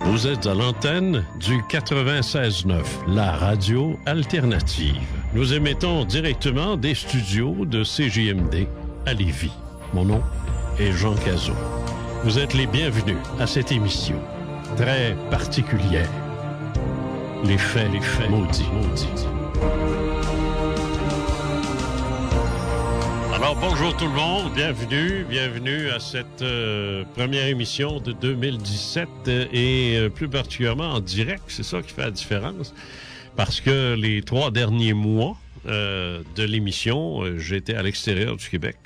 Vous êtes à l'antenne du 96.9, la radio alternative. Nous émettons directement des studios de CJMD à Lévis. Mon nom est Jean Cazot. Vous êtes les bienvenus à cette émission très particulière. Les faits maudits. Alors, bonjour tout le monde, bienvenue à cette première émission de 2017 et plus particulièrement en direct, c'est ça qui fait la différence, parce que les 3 derniers mois de l'émission, j'étais à l'extérieur du Québec.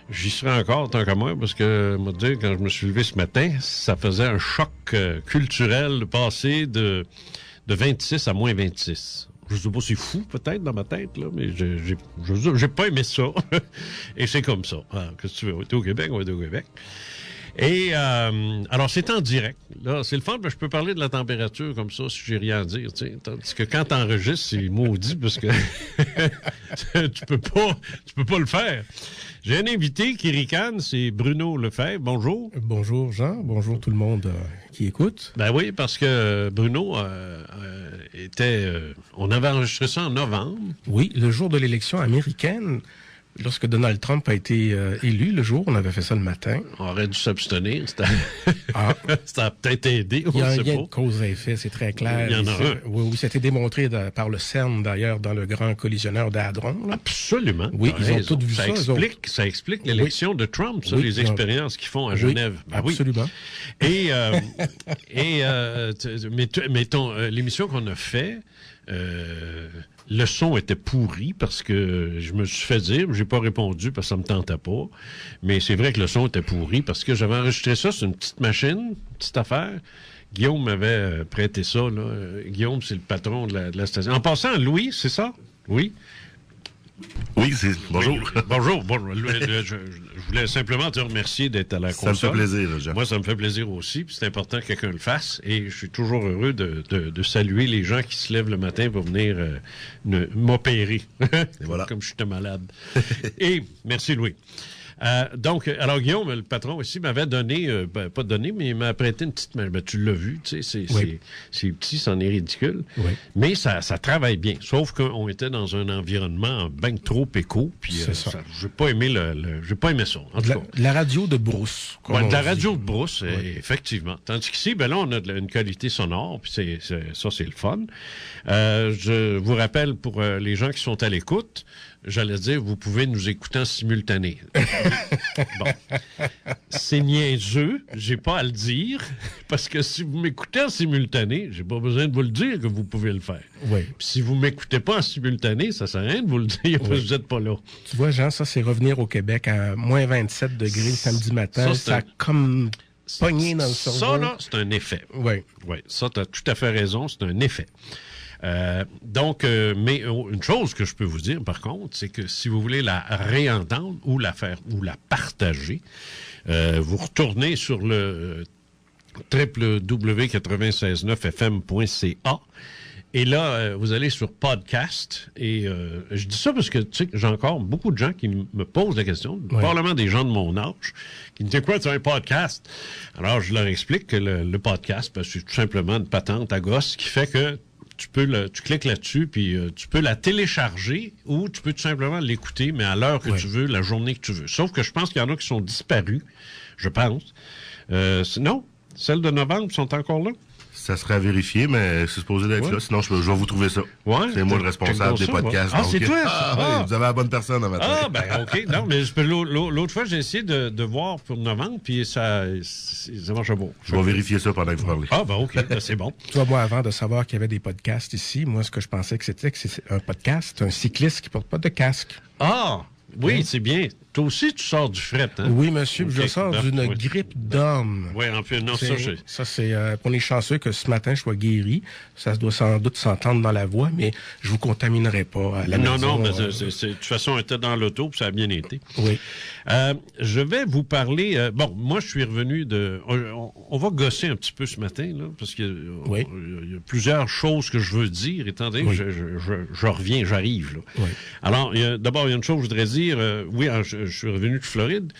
J'y serai encore tant qu'à moi, parce que, moi, dire, quand je me suis levé ce matin, ça faisait un choc culturel de passer de 26 à moins 26. Je sais pas, c'est fou peut-être dans ma tête, là, mais j'ai pas aimé ça. Et c'est comme ça. Alors, qu'est-ce que tu veux? On est au Québec, on est au Québec. Et alors, c'est en direct. Là, c'est le fun, parce que je peux parler de la température comme ça si j'ai rien à dire. T'sais. Tandis que quand t'enregistres, c'est maudit parce que tu peux pas le faire. J'ai un invité qui ricane, c'est Bruno Lefebvre. Bonjour. Bonjour Jean, bonjour tout le monde qui écoute. Ben oui, parce que Bruno était... on avait enregistré ça en novembre. Oui, le jour de l'élection américaine, lorsque Donald Trump a été élu, le jour, on avait fait ça le matin. On aurait dû s'abstenir. Ça a peut-être aidé. Il y a un lien de cause à effet, c'est très clair. Il y en a un. Oui, ça a été démontré par le CERN, d'ailleurs, dans le grand collisionneur d'Hadron. Là. Absolument. Oui, ils ont tous vu ça. Ça explique l'élection de Trump, ça, les expériences qu'ils font à Genève. Ben absolument. Oui. Mais l'émission qu'on a fait... le son était pourri parce que je me suis fait dire, j'ai pas répondu parce que ça me tentait pas, mais c'est vrai que le son était pourri parce que j'avais enregistré ça sur une petite machine, une petite affaire. Guillaume m'avait prêté ça, là. Guillaume, c'est le patron de la station. En passant, Louis, c'est ça? Oui? Oui, bonjour. Oui, bonjour. Je voulais simplement te remercier d'être à la console. Ça me fait plaisir, Jean. Moi, ça me fait plaisir aussi, puis c'est important que quelqu'un le fasse. Et je suis toujours heureux de saluer les gens qui se lèvent le matin pour venir m'opérer. Voilà. Comme je suis malade. Et merci, Louis. Donc, alors Guillaume, le patron ici, m'avait donné, pas donné, mais il m'a prêté une petite main. Ben, tu l'as vu, tu sais, c'est petit, c'en est ridicule. Oui. Mais ça travaille bien. Sauf qu'on était dans un environnement bien trop éco, puis j'ai pas aimé j'ai pas aimé ça. En tout cas. La radio de brousse. Ouais, de la radio de brousse, effectivement. Tandis qu'ici, ben là, on a une qualité sonore, puis ça, c'est le fun. Je vous rappelle, pour les gens qui sont à l'écoute, j'allais dire, vous pouvez nous écouter en simultané. Bon. C'est niaiseux, j'ai pas à le dire, parce que si vous m'écoutez en simultané, j'ai pas besoin de vous le dire que vous pouvez le faire. Oui. Puis si vous m'écoutez pas en simultané, ça sert à rien de vous le dire, parce que vous n'êtes pas là. Tu vois, Jean, ça, c'est revenir au Québec à moins 27 degrés le samedi matin. Ça a comme pogné dans le cerveau. Ça, là, c'est un effet. Oui. Oui, ça, tu as tout à fait raison, c'est un effet. Mais une chose que je peux vous dire, par contre, c'est que si vous voulez la réentendre ou la faire ou la partager, vous retournez sur le www.969fm.ca et là, vous allez sur podcast et je dis ça parce que tu sais, j'ai encore beaucoup de gens qui me posent la question, probablement des gens de mon âge, qui me disent quoi, c'est un podcast? Alors, je leur explique que le podcast, c'est tout simplement une patente à gosse qui fait que tu cliques là-dessus, puis tu peux la télécharger ou tu peux tout simplement l'écouter, mais à l'heure que tu veux, la journée que tu veux. Sauf que je pense qu'il y en a qui sont disparus, je pense. Non, celles de novembre sont encore là. Ça serait à vérifier, mais c'est supposé d'être là. Sinon, je vais vous trouver ça. Ouais, c'est moi le responsable des podcasts. Ah, donc, c'est toi? Vous avez la bonne personne en matin. Ah, ben OK. Non, mais l'autre fois, j'ai essayé de voir pour novembre, puis ça marche pas. Je vais vérifier ça pendant que vous parlez. Ah, ben OK, c'est bon. Tu vois, moi, avant de savoir qu'il y avait des podcasts ici, moi, ce que je pensais que c'est un podcast, un cycliste qui porte pas de casque. Ah! Oui, c'est bien. Toi aussi, tu sors du fret, hein? Oui, monsieur, je sors d'une grippe d'homme. Oui, en fait, non, ça, c'est pour les chanceux que ce matin, je sois guéri. Ça doit sans doute s'entendre dans la voix, mais je vous contaminerai pas à la maison. Non, mais de toute façon, on était dans l'auto, puis ça a bien été. Oui. Je vais vous parler... moi, je suis revenu de... On va gosser un petit peu ce matin, là, parce qu'il y a plusieurs choses que je veux dire, étant donné que je reviens, j'arrive, là. Oui. Alors, d'abord, il y a une chose que je voudrais dire. Je suis revenu de Floride.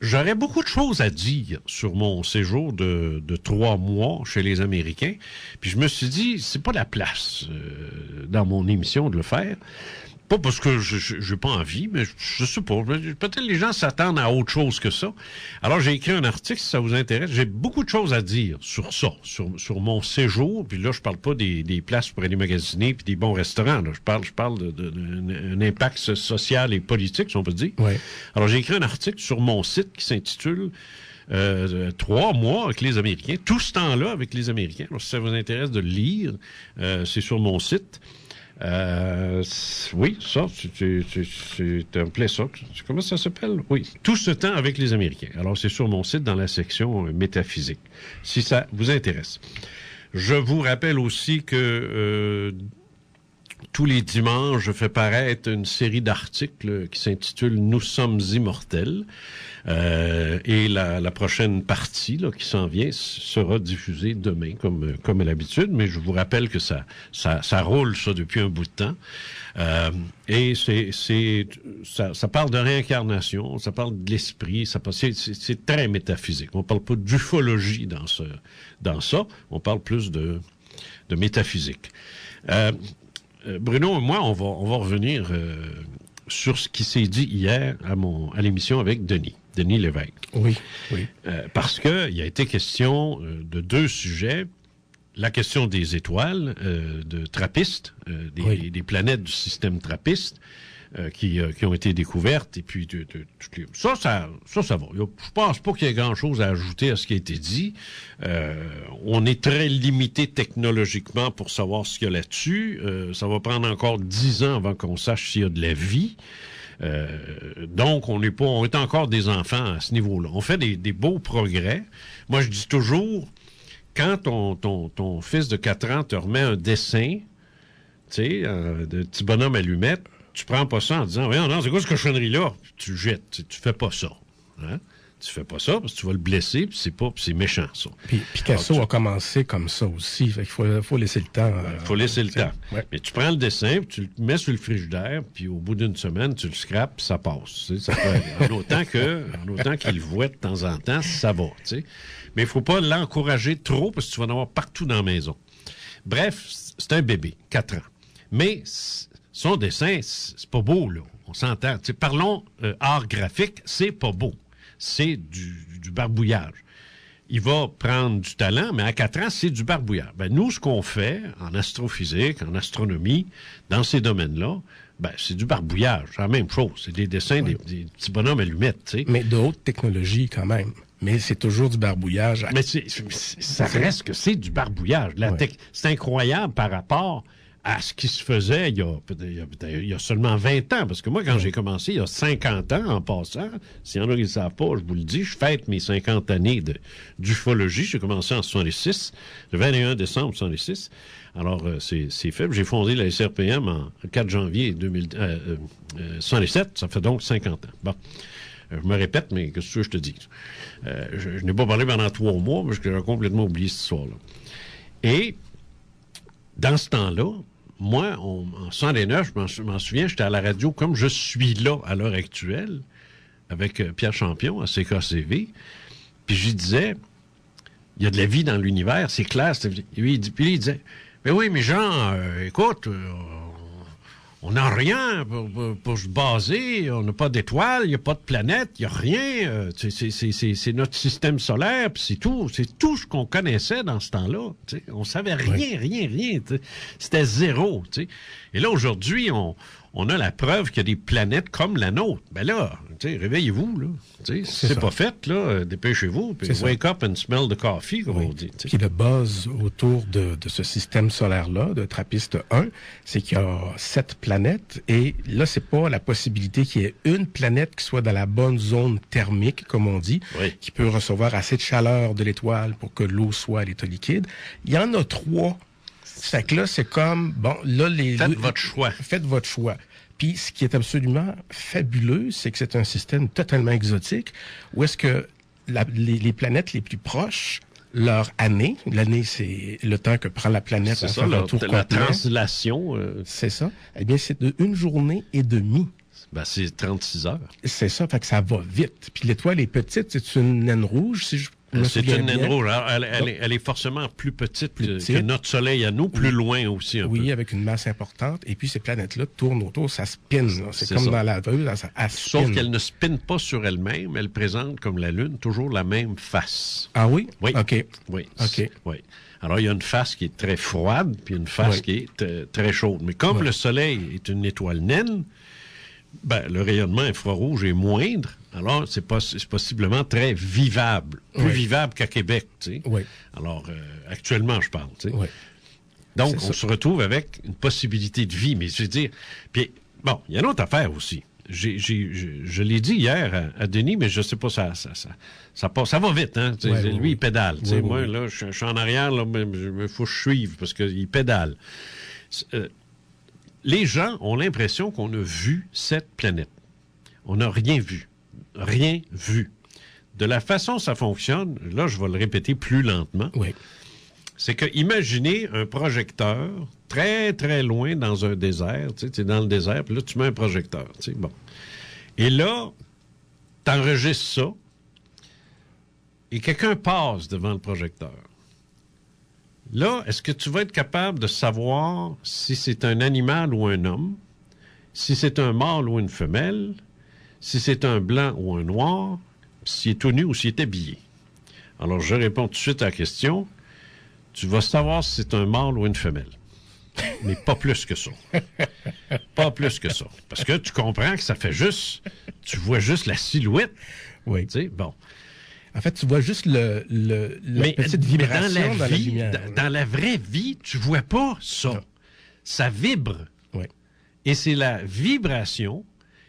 J'aurais beaucoup de choses à dire sur mon séjour de 3 mois chez les Américains. Puis je me suis dit, c'est pas la place dans mon émission de le faire. Pas parce que j'ai pas envie, mais je sais pas. Peut-être les gens s'attendent à autre chose que ça. Alors, j'ai écrit un article, si ça vous intéresse. J'ai beaucoup de choses à dire sur ça, sur mon séjour. Puis là, je parle pas des places pour aller magasiner puis des bons restaurants. Là. Je parle d'un impact social et politique, si on peut dire. Ouais. Alors, j'ai écrit un article sur mon site qui s'intitule 3 mois avec les Américains. Tout ce temps-là avec les Américains. Alors, si ça vous intéresse de le lire, c'est sur mon site. Oui, ça, c'est un plaît ça. Comment ça s'appelle? Oui, tout ce temps avec les Américains. Alors, c'est sur mon site dans la section métaphysique, si ça vous intéresse. Je vous rappelle aussi que tous les dimanches, je fais paraître une série d'articles qui s'intitule « Nous sommes immortels ». Et la prochaine partie là, qui s'en vient sera diffusée demain, comme à l'habitude, mais je vous rappelle que ça roule ça depuis un bout de temps. Et ça parle de réincarnation, ça parle de l'esprit, c'est très métaphysique. On parle pas d'ufologie dans ça, on parle plus de métaphysique. Bruno et moi, on va revenir sur ce qui s'est dit hier à l'émission avec Denis Lévesque. Oui. Parce qu'il a été question de 2 sujets. La question des étoiles, de trappistes, des planètes du système trappiste qui ont été découvertes. Et puis, ça va. Je pense pas qu'il y ait grand-chose à ajouter à ce qui a été dit. On est très limité technologiquement pour savoir ce qu'il y a là-dessus. Ça va prendre encore 10 ans avant qu'on sache s'il y a de la vie. Donc, on est encore des enfants à ce niveau-là. On fait des beaux progrès. Moi, je dis toujours, quand ton fils de 4 ans te remet un dessin, tu sais, de petit bonhomme allumette, tu prends pas ça en disant, voyons, non, c'est quoi ce cochonnerie-là? Tu jettes, tu fais pas ça. Hein? Tu fais pas ça parce que tu vas le blesser, puis c'est méchant, ça. Puis Picasso a commencé comme ça aussi, fait qu'il faut laisser le temps. Il faut laisser le temps. Ouais. Mais tu prends le dessin, puis tu le mets sur le frigidaire, puis au bout d'une semaine, tu le scrapes, puis ça passe. Tu sais, ça peut aller. En autant qu'il le voit de temps en temps, ça va. Tu sais. Mais il faut pas l'encourager trop, parce que tu vas en avoir partout dans la maison. Bref, c'est un bébé, 4 ans. Mais son dessin, c'est pas beau, là. On s'entend. Tu sais, parlons art graphique, c'est pas beau. C'est du barbouillage. Il va prendre du talent, mais à 4 ans, c'est du barbouillage. Ben, nous, ce qu'on fait en astrophysique, en astronomie, dans ces domaines-là, ben, c'est du barbouillage. C'est la même chose. C'est des dessins, des petits bonhommes allumettes, tu sais. Mais de haute technologie, quand même. Mais c'est toujours du barbouillage. Mais ça reste que c'est du barbouillage. C'est incroyable par rapport à ce qui se faisait il y a seulement 20 ans. Parce que moi, quand j'ai commencé, il y a 50 ans, en passant, s'il y en a qui ne le savent pas, je vous le dis, je fête mes 50 années d'ufologie. J'ai commencé en 66, le 21 décembre 66. Alors, c'est fait. J'ai fondé la SRPM en 4 janvier 1967. Ça fait donc 50 ans. Bon. Je me répète, mais qu'est-ce que je te dis? Je n'ai pas parlé pendant 3 mois, parce que j'ai complètement oublié cette histoire-là. Et, dans ce temps-là, moi, en 69, je m'en souviens, j'étais à la radio comme je suis là à l'heure actuelle, avec Pierre Champion à CKCV, puis je lui disais, il y a de la vie dans l'univers, c'est clair. Puis il disait, mais oui, mais Jean, écoute, on n'a rien pour se baser, on n'a pas d'étoiles, il n'y a pas de planète, il n'y a rien. C'est notre système solaire, puis c'est tout. C'est tout ce qu'on connaissait dans ce temps-là. T'sais. On savait rien. T'sais. C'était zéro. T'sais. Et là, aujourd'hui, on a la preuve qu'il y a des planètes comme la nôtre. Ben là, réveillez-vous, là. Si c'est pas fait, là, dépêchez-vous, puis wake up and smell the coffee, comme on dit. T'sais. Puis le buzz autour de ce système solaire-là, de Trappiste 1, c'est qu'il y a 7 planètes, et là, c'est pas la possibilité qu'il y ait une planète qui soit dans la bonne zone thermique, comme on dit, qui peut recevoir assez de chaleur de l'étoile pour que l'eau soit à l'état liquide. Il y en a 3. Fait que là, c'est comme, bon, là, Faites votre choix. Faites votre choix. Puis, ce qui est absolument fabuleux, c'est que c'est un système totalement exotique, où est-ce que les planètes les plus proches, leur année, l'année, c'est le temps que prend la planète à faire un tour complet. La translation. C'est ça. Eh bien, c'est de 1 journée et demie. Ben, c'est 36 heures. C'est ça, fait que ça va vite. Puis l'étoile est petite, c'est une naine rouge, si je me C'est souviens une naine bien. rouge. Alors, elle est forcément plus petite que notre Soleil à nous, plus loin aussi un peu. Oui, avec une masse importante. Et puis ces planètes-là tournent autour, ça spin. Là. C'est comme ça. dans la vue, elle spin. Sauf qu'elle ne spinne pas sur elle-même, elle présente, comme la Lune, toujours la même face. Ah oui? Oui. OK. Oui. OK. Oui. Alors, il y a une face qui est très froide, puis une face qui est très chaude. Mais comme le Soleil est une étoile naine, ben, le rayonnement infrarouge est moindre, alors c'est possiblement très vivable. Plus vivable qu'à Québec, tu sais. Oui. Alors, actuellement, je parle, tu sais. Oui. Donc, on se retrouve avec une possibilité de vie. Mais je veux dire, puis, bon, il y a une autre affaire aussi. Je l'ai dit hier à Denis, mais je sais pas, ça va vite, hein. Lui, il pédale. Moi, là, je suis en arrière, là, il faut que je suive parce qu'il pédale. Les gens ont l'impression qu'on a vu cette planète. On n'a rien vu. Rien vu. De la façon dont ça fonctionne, là, je vais le répéter plus lentement. Oui. C'est que, imaginez un projecteur très, très loin dans un désert. Tu es dans le désert, puis là, tu mets un projecteur. Bon. Et là, tu enregistres ça, et quelqu'un passe devant le projecteur. Là, est-ce que tu vas être capable de savoir si c'est un animal ou un homme, si c'est un mâle ou une femelle, si c'est un blanc ou un noir, s'il est tout nu ou s'il est habillé? Alors, je réponds tout de suite à la question. Tu vas savoir si c'est un mâle ou une femelle. Mais pas plus que ça. Pas plus que ça. Parce que tu comprends que ça fait juste... Tu vois juste la silhouette. Oui. Tu sais, bon. En fait, tu vois juste la petite vibration dans la lumière. Dans la vraie vie, tu vois pas ça. Non. Ça vibre. Oui. Et c'est la vibration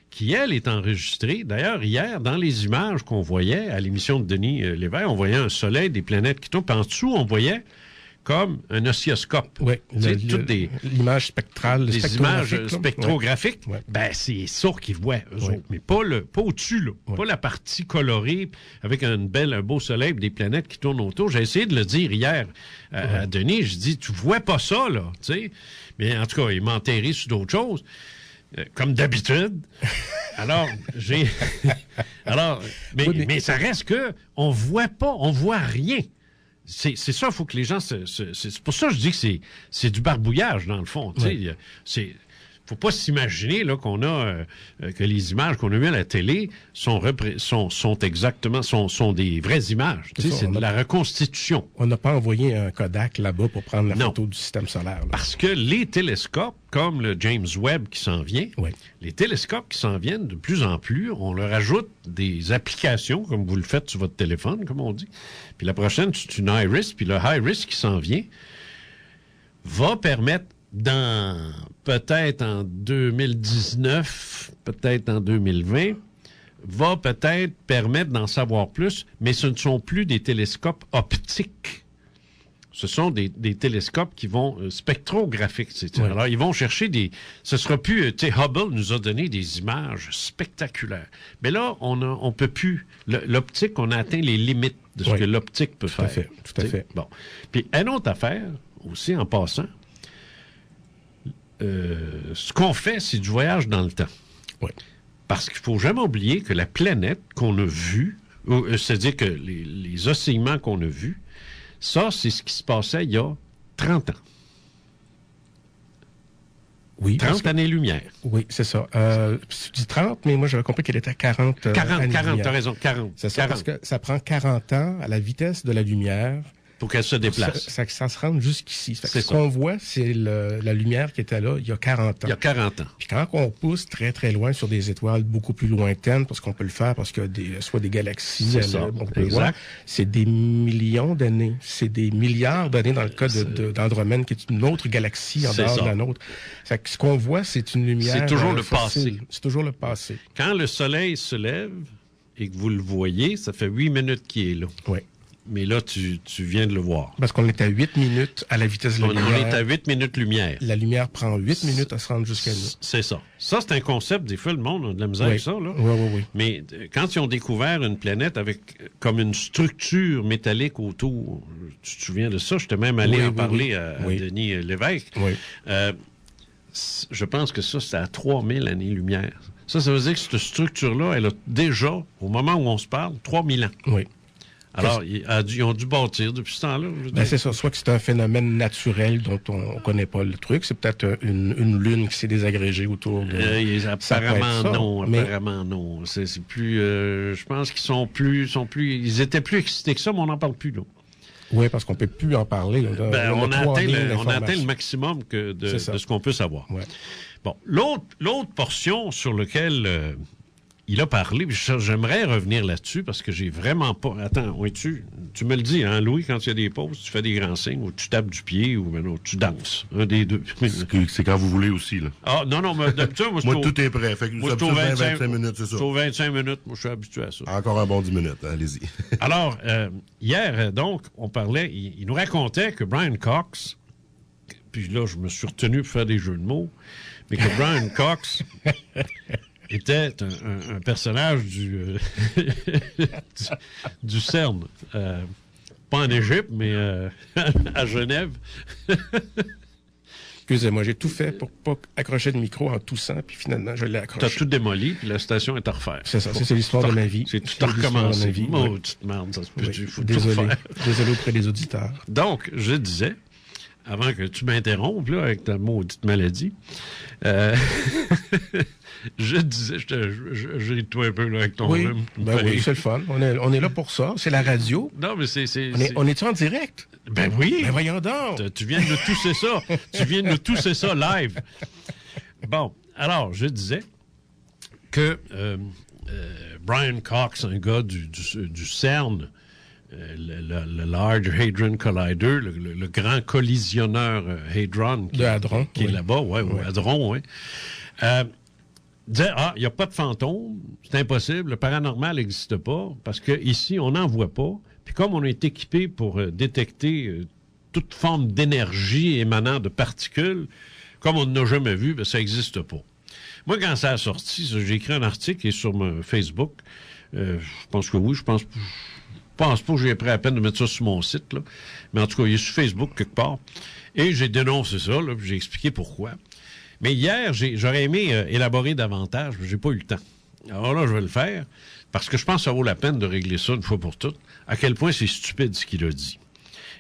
qui, elle, est enregistrée. D'ailleurs, hier, dans les images qu'on voyait à l'émission de Denis Lévesque, on voyait un soleil, des planètes qui tournent. Puis en dessous, on voyait comme un oscilloscope. Oui, l'image spectrale. Des images spectrographiques. Ouais. Ben, c'est ça qu'ils voient, eux autres. Mais pas au-dessus, là. Ouais. Pas la partie colorée avec un beau soleil et des planètes qui tournent autour. J'ai essayé de le dire hier à Denis. Je dis, tu vois pas ça, là. T'sais? Mais en tout cas, il m'a enterré sur d'autres choses. Comme d'habitude. Alors, mais ça reste que on voit rien. C'est ça, il faut que les gens c'est pour ça que je dis que c'est du barbouillage, dans le fond. Ouais. Faut pas s'imaginer là qu'on a que les images qu'on a vues à la télé sont exactement sont des vraies images. C'est de la reconstitution. On n'a pas envoyé un Kodak là-bas pour prendre la photo du système solaire. Là. Parce que les télescopes, comme le James Webb qui s'en vient, les télescopes qui s'en viennent de plus en plus, on leur ajoute des applications, comme vous le faites sur votre téléphone, comme on dit. Puis la prochaine, c'est une Iris, puis le Iris qui s'en vient va permettre peut-être en 2019, peut-être en 2020, va peut-être permettre d'en savoir plus, mais ce ne sont plus des télescopes optiques. Ce sont des télescopes qui vont spectrographiques. Ouais. Alors, ils vont chercher ce sera plus... Hubble nous a donné des images spectaculaires. Mais là, on peut plus... L'optique, on a atteint les limites de ce que l'optique peut faire. Tout à fait. Bon. Puis, une autre affaire, aussi, en passant, ce qu'on fait, c'est du voyage dans le temps. Oui. Parce qu'il ne faut jamais oublier que la planète qu'on a vue, c'est-à-dire que les oscillements qu'on a vus, ça, c'est ce qui se passait il y a 30 ans. Oui. 30 années-lumière. Oui, c'est ça. Tu dis 30, mais moi, j'avais compris qu'elle était à 40 40, t'as raison, 40. C'est ça, 40. Parce que ça prend 40 ans à la vitesse de la lumière pour qu'elle se déplace. Ça se rende jusqu'ici. Ce qu'on voit, c'est la lumière qui était là il y a 40 ans. Il y a 40 ans. Puis quand on pousse très, très loin sur des étoiles beaucoup plus lointaines, parce qu'on peut le faire parce qu'il y a soit des galaxies, on peut le voir, c'est des millions d'années. C'est des milliards d'années dans le cas d'Andromède, qui est une autre galaxie en dehors de la nôtre. Ce qu'on voit, c'est une lumière. C'est toujours le passé. C'est toujours le passé. Quand le soleil se lève et que vous le voyez, ça fait 8 minutes qu'il est là. Oui. Mais là, tu viens de le voir. Parce qu'on est à 8 minutes à la vitesse de la lumière. On est à 8 minutes lumière. La lumière prend 8 minutes à se rendre jusqu'à nous. C'est ça. Ça, c'est un concept. Des fois, le monde a de la misère avec ça. Là. Oui. Mais quand ils ont découvert une planète avec comme une structure métallique autour, tu te souviens de ça? Je t'ai même allé en parler à Denis Lévesque. Oui. Je pense que ça, c'est à 3000 années-lumière. Ça veut dire que cette structure-là, elle a déjà, au moment où on se parle, 3000 ans. Oui. Alors, ils ont dû bâtir depuis ce temps-là. Ben, c'est ça. Soit que c'est un phénomène naturel dont on ne connaît pas le truc. C'est peut-être une lune qui s'est désagrégée autour de... Apparemment non. C'est plus... je pense qu'ils sont plus... Ils étaient plus excités que ça, mais on n'en parle plus, là. Oui, parce qu'on ne peut plus en parler. On a atteint le maximum de ce qu'on peut savoir. Ouais. Bon, l'autre portion sur laquelle... il a parlé, puis j'aimerais revenir là-dessus parce que j'ai vraiment pas... Attends, tu me le dis, hein, Louis, quand il y a des pauses, tu fais des grands signes ou tu tapes du pied ou non, tu danses. Un des deux. C'est quand vous voulez aussi, là. Ah, non, mais d'habitude, moi, tout est prêt. Fait que moi, ça 25 minutes, c'est ça. C'est 25 minutes, moi, je suis habitué à ça. Encore un bon 10 minutes, allez-y. Alors, hier, donc, on parlait, il nous racontait que Brian Cox, puis là, je me suis retenu pour faire des jeux de mots, mais que Brian Cox... était un personnage du CERN. Pas en Égypte, mais à Genève. Excusez-moi, j'ai tout fait pour pas accrocher le micro en toussant, puis finalement, je l'ai accroché. T'as tout démoli, puis la station est à refaire. C'est ça, c'est l'histoire de ma vie. C'est tout à recommencer. Maudite merde, ça se peut du faut Désolé. tout Désolé auprès des auditeurs. Donc, je disais, avant que tu m'interrompes, là, avec ta maudite maladie, je disais, je ris toi un peu là, avec ton rhume. Oui, c'est le fun. On est là pour ça. C'est la radio. Non, mais On est-tu en direct? Ben oui. Ben voyons donc. Tu viens de nous tousser ça. Tu viens de nous tousser ça live. Bon, alors, je disais que Brian Cox, un gars du CERN, le Large Hadron Collider, le grand collisionneur Hadron qui est là-bas, Hadron, oui. Disait, il n'y a pas de fantôme, c'est impossible, le paranormal n'existe pas, parce qu'ici, on n'en voit pas. Puis comme on est équipé pour détecter toute forme d'énergie émanant de particules, comme on n'a jamais vu, ça n'existe pas. Moi, quand ça a sorti, j'ai écrit un article qui est sur mon Facebook. Je pense que oui, je pense pas que j'ai pris la peine de mettre ça sur mon site, là. Mais en tout cas, il est sur Facebook quelque part. Et j'ai dénoncé ça, là, puis j'ai expliqué pourquoi. Mais hier, j'aurais aimé élaborer davantage, mais j'ai pas eu le temps. Alors là, je vais le faire, parce que je pense que ça vaut la peine de régler ça une fois pour toutes, à quel point c'est stupide ce qu'il a dit.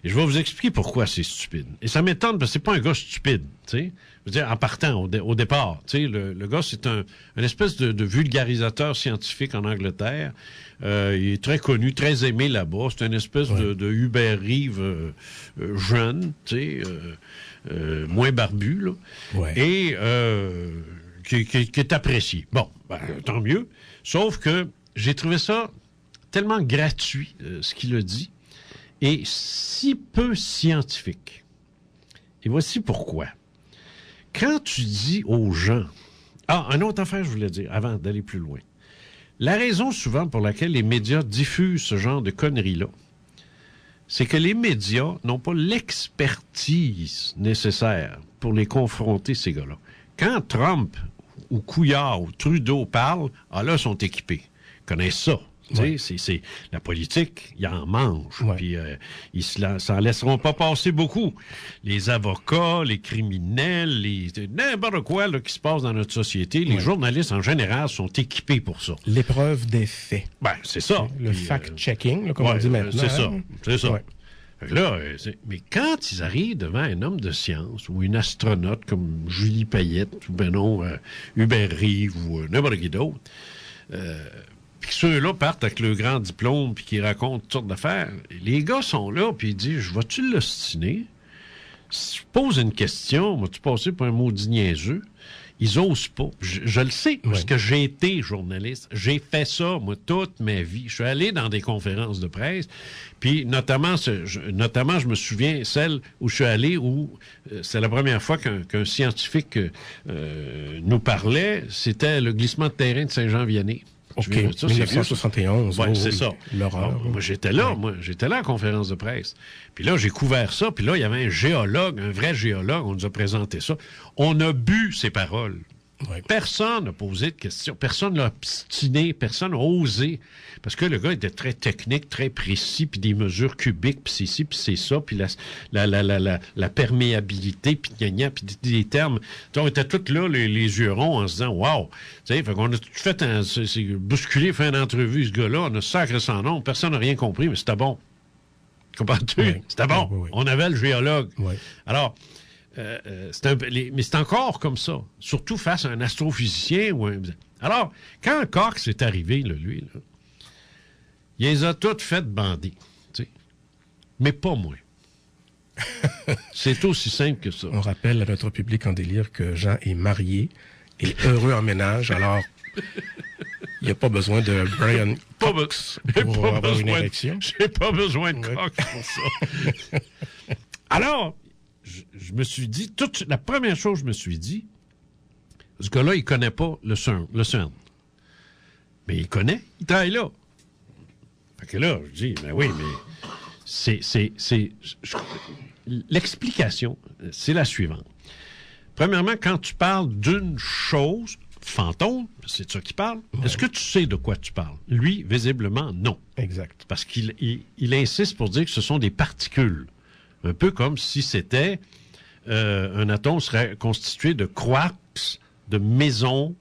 Et je vais vous expliquer pourquoi c'est stupide. Et ça m'étonne, parce que c'est pas un gars stupide, tu sais. Je veux dire, en partant, au départ, tu sais, le gars, c'est un espèce de vulgarisateur scientifique en Angleterre. Il est très connu, très aimé là-bas. C'est une espèce de Hubert Reeves jeune, tu sais, moins barbu, là. Ouais. Et qui est apprécié. Bon, tant mieux. Sauf que j'ai trouvé ça tellement gratuit, ce qu'il a dit, et si peu scientifique. Et voici pourquoi. Quand tu dis aux gens... une autre affaire, je voulais dire, avant d'aller plus loin. La raison souvent pour laquelle les médias diffusent ce genre de conneries-là, c'est que les médias n'ont pas l'expertise nécessaire pour les confronter, ces gars-là. Quand Trump ou Couillard ou Trudeau parlent, là, ils sont équipés. Ils connaissent ça. Ouais. C'est la politique, ils en mangent. Ouais. Puis ils s'en laisseront pas passer beaucoup. Les avocats, les criminels, n'importe quoi là, qui se passe dans notre société, les journalistes en général sont équipés pour ça. L'épreuve des faits. Ben, c'est ça. Le fact-checking, comme on dit maintenant. C'est ça. C'est ça. Ouais. Là, mais quand ils arrivent devant un homme de science ou une astronaute comme Julie Payette ou Hubert Reeves ou n'importe qui d'autre, puis ceux-là partent avec le grand diplôme puis qui racontent toutes sortes d'affaires. Les gars sont là puis ils disent, je vais-tu l'ostiner? Si je pose une question, vas-tu passer pour un maudit niaiseux? Ils osent pas. Je le sais, parce que j'ai été journaliste. J'ai fait ça, moi, toute ma vie. Je suis allé dans des conférences de presse, puis notamment, je me souviens, celle où je suis allé, où c'est la première fois qu'un scientifique nous parlait, c'était le glissement de terrain de Saint-Jean-Vianney. OK, 1971. Oui, c'est ça. L'horreur. Moi, j'étais là. J'étais là à la conférence de presse. Puis là, j'ai couvert ça. Puis là, il y avait un géologue, un vrai géologue. On nous a présenté ça. On a bu ses paroles. Oui. Personne n'a posé de questions. Personne l'a obstiné. Personne n'a osé. Parce que le gars était très technique, très précis, puis des mesures cubiques, puis c'est ci, puis c'est ça, puis la perméabilité, puis gna, puis des termes. On était tous là, les yeux ronds, en se disant « Wow! » Tu sais, fait qu'on a tout fait c'est bousculé, fait une entrevue, ce gars-là, on a sacré son nom, personne n'a rien compris, mais c'était bon. Comprends-tu? Oui. C'était bon. Oui. On avait le géologue. Oui. Alors, mais c'est encore comme ça, surtout face à un astrophysicien ou un... Alors, quand Cox est arrivé, là, lui, là, il les a toutes faites bander, tu sais. Mais pas moi. C'est aussi simple que ça. On rappelle à notre public en délire que Jean est marié et heureux en ménage, alors il n'y a pas besoin de Brian Cox pour avoir une érection. J'ai pas besoin de Cox pour ça. Alors, je me suis dit, la première chose que je me suis dit, ce gars-là, il connaît pas le CERN. Mais il connaît, il travaille là. Fait que là, je dis, ben oui, mais l'explication, c'est la suivante. Premièrement, quand tu parles d'une chose, fantôme, c'est de ça qu'il parle, est-ce que tu sais de quoi tu parles? Lui, visiblement, non. Exact. Parce qu'il insiste pour dire que ce sont des particules. Un peu comme si c'était un atome serait constitué de quarks, de mésons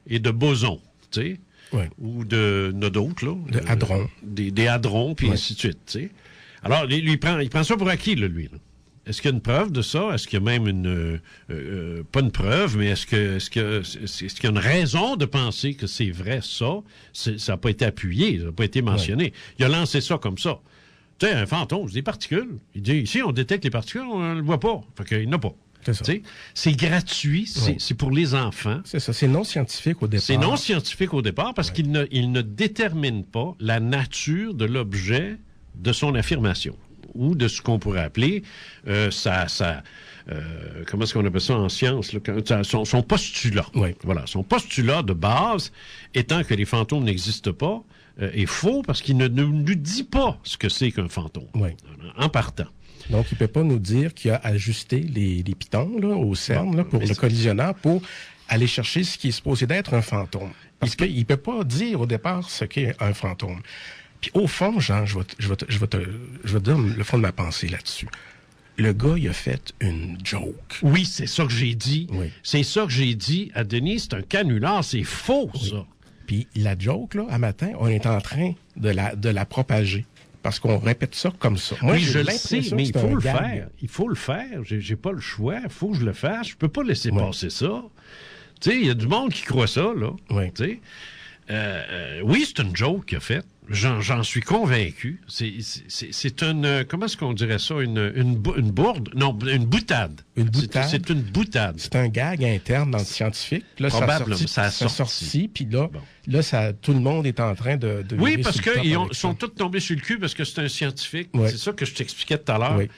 et de bosons, tu sais? Oui. Ou d'autres, là. De hadrons. Des hadrons, puis ainsi de suite, tu sais. Alors, lui, il prend ça pour acquis, là, lui. Là. Est-ce qu'il y a une preuve de ça? Est-ce qu'il y a même pas une preuve, mais est-ce qu'il y a une raison de penser que c'est vrai, ça? Ça n'a pas été appuyé, ça n'a pas été mentionné. Oui. Il a lancé ça comme ça. Tu sais, un fantôme, c'est des particules. Il dit, ici, on détecte les particules, on ne le voit pas. Fait qu'il n'y en a pas. C'est gratuit, c'est pour les enfants. C'est ça, c'est non scientifique au départ. C'est non scientifique au départ parce qu'il ne détermine pas la nature de l'objet de son affirmation ou de ce qu'on pourrait appeler comment est-ce qu'on appelle ça en science? Là, son postulat. Oui. Voilà, son postulat de base étant que les fantômes n'existent pas est faux parce qu'il ne nous dit pas ce que c'est qu'un fantôme. Oui. En partant. Donc, il ne peut pas nous dire qu'il a ajusté les pitons là, au CERN là, pour le collisionneur pour aller chercher ce qui est supposé d'être un fantôme. Parce qu'il ne peut pas dire au départ ce qu'est un fantôme. Puis au fond, Jean, je vais te dire le fond de ma pensée là-dessus. Le gars, il a fait une joke. Oui, c'est ça que j'ai dit. Oui. C'est ça que j'ai dit à Denis. C'est un canular. C'est faux, ça. Puis la joke, là, à matin, on est en train de la propager. Parce qu'on répète ça comme ça. Moi, oui, je le sais, mais il faut le faire. Il faut le faire. J'ai pas le choix. Il faut que je le fasse. Je peux pas laisser passer ça. Tu sais, il y a du monde qui croit ça, là. Oui. Tu sais. Oui, c'est une joke qu'il a faite. J'en suis convaincu. C'est une... Comment est-ce qu'on dirait ça? Une bourde? Non, une boutade. Une boutade? C'est une boutade. C'est un gag interne dans le scientifique. Là, probablement, ça a sorti. Puis là, tout le monde est en train de oui, parce qu'ils sont tous tombés sur le cul parce que c'est un scientifique. Oui. C'est ça que je t'expliquais tout à l'heure. Oui.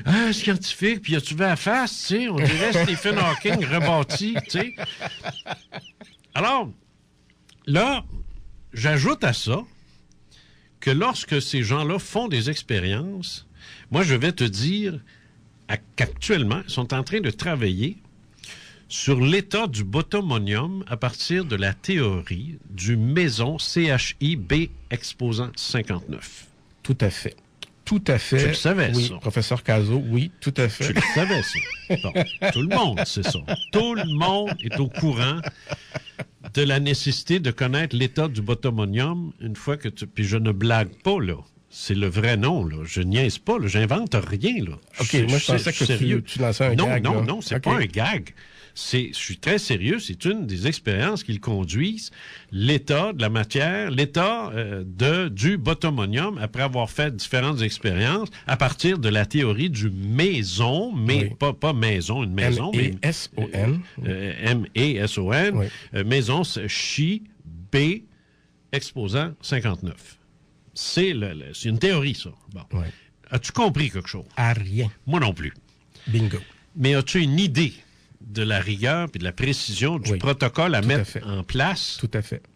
Un scientifique, puis as-tu vu la face? Tu sais, on dirait Stephen Hawking rebâti. Tu sais. Alors, là, j'ajoute à ça que lorsque ces gens-là font des expériences, moi, je vais te dire qu'actuellement, ils sont en train de travailler sur l'état du botomonium à partir de la théorie du méson CHI-B exposant 59. Tout à fait. Tout à fait. Tu le savais, oui, ça. Professeur Cazot, oui, tout à fait. Tu le savais, ça. Bon, tout le monde sait ça. Tout le monde est au courant de la nécessité de connaître l'état du botomonium une fois que tu... Puis je ne blague pas, là. C'est le vrai nom, là. Je niaise pas, là. J'invente rien, là. OK, moi, je pensais que tu lançais un gag. Non, c'est pas un gag. Je suis très sérieux, c'est une des expériences qu'ils conduisent, l'état de la matière, l'état du botomonium, après avoir fait différentes expériences, à partir de la théorie du méson, mais oui. pas maison, une maison, mais M-E-S-O-N. M-E-S-O-N, oui. Méson, chi, B, exposant 59. C'est une théorie, ça. Bon. Oui. As-tu compris quelque chose? À rien. Moi non plus. Bingo. Mais as-tu une idée de la rigueur et de la précision du protocole à mettre en place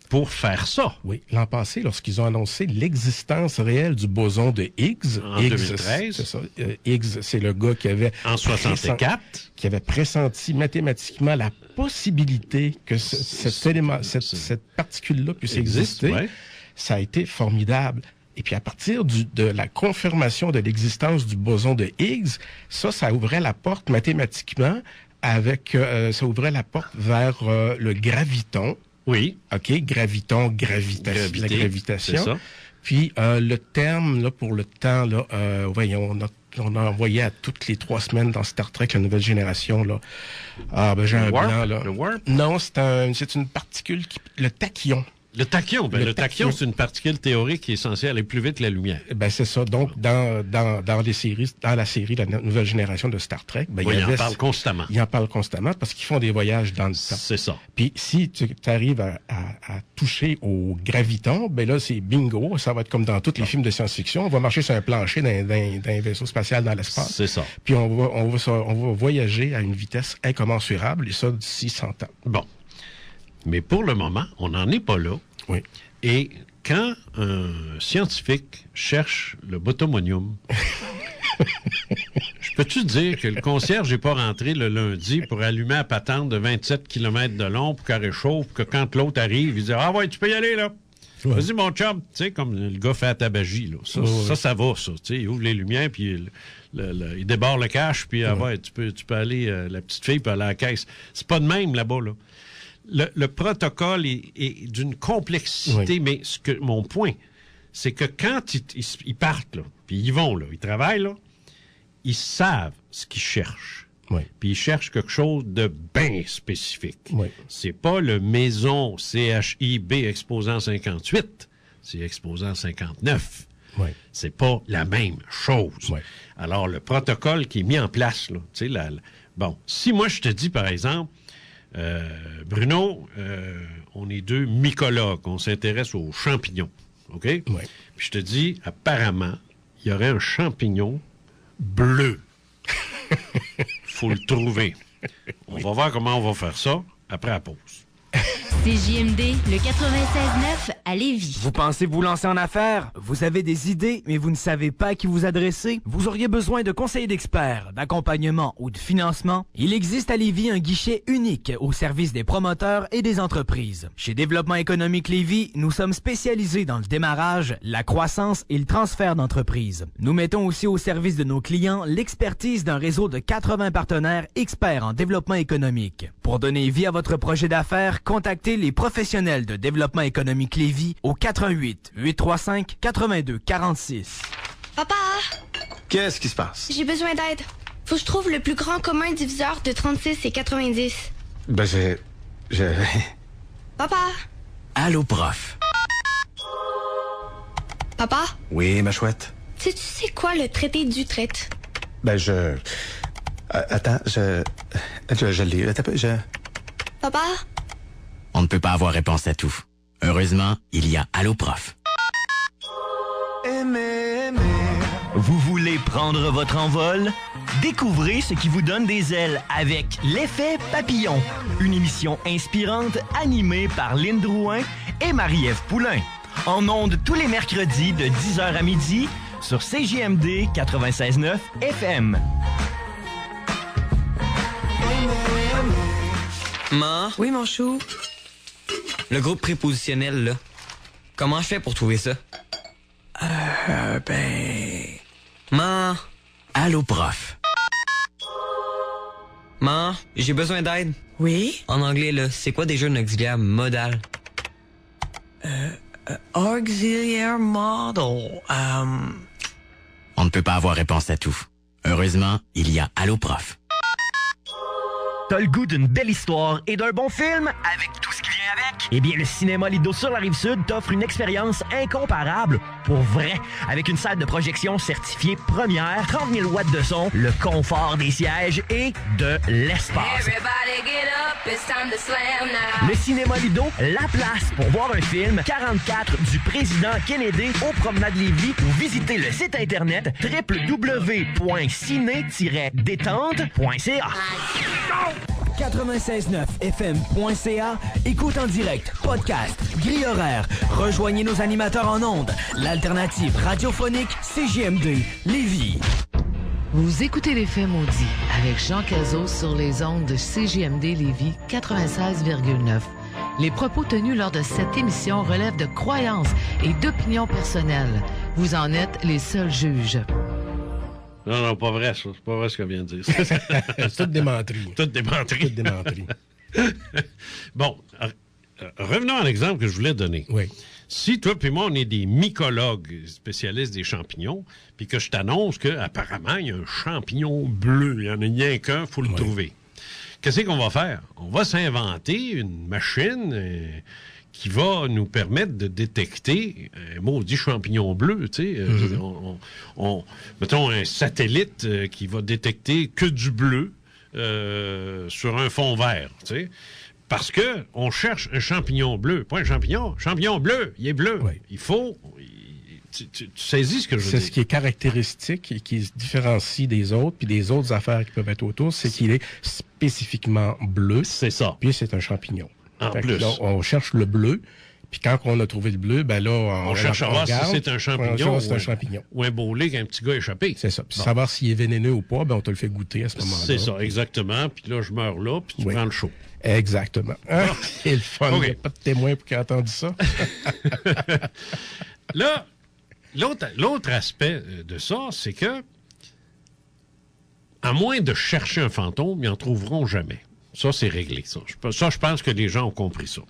pour faire ça? Oui. L'an passé, lorsqu'ils ont annoncé l'existence réelle du boson de Higgs... En 2013. C'est ça. Higgs, c'est le gars qui avait... En 64. Qui avait pressenti mathématiquement la possibilité que cet élément, cette particule-là puisse exister, ça a été formidable. Et puis à partir de la confirmation de l'existence du boson de Higgs, ça ouvrait la porte mathématiquement ça ouvrait la porte vers le graviton. Oui. OK, graviton, la gravitation. C'est ça. Puis le terme là pour le temps là, voyons, on a envoyé à toutes les 3 semaines dans Star Trek la nouvelle génération là. J'ai un blanc là. Le warp? Non, c'est une particule le tachyon. Le tachyon, le tachyon, c'est une particule théorique qui est censée aller plus vite que la lumière. C'est ça. Donc, dans la série, la nouvelle génération de Star Trek, il en parle constamment. Il en parle constamment parce qu'ils font des voyages dans le temps. C'est ça. Puis, si tu arrives à toucher au graviton, là, c'est bingo. Ça va être comme dans tous les films de science-fiction. On va marcher sur un plancher d'un vaisseau spatial dans l'espace. C'est ça. Puis, on va voyager à une vitesse incommensurable, et ça, d'ici 100 ans. Bon. Mais pour le moment, on n'en est pas là. Oui. Et quand un scientifique cherche le botomonium, je peux-tu dire que le concierge n'est pas rentré le lundi pour allumer la patente de 27 km de long pour qu'elle réchauffe, que quand l'autre arrive, il dit « Ah ouais, tu peux y aller, là! Ouais. Vas-y, mon chum! » Tu sais, comme le gars fait à tabagie, là. Ça va, ça. Tu sais, il ouvre les lumières, puis il débarre le cash, puis tu peux aller, la petite fille peut aller à la caisse. C'est pas de même, là-bas, là. Le protocole est d'une complexité, mais mon point, c'est que quand ils partent, là, puis ils vont, là, ils travaillent, là, ils savent ce qu'ils cherchent. Oui. Puis ils cherchent quelque chose de bien spécifique. Oui. C'est pas le maison CHIB exposant 58, c'est exposant 59. Oui. C'est pas la même chose. Oui. Alors, le protocole qui est mis en place, là, tu sais, bon, si moi je te dis, par exemple, Bruno, on est 2 mycologues, on s'intéresse aux champignons, OK? Oui. Puis je te dis, apparemment, il y aurait un champignon bleu. Faut le trouver. On va voir comment on va faire ça après la pause. CJMD, le 96.9 à Lévis. Vous pensez vous lancer en affaires? Vous avez des idées, mais vous ne savez pas à qui vous adresser? Vous auriez besoin de conseillers d'experts, d'accompagnement ou de financement? Il existe à Lévis un guichet unique au service des promoteurs et des entreprises. Chez Développement économique Lévis, nous sommes spécialisés dans le démarrage, la croissance et le transfert d'entreprises. Nous mettons aussi au service de nos clients l'expertise d'un réseau de 80 partenaires experts en développement économique. Pour donner vie à votre projet d'affaires, contactez les professionnels de Développement économique Lévis au 88 835 82 46. Papa! Qu'est-ce qui se passe? J'ai besoin d'aide. Faut que je trouve le plus grand commun diviseur de 36 et 90. Papa! Allô, prof. Papa? Oui, ma chouette? Tu sais quoi le traité d'Utrecht? Attends, je lis. Papa? On ne peut pas avoir réponse à tout. Heureusement, il y a Allo Prof. Vous voulez prendre votre envol? Découvrez ce qui vous donne des ailes avec l'effet papillon. Une émission inspirante animée par Lynn Drouin et Marie-Ève Poulain. En ondes tous les mercredis de 10h à midi sur CJMD 96.9 FM. Ma? Oui, mon chou? Le groupe prépositionnel, là. Comment je fais pour trouver ça? Ma? Allo Prof. Ma, j'ai besoin d'aide. Oui? En anglais, là, c'est quoi déjà un auxiliaire modal? Auxiliary model. On ne peut pas avoir réponse à tout. Heureusement, il y a Allo Prof. T'as le goût d'une belle histoire et d'un bon film avec tout ce qui vient avec? Eh bien, le Cinéma Lido sur la Rive-Sud t'offre une expérience incomparable, pour vrai, avec une salle de projection certifiée première, 30 000 watts de son, le confort des sièges et de l'espace. Le Cinéma Lido, la place pour voir un film 44 du président Kennedy au Promenade Lévis ou visiter le site internet www.ciné-détente.ca. 969fm.ca, écoute en direct, podcast, grille horaire. Rejoignez nos animateurs en ondes. L'alternative radiophonique CJMD Lévis. Vous écoutez Les Faits maudits avec Jean Cazot sur les ondes de CJMD Lévis 96,9. Les propos tenus lors de cette émission relèvent de croyances et d'opinions personnelles. Vous en êtes les seuls juges. Non, pas vrai, ça. C'est pas vrai ce qu'elle vient de dire. C'est toute démenterie. Toute démenterie. Toute démenterie. Bon, revenons à l'exemple que je voulais donner. Oui. Si toi puis moi, on est des mycologues spécialistes des champignons, puis que je t'annonce qu'apparemment, il y a un champignon bleu, il n'y en a rien qu'un, il faut le trouver. Qu'est-ce qu'on va faire? On va s'inventer une machine qui va nous permettre de détecter un maudit champignon bleu, tu sais. Mettons un satellite qui va détecter que du bleu sur un fond vert, tu sais. Parce que on cherche un champignon bleu, pas un champignon bleu, il est bleu. Oui. Il faut... Tu saisis ce que je veux dire? C'est ce qui est caractéristique et qui se différencie des autres, puis des autres affaires qui peuvent être autour, c'est qu'il est spécifiquement bleu. C'est ça. Puis c'est un champignon. En plus. Là, on cherche le bleu, puis quand on a trouvé le bleu, ben là, on cherche à voir si c'est un champignon. C'est un champignon. Ou un bolé qu'un petit gars a échappé. C'est ça. Puis savoir s'il est vénéneux ou pas, ben on te le fait goûter à ce moment-là. C'est ça, exactement. Puis là, je meurs là, puis tu prends le chaud. Exactement. Hein? C'est le fun. Il n'y a pas de témoin pour qu'il ait entendu ça. Là, l'autre aspect de ça, c'est que, à moins de chercher un fantôme, ils n'en trouveront jamais. Ça, c'est réglé, ça. Je pense que les gens ont compris ça.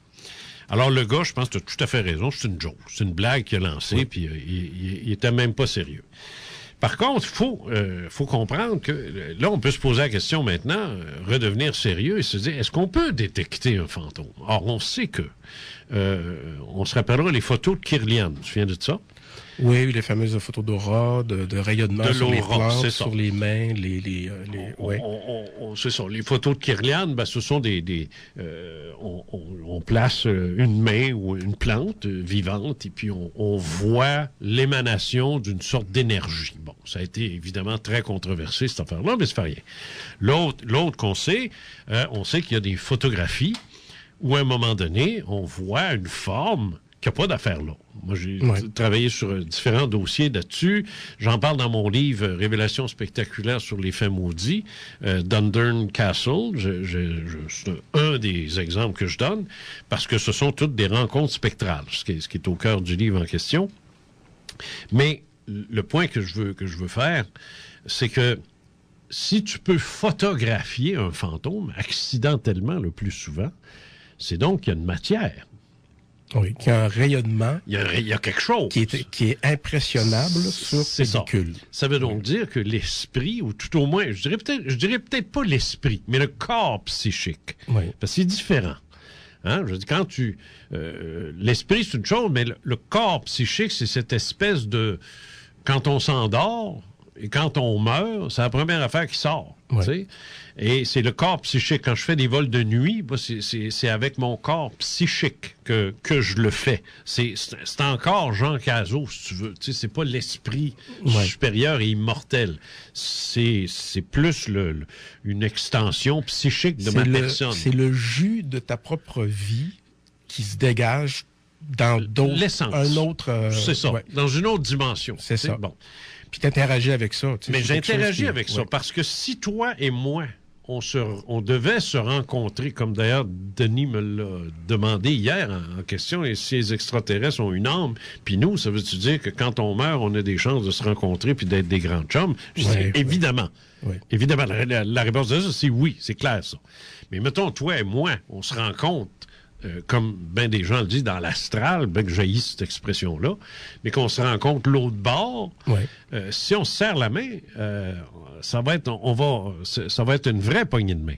Alors, le gars, je pense que tu as tout à fait raison, c'est une joke. C'est une blague qu'il a lancée, puis il était même pas sérieux. Par contre, il faut comprendre que, là, on peut se poser la question maintenant, redevenir sérieux et se dire, est-ce qu'on peut détecter un fantôme? Or, on sait que, on se rappellera les photos de Kirlian. Tu te souviens de ça? Oui, les fameuses photos d'aura, de rayonnement sur les plantes, sur les mains, c'est ça. Les photos de Kirlian, ben, ce sont on place une main ou une plante vivante et puis on voit l'émanation d'une sorte d'énergie. Bon, ça a été évidemment très controversé, cette affaire-là, mais ça fait rien. L'autre qu'on sait, on sait qu'il y a des photographies où, à un moment donné, on voit une forme qui n'a pas d'affaire là. Moi, j'ai travaillé sur différents dossiers là-dessus. J'en parle dans mon livre « Révélations spectaculaires sur les faits maudits », Dundurn Castle. C'est un des exemples que je donne, parce que ce sont toutes des rencontres spectrales, ce qui est au cœur du livre en question. Mais le point que je veux faire, c'est que si tu peux photographier un fantôme accidentellement le plus souvent, c'est donc qu'il y a une matière. Oui, qu'il y a un rayonnement. Il y a quelque chose. Qui est impressionnable sur pellicule. Ça veut donc dire que l'esprit, ou tout au moins, je dirais peut-être pas l'esprit, mais le corps psychique. Oui. Parce que c'est différent. Hein? Je dis, quand l'esprit, c'est une chose, mais le corps psychique, c'est cette espèce de... Quand on s'endort et quand on meurt, c'est la première affaire qui sort. Oui. Tu sais? Et c'est le corps psychique. Quand je fais des vols de nuit, c'est avec mon corps psychique que je le fais. C'est encore Jean Cazot, si tu veux. Tu sais, c'est pas l'esprit supérieur et immortel. C'est plus une extension psychique de ma personne. C'est le jus de ta propre vie qui se dégage dans un autre... c'est ça, dans une autre dimension. C'est ça. Bon. Puis tu interagis avec ça. Mais j'interagis avec ça, parce que si toi et moi, on devait se rencontrer, comme d'ailleurs Denis me l'a demandé hier en question, et si les extraterrestres ont une âme, puis nous, ça veut-tu dire que quand on meurt, on a des chances de se rencontrer puis d'être des grands chums? Je dis, évidemment. Oui. Évidemment, la réponse de ça, c'est oui, c'est clair ça. Mais mettons, toi et moi, on se rencontre, comme bien des gens le disent, dans l'astral, bien que j'haïsse cette expression-là, mais qu'on se rencontre l'autre bord, si on se serre la main, ça va être une vraie poignée de main.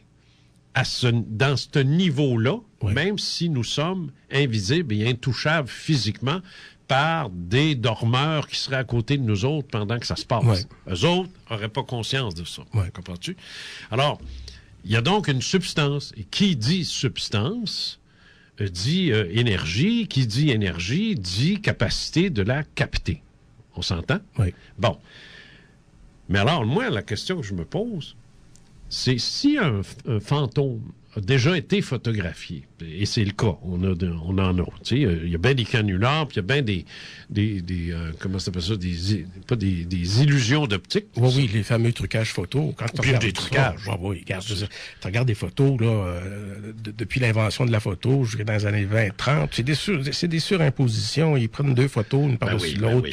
Dans ce niveau-là, même si nous sommes invisibles et intouchables physiquement par des dormeurs qui seraient à côté de nous autres pendant que ça se passe. Eux autres n'auraient pas conscience de ça. Comprends-tu? Alors, il y a donc une substance. Et qui dit substance dit énergie. Qui dit énergie dit capacité de la capter. On s'entend? Oui. Bon. Mais alors, moi, la question que je me pose, c'est si un fantôme a déjà été photographié. Et c'est le cas. On en a. Tu sais, il y a bien des canulars, puis il y a bien comment ça s'appelle ça? Des illusions d'optique. Oui, les fameux trucages photos. Quand tu regardes des trucages. Oui, regarde, tu regardes des photos, là, depuis l'invention de la photo, jusqu'à dans les années 20-30. C'est des surimpositions. Ils prennent 2 photos, une par-dessus l'autre.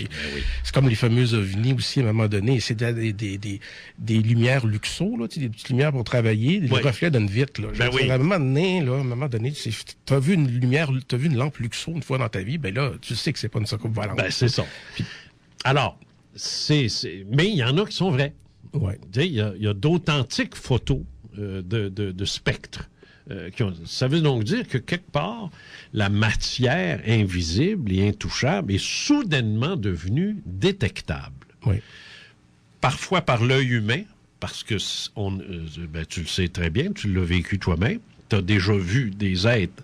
C'est comme les fameux ovnis aussi, à un moment donné. C'est des lumières luxo, là, des petites lumières pour travailler. Les reflets donnent vite, là. À un moment donné, t'as vu une lampe luxo une fois dans ta vie, ben là, tu sais que c'est pas une soucoupe volante. Ben, c'est ça. Alors, mais il y en a qui sont vrais. Ouais. Il y a d'authentiques photos de spectres. Ça veut donc dire que quelque part, la matière invisible et intouchable est soudainement devenue détectable. Oui. Parfois par l'œil humain, parce que tu le sais très bien, tu l'as vécu toi-même, tu as déjà vu des êtres,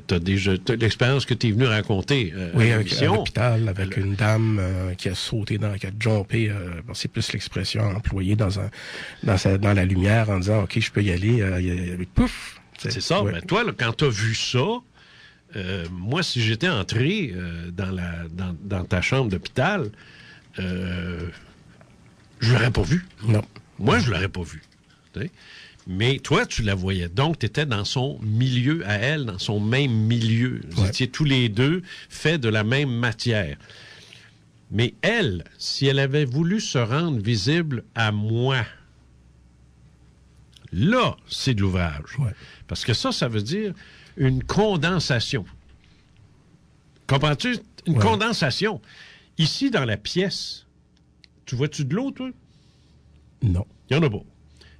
t'as l'expérience que tu es venu raconter à l'hôpital, avec une dame qui a sauté, qui a jumpé, c'est plus l'expression employée dans la lumière en disant « OK, je peux y aller », pouf! C'est ça. Ouais. Ben, toi, là, quand tu as vu ça, moi, si j'étais entré dans ta chambre d'hôpital, je l'aurais pas vu. Non. Moi, je l'aurais pas vu. T'sais? Mais toi, tu la voyais. Donc, tu étais dans son milieu à elle, dans son même milieu. Vous étiez tous les deux faits de la même matière. Mais elle, si elle avait voulu se rendre visible à moi, là, c'est de l'ouvrage. Ouais. Parce que ça veut dire une condensation. Comprends-tu? Une condensation. Ici, dans la pièce, tu vois-tu de l'eau, toi? Non. Il n'y en a pas.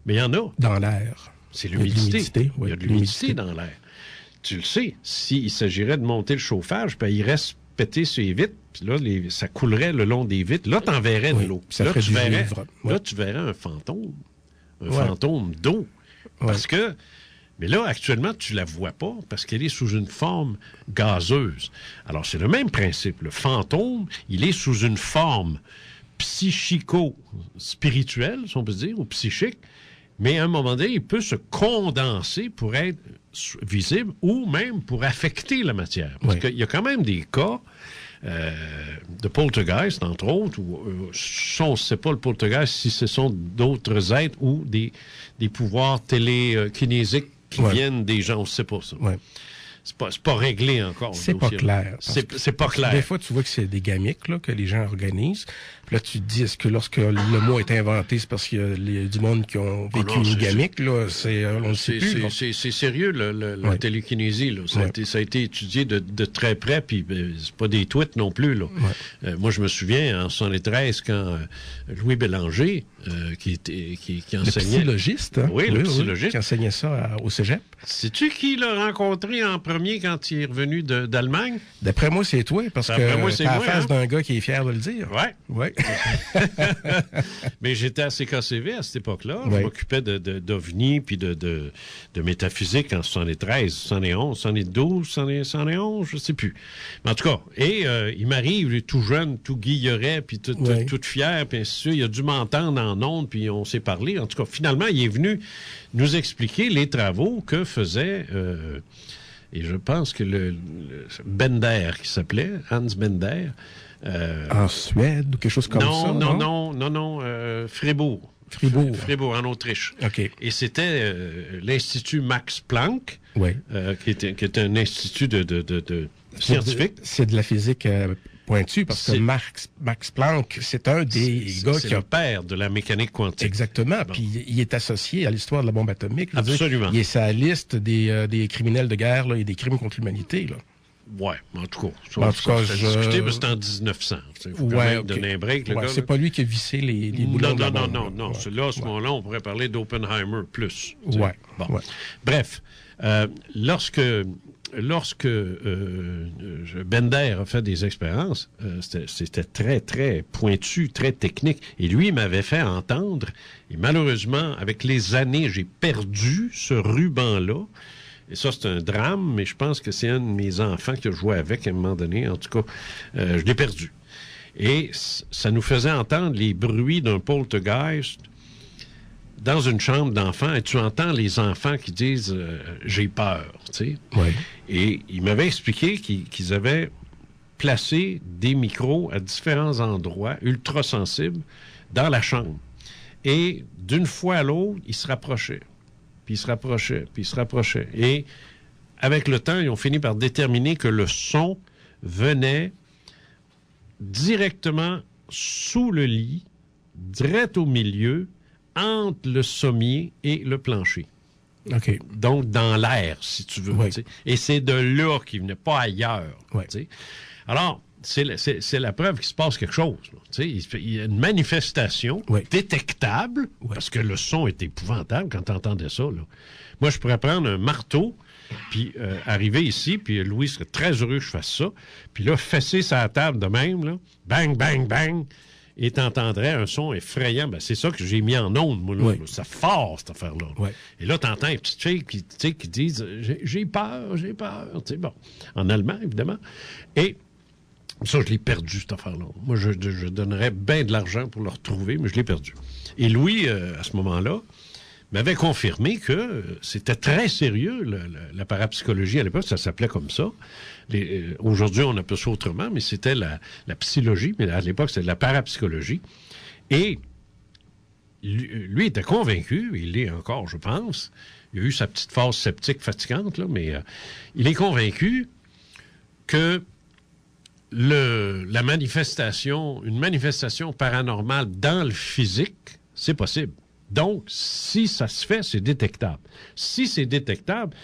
Mais il y en a. Dans l'air. C'est l'humidité. Il y a de l'humidité dans l'air. Tu le sais, s'il s'agirait de monter le chauffage, puis il reste pété sur les vitres, puis là, ça coulerait le long des vitres. Là, tu en verrais de l'eau. Ça ferait du vivre. Là, tu verrais un fantôme. Un fantôme d'eau. Parce que... Mais là, actuellement, tu la vois pas parce qu'elle est sous une forme gazeuse. Alors, c'est le même principe. Le fantôme, il est sous une forme psychico-spirituelle, si on peut dire, ou psychique, mais à un moment donné, il peut se condenser pour être visible ou même pour affecter la matière. Parce qu'il y a quand même des cas de poltergeist, entre autres, où on ne sait pas le poltergeist si ce sont d'autres êtres ou des pouvoirs télékinésiques qui viennent des gens, on ne sait pas ça. Ouais. C'est pas réglé encore. C'est pas clair. C'est pas clair. Des fois, tu vois que c'est des gamiques là, que les gens organisent. Puis là, tu te dis, est-ce que lorsque le mot est inventé, c'est parce qu'il y a du monde qui ont vécu une gamique? Là, on ne sait plus. C'est sérieux, la télékinésie. Là. Ça a été étudié de très près, puis c'est pas des tweets non plus. Là. Moi, je me souviens, en 1973, quand Louis Bélanger, qui enseignait... Le psychologiste, hein? Oui, le psychologiste. Qui enseignait ça au cégep. Sais-tu qui l'a rencontré en premier quand il est revenu d'Allemagne? D'après moi, c'est toi, parce que t'as la face d'un gars qui est fier de le dire. Oui. Mais j'étais à CKCV à cette époque-là. Je m'occupais d'OVNI puis de métaphysique en 73, 71, 72, 71, je ne sais plus. Mais en tout cas, il m'arrive, il est tout jeune, tout guilleret, puis tout fier, puis ainsi de suite. Il a dû m'entendre en ondes, puis on s'est parlé. En tout cas, finalement, il est venu nous expliquer les travaux que faisait... et je pense que le Bender, qui s'appelait, Hans Bender... en Suède ou quelque chose comme ça? Non, Fribourg. Fribourg, en Autriche. OK. Et c'était l'Institut Max Planck, qui était un institut de scientifique. C'est de la physique pointue, parce que Max Planck, c'est un des gars qui est le père de la mécanique quantique. Exactement. Bon. Puis il est associé à l'histoire de la bombe atomique. Absolument. Il est sur la liste des criminels de guerre là, et des crimes contre l'humanité. Là. Oui, en tout cas. Discuté, mais c'était en 1900. Il faut quand même donner un break, le gars. C'est pas lui qui a vissé les boulons de la bombe. Non. Là, à ce moment-là, on pourrait parler d'Oppenheimer plus. Bon. Bref, lorsque Bender a fait des expériences, c'était très, très pointu, très technique. Et lui, il m'avait fait entendre, et malheureusement, avec les années, j'ai perdu ce ruban-là. Et ça, c'est un drame, mais je pense que c'est un de mes enfants qui a joué avec à un moment donné. En tout cas, je l'ai perdu. Et ça nous faisait entendre les bruits d'un poltergeist dans une chambre d'enfants et tu entends les enfants qui disent j'ai peur, tu sais. Oui. Et il m'avait expliqué qu'ils avaient placé des micros à différents endroits ultra sensibles dans la chambre. Et d'une fois à l'autre, ils se rapprochaient. Puis ils se rapprochaient, puis ils se rapprochaient. Et avec le temps, ils ont fini par déterminer que le son venait directement sous le lit, direct au milieu, entre le sommier et le plancher. OK. Donc, dans l'air, si tu veux. Oui. Tu sais. Et c'est de là qu'il venait, pas ailleurs. Oui. Tu sais. Alors, c'est la preuve qu'il se passe quelque chose. Là. Tu sais, il y a une manifestation détectable, parce que le son est épouvantable quand tu entendais ça. Là. Moi, je pourrais prendre un marteau, puis arriver ici, puis Louis serait très heureux que je fasse ça, puis là, fesser sa table de même, là, bang, bang, bang, et t'entendrais un son effrayant. Ben, c'est ça que j'ai mis en onde, moi. Là, là. Ça fort, cette affaire-là. Oui. Et là, t'entends les petites filles qui disent « J'ai peur, j'ai peur. » Tu sais, bon, en allemand, évidemment. Et ça, je l'ai perdu, cette affaire-là. Moi, je donnerais bien de l'argent pour le retrouver, mais je l'ai perdu. Et Louis, à ce moment-là, m'avait confirmé que c'était très sérieux, la parapsychologie. À l'époque, ça s'appelait comme ça. Aujourd'hui, on appelle ça autrement, mais c'était la psychologie. Mais à l'époque, c'était la parapsychologie. Et lui était convaincu, il l'est encore, je pense. Il a eu sa petite phase sceptique fatigante, là, mais il est convaincu que une manifestation paranormale dans le physique, c'est possible. Donc, si ça se fait, c'est détectable. Si c'est détectable,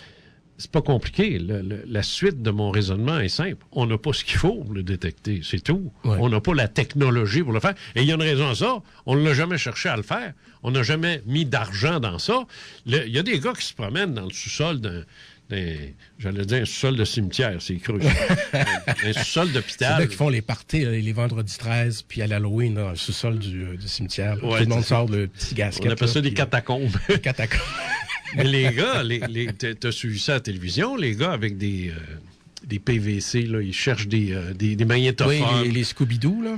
c'est pas compliqué. La suite de mon raisonnement est simple. On n'a pas ce qu'il faut pour le détecter, c'est tout. Ouais. On n'a pas la technologie pour le faire. Et il y a une raison à ça. On ne l'a jamais cherché à le faire. On n'a jamais mis d'argent dans ça. Il y a des gars qui se promènent dans le sous-sol j'allais dire un sous-sol de cimetière, c'est cru. Un sous-sol d'hôpital. C'est là qu'ils font les parties les vendredis 13, puis à l'Halloween, dans le sous-sol du cimetière. Ouais, tout le monde sort le petit gasket. On appelle ça des catacombes. Des catacombes. Mais les gars, t'as suivi ça à la télévision, les gars avec des PVC, là, ils cherchent des magnétophones. Oui, les Scooby-Doo, là.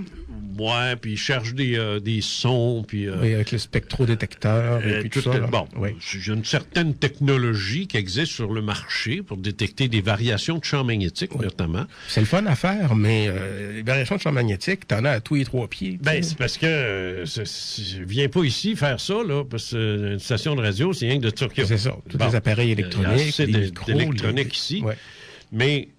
Ouais, puis ils cherchent des sons, puis... oui, avec le spectrodétecteur et puis tout ça. Bon, oui. Il y a une certaine technologie qui existe sur le marché pour détecter des variations de champ magnétique, notamment. C'est le fun à faire, mais les variations de champ magnétique, t'en as à tous les 3 pieds. Ben, c'est parce que viens pas ici faire ça, là, parce qu'une station de radio, c'est rien que de Turquie. C'est ça, tous les appareils électroniques, des micros, d'électronique ici. Ouais. Mais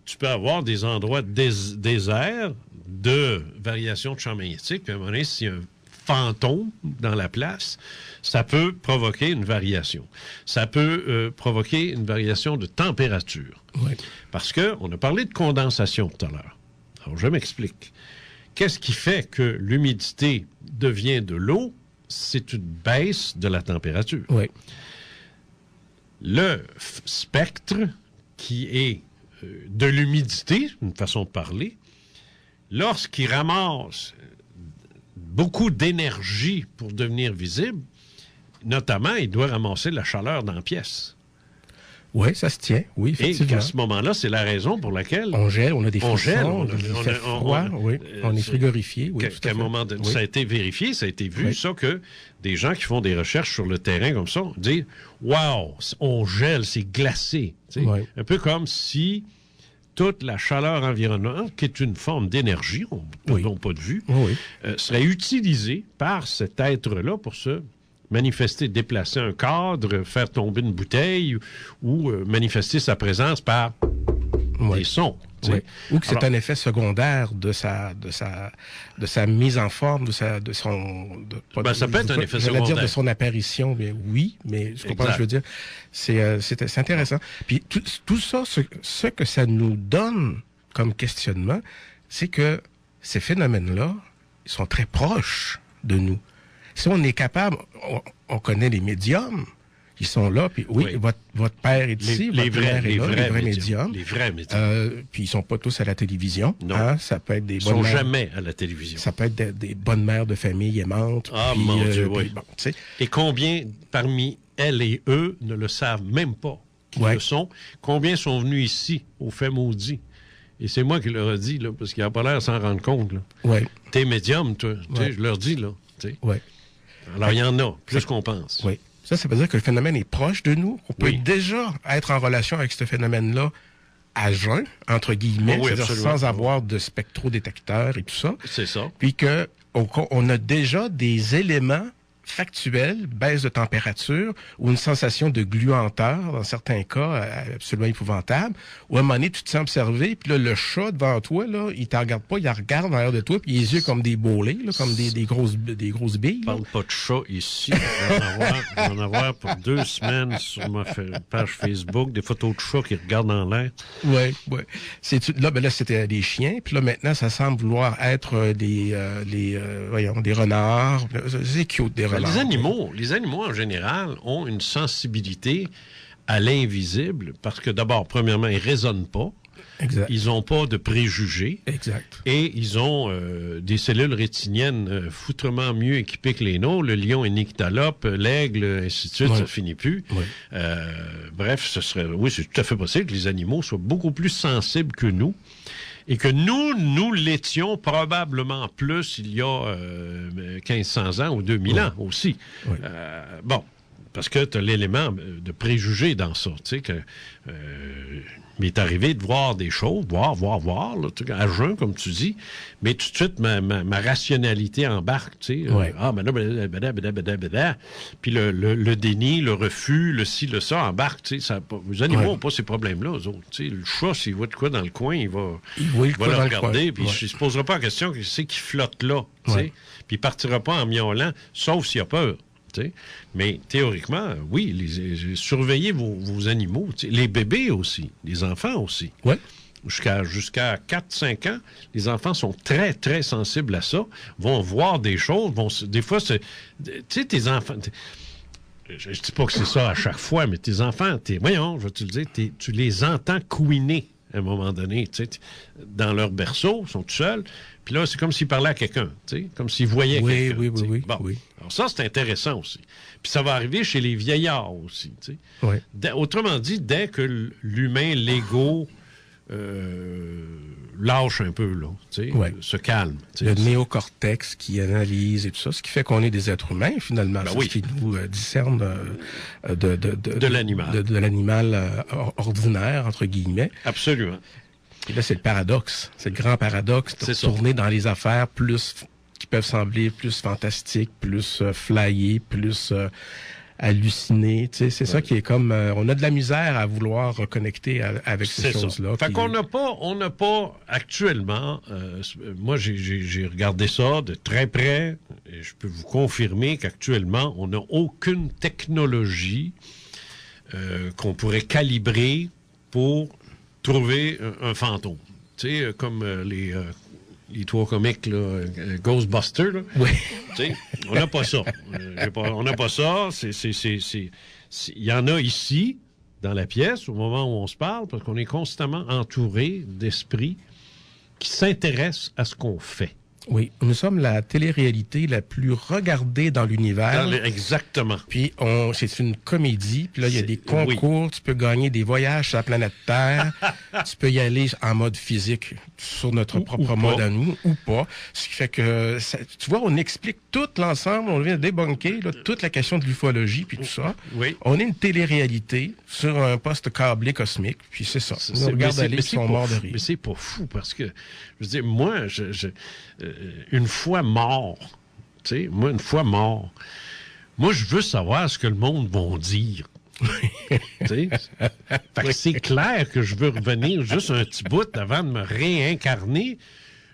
tu peux avoir des endroits déserts de variation de champ magnétique. Puis à un moment donné, s'il y a un fantôme dans la place, ça peut provoquer une variation. Ça peut provoquer une variation de température. Oui. Parce qu'on a parlé de condensation tout à l'heure. Alors, je m'explique. Qu'est-ce qui fait que l'humidité devient de l'eau? C'est une baisse de la température. Oui. Le spectre qui est de l'humidité, une façon de parler, lorsqu'il ramasse beaucoup d'énergie pour devenir visible, notamment, il doit ramasser de la chaleur dans la pièce. Oui, ça se tient, oui, effectivement. Et à ce moment-là, c'est la raison pour laquelle... On gèle, on a des frissons, il fait froid, oui, on est frigorifié, oui, qu'à un moment donné, ça a été vérifié, ça a été vu, ça, que des gens qui font des recherches sur le terrain comme ça disent « Wow, on gèle, c'est glacé. » Un peu comme si toute la chaleur environnante, qui est une forme d'énergie, perdons pas de vue, serait utilisée par cet être-là pour se manifester, déplacer un cadre, faire tomber une bouteille ou manifester sa présence par des sons. Oui. Ou que c'est un effet secondaire de sa mise en forme, ça peut être un effet secondaire. Je vais dire de son apparition, mais oui, mais je comprends ce que je veux dire. C'est intéressant. Puis tout ça, ce que ça nous donne comme questionnement, c'est que ces phénomènes-là, ils sont très proches de nous. Si on est capable, on connaît les médiums, ils sont là, puis votre père est ici, votre mère est là, les vrais médiums. Les vrais médiums. Puis ils sont pas tous à la télévision. Non. Hein? Ça peut être des bonnes mères. Ils sont jamais à la télévision. Ça peut être des bonnes mères de famille aimantes. Ah, puis, mon Dieu, oui. Bon, et combien parmi elles et eux ne le savent même pas qu'ils le sont? Combien sont venus ici, au fait maudit? Et c'est moi qui leur ai dit, là, parce qu'il n'a pas l'air de s'en rendre compte. Oui. T'es médium, toi. Je leur dis, là. Oui. Alors, il y en a, plus qu'on pense. Oui. Ça veut dire que le phénomène est proche de nous. On peut déjà être en relation avec ce phénomène-là à jeun, entre guillemets, c'est-à-dire sans avoir de spectrodétecteur et tout ça. C'est ça. Puis qu'on a déjà des éléments factuelle, baisse de température ou une sensation de gluanteur, dans certains cas, absolument épouvantable, où à un moment donné, tu te sens observé, puis là, le chat devant toi, là, il te regarde pas, il regarde en l'air de toi, puis les yeux comme des bolets, là, comme des grosses billes. Je parle pas de chat ici. Je vais en avoir pour 2 semaines sur ma page Facebook, des photos de chats qui regardent en l'air. Oui. Là, c'était des chiens, puis là, maintenant, ça semble vouloir être des renards. C'est cute, des renards. Les animaux, en général, ont une sensibilité à l'invisible parce que, d'abord, premièrement, ils ne raisonnent pas. Exact. Ils n'ont pas de préjugés. Exact. Et ils ont des cellules rétiniennes foutrement mieux équipées que les nôtres. Le lion est nyctalope, l'aigle, ainsi de suite, ça finit plus. Oui. Bref, c'est tout à fait possible que les animaux soient beaucoup plus sensibles que nous. Et que nous l'étions probablement plus il y a 1500 ans ou 2000 ans aussi. Oui. Parce que tu as l'élément de préjugé dans ça. Tu sais, que m'est arrivé de voir des choses, voir, là, à jeun, comme tu dis, mais tout de suite, ma rationalité embarque, tu sais. Puis le déni, le refus, le ci, le ça embarque, tu sais. Les animaux n'ont pas ces problèmes-là, eux autres. Tu sais, le chat, s'il voit de quoi dans le coin, il va le regarder, puis il ne se posera pas la question que c'est qui flotte là, tu sais. Puis il ne partira pas en miaulant, sauf s'il a peur. Mais théoriquement, oui, surveillez vos animaux. Les bébés aussi, les enfants aussi. Ouais. Jusqu'à 4-5 ans, les enfants sont très, très sensibles à ça, vont voir des choses, des fois, tu sais, tes enfants... Je ne dis pas que c'est ça à chaque fois, mais tes enfants, voyons, je vais te le dire, tu les entends couiner à un moment donné, tu sais, dans leur berceau, ils sont tout seuls. Puis là, c'est comme s'ils parlaient à quelqu'un, tu sais, comme s'ils voyaient quelqu'un. Oui. Alors ça, c'est intéressant aussi. Puis ça va arriver chez les vieillards aussi, tu sais. Oui. Autrement dit, dès que l'humain, l'ego, lâche un peu, là, tu sais, se calme. Le néocortex qui analyse et tout ça, ce qui fait qu'on est des êtres humains, finalement. C'est ce qui nous discerne de l'animal. De l'animal ordinaire, entre guillemets. Absolument. Et là, c'est le paradoxe. C'est le grand paradoxe de tourner dans les affaires qui peuvent sembler plus fantastiques, plus flyées, plus hallucinées. Tu sais, c'est ça qui est comme... on a de la misère à vouloir reconnecter avec ces choses-là. Fait qu'on n'a pas actuellement... moi, j'ai regardé ça de très près et je peux vous confirmer qu'actuellement, on n'a aucune technologie qu'on pourrait calibrer pour trouver un fantôme. Tu sais, comme les 3 comiques, là, Ghostbusters, là. Oui. Tu sais, on n'a pas ça. On n'a pas ça. Il y en a ici, dans la pièce, au moment où on se parle, parce qu'on est constamment entouré d'esprits qui s'intéressent à ce qu'on fait. Oui, nous sommes la télé-réalité la plus regardée dans l'univers. Exactement. Puis c'est une comédie. Puis là, il y a des concours. Tu peux gagner des voyages sur la planète Terre. Tu peux y aller en mode physique sur notre propre mode à nous ou pas. Ce qui fait que, tu vois, on explique tout l'ensemble. On vient débunker toute la question de l'ufologie puis tout ça. Oui. On est une télé-réalité sur un poste câblé cosmique. Puis c'est ça. On regarde aller, ils sont morts de rire. Mais c'est pas fou parce que, je veux dire, moi, une fois mort, tu sais, moi, je veux savoir ce que le monde va dire. Fait que c'est clair que je veux revenir juste un petit bout avant de me réincarner.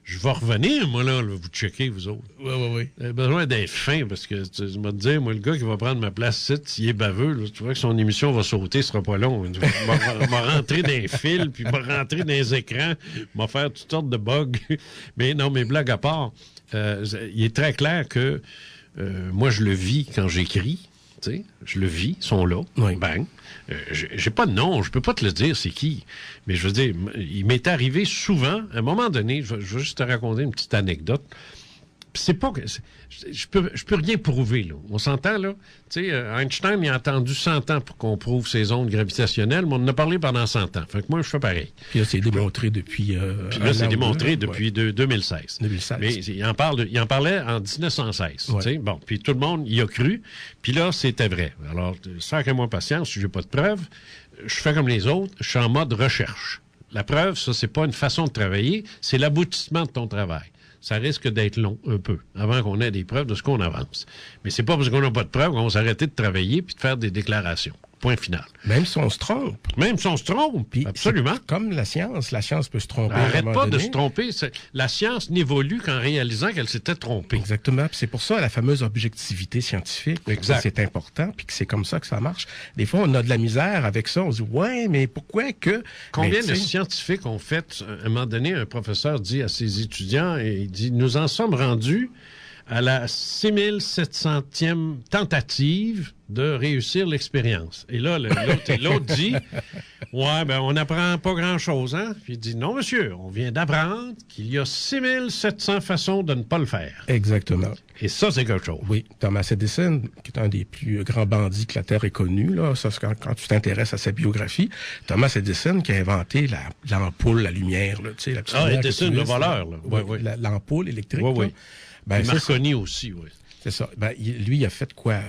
Je vais revenir, moi, là, vous checkez, vous autres. Oui. J'ai besoin d'être fin, parce que, tu vas te dire, moi, le gars qui va prendre ma place ici, s'il est baveux, là, tu vois que son émission va sauter, ce sera pas long. Il va rentrer dans les fils, puis il va rentrer dans les écrans, il va faire toutes sortes de bugs. Mais non, mais blague à part, il est très clair que moi, je le vis quand j'écris. Tu sais, je le vis, ils sont là, bang. J'ai pas de nom, je peux pas te le dire c'est qui. Mais je veux dire, il m'est arrivé souvent, à un moment donné, je vais juste te raconter une petite anecdote. c'est pas que... Je peux rien prouver, là. On s'entend, là? Tu sais, Einstein, il a attendu 100 ans pour qu'on prouve ses ondes gravitationnelles, mais on en a parlé pendant 100 ans. Fait que moi, je fais pareil. Puis là, c'est démontré depuis... Puis là, c'est démontré depuis 2016. 2016. Mais il en parlait en 1916. Ouais. Tu sais. Bon, puis tout le monde y a cru. Puis là, c'était vrai. Alors, sacrez-moi patience, si j'ai pas de preuves, je fais comme les autres, je suis en mode recherche. La preuve, ça, c'est pas une façon de travailler, c'est l'aboutissement de ton travail. Ça risque d'être long, un peu, avant qu'on ait des preuves de ce qu'on avance. Mais c'est pas parce qu'on n'a pas de preuves qu'on va s'arrêter de travailler puis de faire des déclarations. Point final. Même si on se trompe. Même si on se trompe, puis absolument. Comme la science peut se tromper. Arrête pas de se tromper. La science n'évolue qu'en réalisant qu'elle s'était trompée. Exactement. Puis c'est pour ça la fameuse objectivité scientifique. Exact. C'est important, puis que c'est comme ça que ça marche. Des fois, on a de la misère avec ça. On se dit, ouais, mais pourquoi que... Combien de scientifiques ont fait... À un moment donné, un professeur dit à ses étudiants, et il dit, nous en sommes rendus à la 6700e tentative de réussir l'expérience. Et là, l'autre dit, ouais, ben on n'apprend pas grand-chose, hein? Puis il dit, non, monsieur, on vient d'apprendre qu'il y a 6700 façons de ne pas le faire. Exactement. Et ça, c'est quelque chose. Oui. Thomas Edison, qui est un des plus grands bandits que la Terre ait connu, là, ça, quand tu t'intéresses à sa biographie, Thomas Edison qui a inventé l'ampoule, la lumière, là, tu sais, la petite lumière Edison, le voleur, là. Oui, oui. L'ampoule électrique. Oui, oui. Ben, Marconi aussi, oui. C'est ça. Ben, lui, il a fait quoi?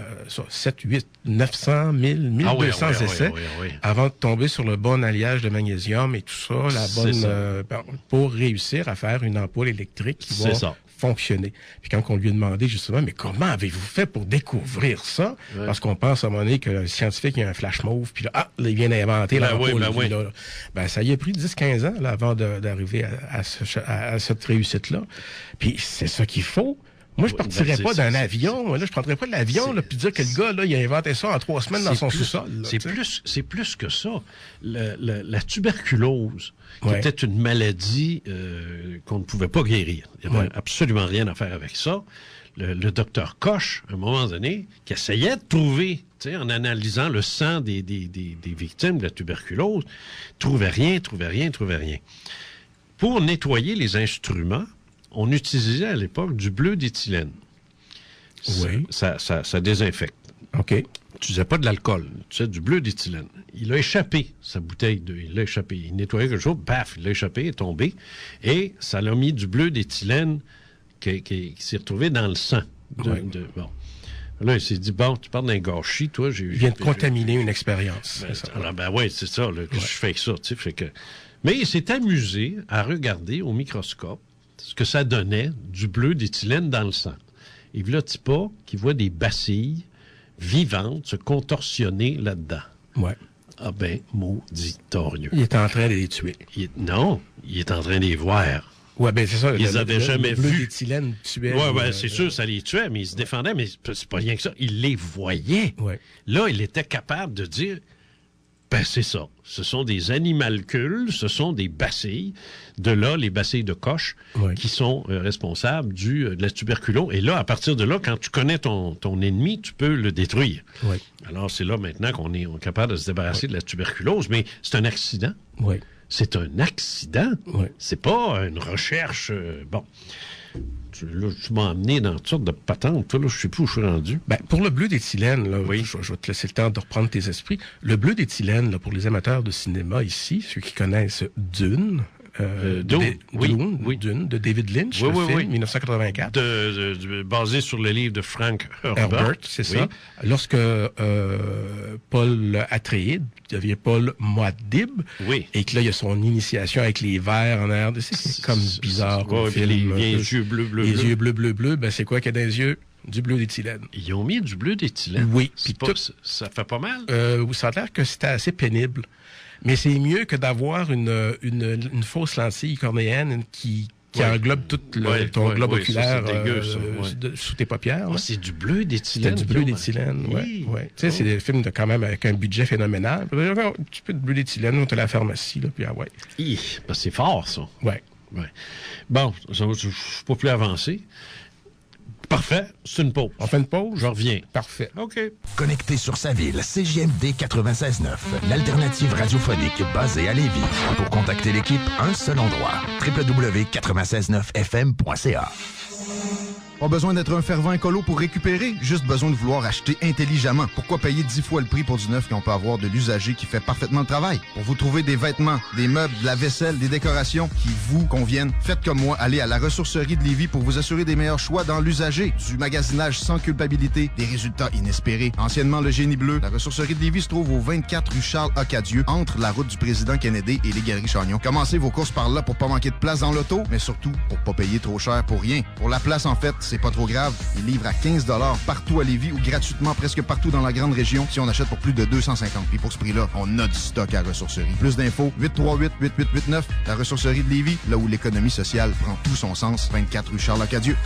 7, 8, 900, 1000, 1200 essais avant de tomber sur le bon alliage de magnésium et tout ça, pour réussir à faire une ampoule électrique qui va fonctionner. Puis quand on lui a demandé justement, mais comment avez-vous fait pour découvrir ça? Ouais. Parce qu'on pense à un moment donné qu'un scientifique il a un flash mauve, puis là, il vient d'inventer l'ampoule. Là, ça y a pris 10-15 ans là, avant d'arriver à cette réussite-là. Puis c'est ça qu'il faut. Moi, je partirais pas d'un avion. Là, je prendrais pas de l'avion puis dire que le gars, là, il a inventé ça en 3 semaines dans son sous-sol. C'est plus que ça. La tuberculose, qui était une maladie qu'on ne pouvait pas guérir. Il n'y avait absolument rien à faire avec ça. Le docteur Koch, à un moment donné, qui essayait de trouver, en analysant le sang des victimes de la tuberculose, trouvait rien. Pour nettoyer les instruments, on utilisait à l'époque du bleu d'éthylène. Oui. Ça désinfecte. OK. Tu n'utilisais pas de l'alcool, tu utilisais du bleu d'éthylène. Il a échappé, sa bouteille il l'a échappé. Il nettoyait quelque chose, paf, il l'a échappé, il est tombé. Et ça l'a mis du bleu d'éthylène qui s'est retrouvé dans le sang. Bon. Là, il s'est dit, bon, tu parles d'un gâchis, toi. Il vient de contaminer une expérience. C'est ça, là, que je fais ça. Mais il s'est amusé à regarder au microscope ce que ça donnait du bleu d'éthylène dans le sang. Et là, Tipa, qui voit des bacilles vivantes se contorsionner là-dedans. Ouais. Ah ben, maudit torieux. Il est en train de les tuer. Non, il est en train de les voir. Ouais, ben c'est ça. Ils n'avaient jamais vu. Le bleu d'éthylène tuait. Ouais, c'est sûr, ça les tuait, mais ils se défendaient, mais c'est pas rien que ça. Il les voyait. Ouais. Là, il était capable de dire, ben c'est ça. Ce sont des animalcules, ce sont des bacilles. De là, les bacilles de Koch qui sont responsables de la tuberculose. Et là, à partir de là, quand tu connais ton ennemi, tu peux le détruire. Ouais. Alors, c'est là maintenant qu'on est capable de se débarrasser de la tuberculose. Mais c'est un accident. Oui. C'est un accident. Oui. C'est pas une recherche... Bon... Tu m'as amené dans toutes sortes de patentes. Toi, là, je sais plus où je suis rendu. Ben, pour le bleu d'éthylène, là, je vais te laisser le temps de reprendre tes esprits. Le bleu d'éthylène, là, pour les amateurs de cinéma ici, ceux qui connaissent Dune... Dune, de David Lynch, film, 1984. Basé sur le livre de Frank Herbert, c'est ça. Lorsque Paul Atreides devient Paul Muad'Dib, et que là, il y a son initiation avec les vers en arrière. C'est comme bizarre. Les yeux bleus. Les yeux bleus, ben c'est quoi qu'il y a dans les yeux? Du bleu d'éthylène. Ils ont mis du bleu d'éthylène? Oui. Ça fait pas mal? Ça a l'air que c'était assez pénible. Mais c'est mieux que d'avoir une fausse lentille cornéenne qui englobe tout ton globe oculaire sous tes paupières. C'est du bleu d'éthylène. C'est du bleu d'éthylène, oui. Tu sais, c'est des films quand même avec un budget phénoménal. Un petit peu de bleu d'éthylène, on te la pharmacie, là, puis c'est fort, ça. Oui. Bon, je ne suis pas plus avancé. Parfait, c'est une pause. On fait une pause? Je reviens. Parfait. OK. Connecté sur sa ville, CJMD 96.9, l'alternative radiophonique basée à Lévis. Pour contacter l'équipe, un seul endroit, www.969fm.ca. Pas besoin d'être un fervent écolo pour récupérer, juste besoin de vouloir acheter intelligemment. Pourquoi payer 10 fois le prix pour du neuf quand on peut avoir de l'usager qui fait parfaitement le travail? Pour vous trouver des vêtements, des meubles, de la vaisselle, des décorations qui vous conviennent, faites comme moi, allez à la ressourcerie de Lévis pour vous assurer des meilleurs choix dans l'usager. Du magasinage sans culpabilité, des résultats inespérés. Anciennement le Génie Bleu, la ressourcerie de Lévis se trouve au 24 rue Charles-Acadieux, entre la route du président Kennedy et les Galeries Chagnon. Commencez vos courses par là pour pas manquer de place dans l'auto, mais surtout pour pas payer trop cher pour rien. Pour la place, en fait, c'est pas trop grave. Ils livrent à 15 $ partout à Lévis ou gratuitement presque partout dans la grande région si on achète pour plus de 250. Puis pour ce prix-là, on a du stock à la ressourcerie. Plus d'infos, 838-8889, la ressourcerie de Lévis, là où l'économie sociale prend tout son sens, 24 rue Charles-Acadieux.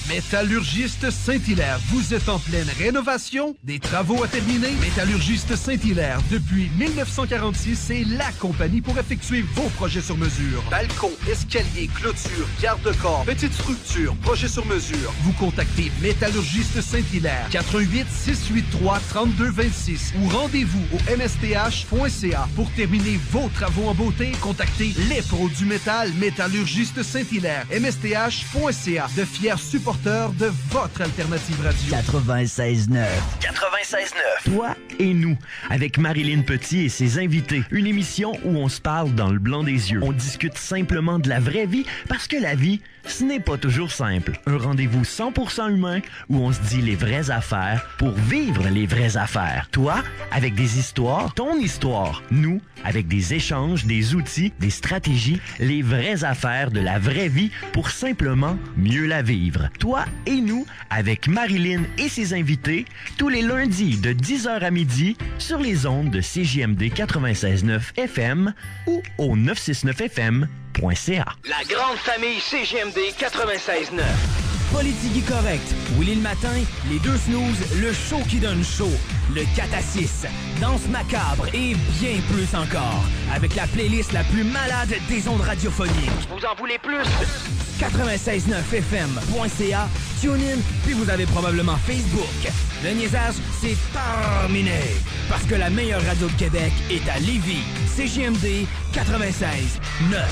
Métallurgiste Saint-Hilaire, vous êtes en pleine rénovation? Des travaux à terminer? Métallurgiste Saint-Hilaire, depuis 1946, c'est la compagnie pour effectuer vos projets sur mesure. Balcon, escalier, clôture, garde-corps, petite structure, projet sur mesure. Vous contactez Métallurgiste Saint-Hilaire, 418-683-3226 ou rendez-vous au msth.ca. Pour terminer vos travaux en beauté, contactez les pros du métal, Métallurgiste Saint-Hilaire, msth.ca, de fiers supporters de votre alternative radio. 96.9. 96.9. Toi et nous, avec Marilyn Petit et ses invités. Une émission où on se parle dans le blanc des yeux. On discute simplement de la vraie vie parce que la vie, ce n'est pas toujours simple. Un rendez-vous 100% humain où on se dit les vraies affaires pour vivre les vraies affaires. Toi, avec des histoires, ton histoire. Nous, avec des échanges, des outils, des stratégies, les vraies affaires de la vraie vie pour simplement mieux la vivre. Toi et nous, avec Marilyn et ses invités, tous les lundis de 10h à midi sur les ondes de CJMD 96.9 FM ou au 969fm.ca. La grande famille CJMD 96.9. Politique correct. Willy le matin, les deux snooze, le show qui donne chaud. Le 4 à 6, danse macabre et bien plus encore. Avec la playlist la plus malade des ondes radiophoniques. Vous en voulez plus? 969fm.ca, TuneIn, puis vous avez probablement Facebook. Le niaisage, c'est terminé. Parce que la meilleure radio de Québec est à Lévis. CJMD 96.9.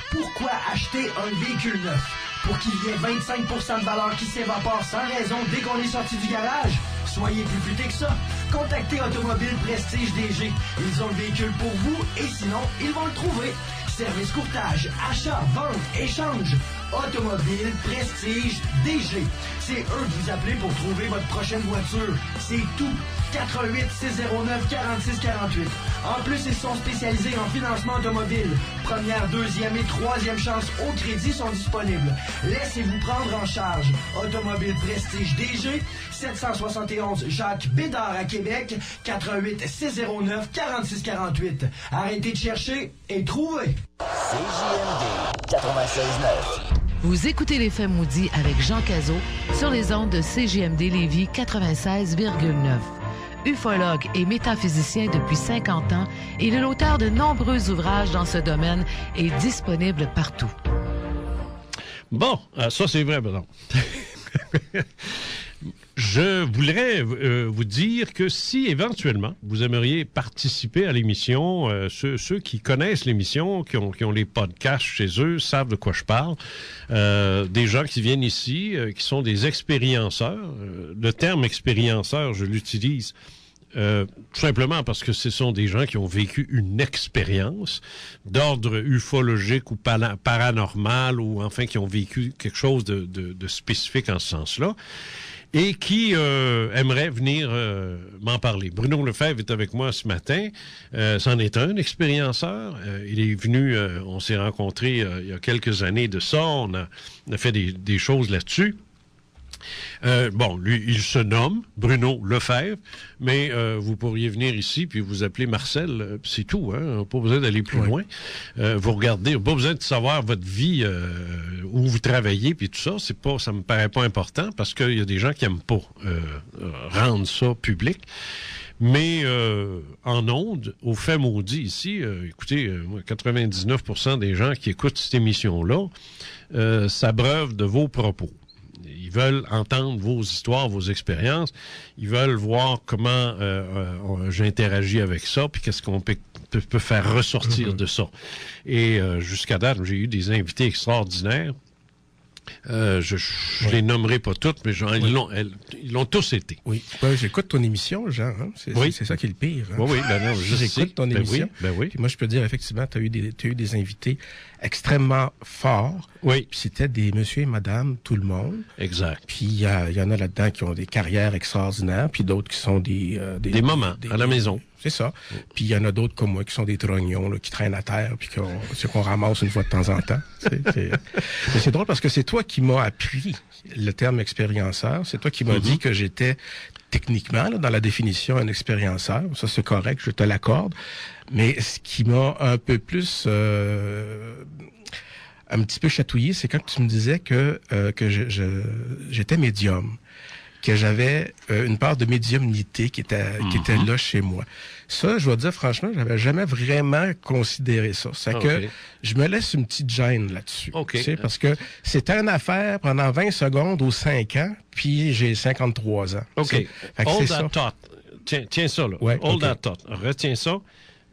Pourquoi acheter un véhicule neuf? Pour qu'il y ait 25% de valeur qui s'évapore sans raison dès qu'on est sorti du garage? Soyez plus futé que ça. Contactez Automobile Prestige DG. Ils ont le véhicule pour vous et sinon, ils vont le trouver. Service courtage, achat, vente, échange. Automobile Prestige DG. C'est eux que vous appelez pour trouver votre prochaine voiture. C'est tout. 418-609-4648. En plus, ils sont spécialisés en financement automobile. Première, deuxième et troisième chance au crédit sont disponibles. Laissez-vous prendre en charge. Automobile Prestige DG, 771 Jacques Bédard à Québec, 418-609-4648. Arrêtez de chercher et trouvez. CJMD 96.9. Vous écoutez Les Faits maudits avec Jean Cazot sur les ondes de CJMD Lévis 96,9. Ufologue et métaphysicien depuis 50 ans, il est l'auteur de nombreux ouvrages dans ce domaine et disponible partout. Bon, ça c'est vrai, pardon. Je voudrais vous dire que si éventuellement vous aimeriez participer à l'émission, ceux qui connaissent l'émission, qui ont les podcasts chez eux, savent de quoi je parle. Des gens qui viennent ici, qui sont des expérienceurs. Le terme expérienceur, je l'utilise tout simplement parce que ce sont des gens qui ont vécu une expérience d'ordre ufologique ou paranormal ou enfin qui ont vécu quelque chose de spécifique en ce sens-là. Et qui aimerait venir m'en parler. Bruno Lefebvre est avec moi ce matin. C'en est un expérienceur. Il est venu, on s'est rencontrés il y a quelques années de ça. On a fait des choses là-dessus. Bon, lui, il se nomme Bruno Lefebvre, mais vous pourriez venir ici puis vous appeler Marcel, c'est tout, hein, pas besoin d'aller plus loin. Vous regardez, pas besoin de savoir votre vie, où vous travaillez puis tout ça, ça me paraît pas important parce qu'il y a des gens qui aiment pas rendre ça public. Mais en ondes, au fait maudit ici, écoutez, 99% des gens qui écoutent cette émission-là s'abreuvent de vos propos. Ils veulent entendre vos histoires, vos expériences. Ils veulent voir comment j'interagis avec ça, puis qu'est-ce qu'on peut faire ressortir de ça. Et jusqu'à date, j'ai eu des invités extraordinaires. Je les nommerai pas toutes, mais ils l'ont tous été. Oui. Ouais, j'écoute ton émission, Jean. Hein? C'est ça qui est le pire. Hein? Oui, non, j'écoute ton émission. Oui. Puis moi, je peux dire, effectivement, tu as eu des invités extrêmement forts. Oui. Puis c'était des monsieur et madame, tout le monde. Exact. Puis il y en a là-dedans qui ont des carrières extraordinaires, puis d'autres qui sont des mamans à la maison. C'est ça. Puis il y en a d'autres comme moi qui sont des trognons, là, qui traînent à terre, puis qu'on ramasse une fois de temps en temps. Mais c'est drôle parce que c'est toi qui m'as appris le terme expérienceur. C'est toi qui m'as dit que j'étais techniquement, là, dans la définition, un expérienceur. Ça, c'est correct, je te l'accorde. Mais ce qui m'a un peu plus... un petit peu chatouillé, c'est quand tu me disais que j'étais médium, que j'avais une part de médiumnité qui était là chez moi. Ça, je dois dire franchement, j'avais jamais vraiment considéré ça. C'est que je me laisse une petite gêne là-dessus. Tu sais, parce que c'était une affaire pendant 20 secondes aux 5 ans, puis j'ai 53 ans. OK. Hold that thought. Tiens ça, là. Ouais, Hold that thought. Retiens ça.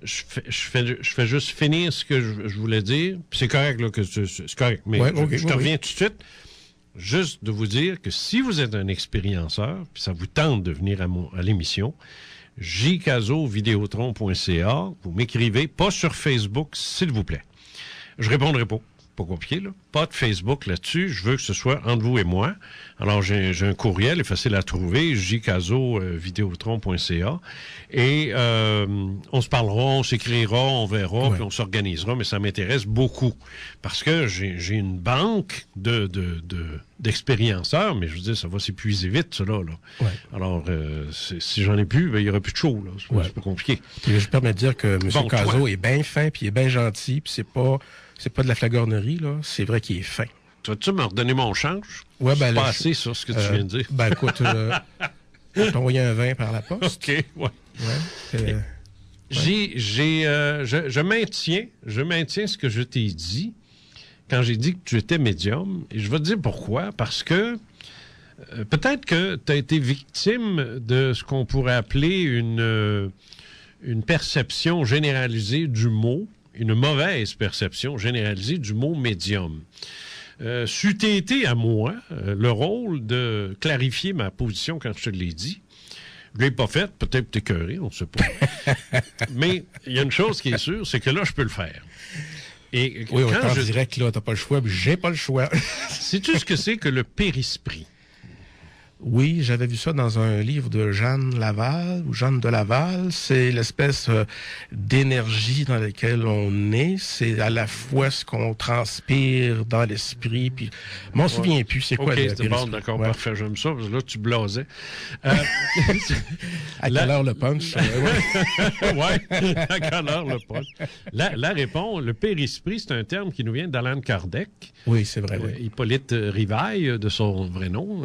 Je fais juste finir ce que je voulais dire. Puis c'est correct, là, c'est correct. Mais je te reviens tout de suite. Juste de vous dire que si vous êtes un expérienceur, puis ça vous tente de venir à l'émission, jcazo-videotron.ca, vous m'écrivez, pas sur Facebook, s'il vous plaît. Je répondrai pas. Pas compliqué, là. Pas de Facebook là-dessus. Je veux que ce soit entre vous et moi. Alors, j'ai un courriel, il est facile à trouver, jcazo-videotron.ca. Et on se parlera, on s'écrira, on verra, puis on s'organisera, mais ça m'intéresse beaucoup. Parce que j'ai une banque d'expérienceurs, mais je veux dire, ça va s'épuiser vite, cela, là. Ouais. Alors, si j'en ai plus, il n'y aura plus de show, là. C'est pas compliqué. Puis je permets de dire que M. Cazot est bien fin, puis il est bien gentil, puis c'est pas de la flagornerie, là. C'est vrai qu'il est fin. Tu vas-tu me redonner mon change? Ouais, ben là. Passé sur ce que tu viens de dire. Ben, écoute, je t'ai envoyé un vin par la poste. OK, ouais. Je maintiens ce que je t'ai dit quand j'ai dit que tu étais médium. Et je vais te dire pourquoi. Parce que peut-être que tu as été victime de ce qu'on pourrait appeler une perception généralisée du mot, une mauvaise perception généralisée du mot médium. C'eût été à moi le rôle de clarifier ma position quand je te l'ai dit. Je ne l'ai pas fait, peut-être t'écœurer, on ne sait pas. Mais il y a une chose qui est sûre, c'est que là, je peux le faire. Et oui, quand je dirais que là, t'as pas le choix, mais j'ai pas le choix. Sais-tu ce que c'est que le périsprit? Oui, j'avais vu ça dans un livre de Jeanne de Laval. C'est l'espèce d'énergie dans laquelle on est. C'est à la fois ce qu'on transpire dans l'esprit. Puis, je m'en souviens plus. C'est quoi le périsprit? Bon, d'accord, parfait. J'aime ça, parce que là, tu blasais. À quelle heure le punch? Oui, à quelle heure le punch? La réponse, le périsprit, c'est un terme qui nous vient d'Alan Kardec. Oui, c'est vrai. Oui. Hippolyte Rivail, de son vrai nom,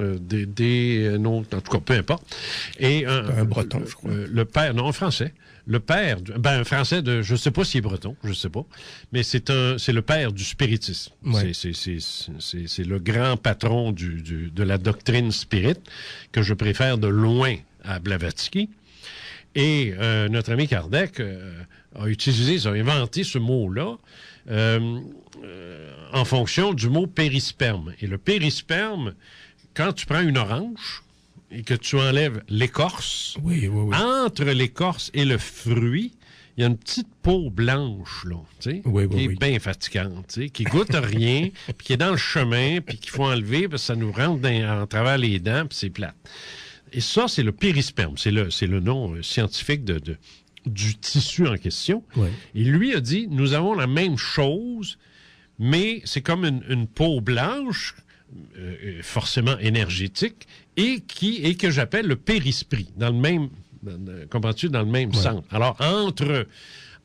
non, en tout cas, peu importe. Et un breton, je crois. Le père, non, un français. Le père, un français je ne sais pas s'il est breton, je ne sais pas, mais c'est le père du spiritisme. Ouais. C'est le grand patron de la doctrine spirit que je préfère de loin à Blavatsky. Et notre ami Kardec a inventé ce mot-là en fonction du mot périsperme. Et le périsperme, quand tu prends une orange et que tu enlèves l'écorce, entre l'écorce et le fruit, il y a une petite peau blanche, là, tu sais, qui est bien fatigante, tu sais, qui goûte rien, puis qui est dans le chemin, puis qu'il faut enlever, parce que ça nous rentre en travers les dents, puis c'est plate. Et ça, c'est le périsperme. C'est le nom scientifique du tissu en question. Ouais. Et lui a dit, nous avons la même chose, mais c'est comme une peau blanche, forcément énergétique, et que j'appelle le périsprit, dans le même, comprends-tu, dans le même sens. Alors,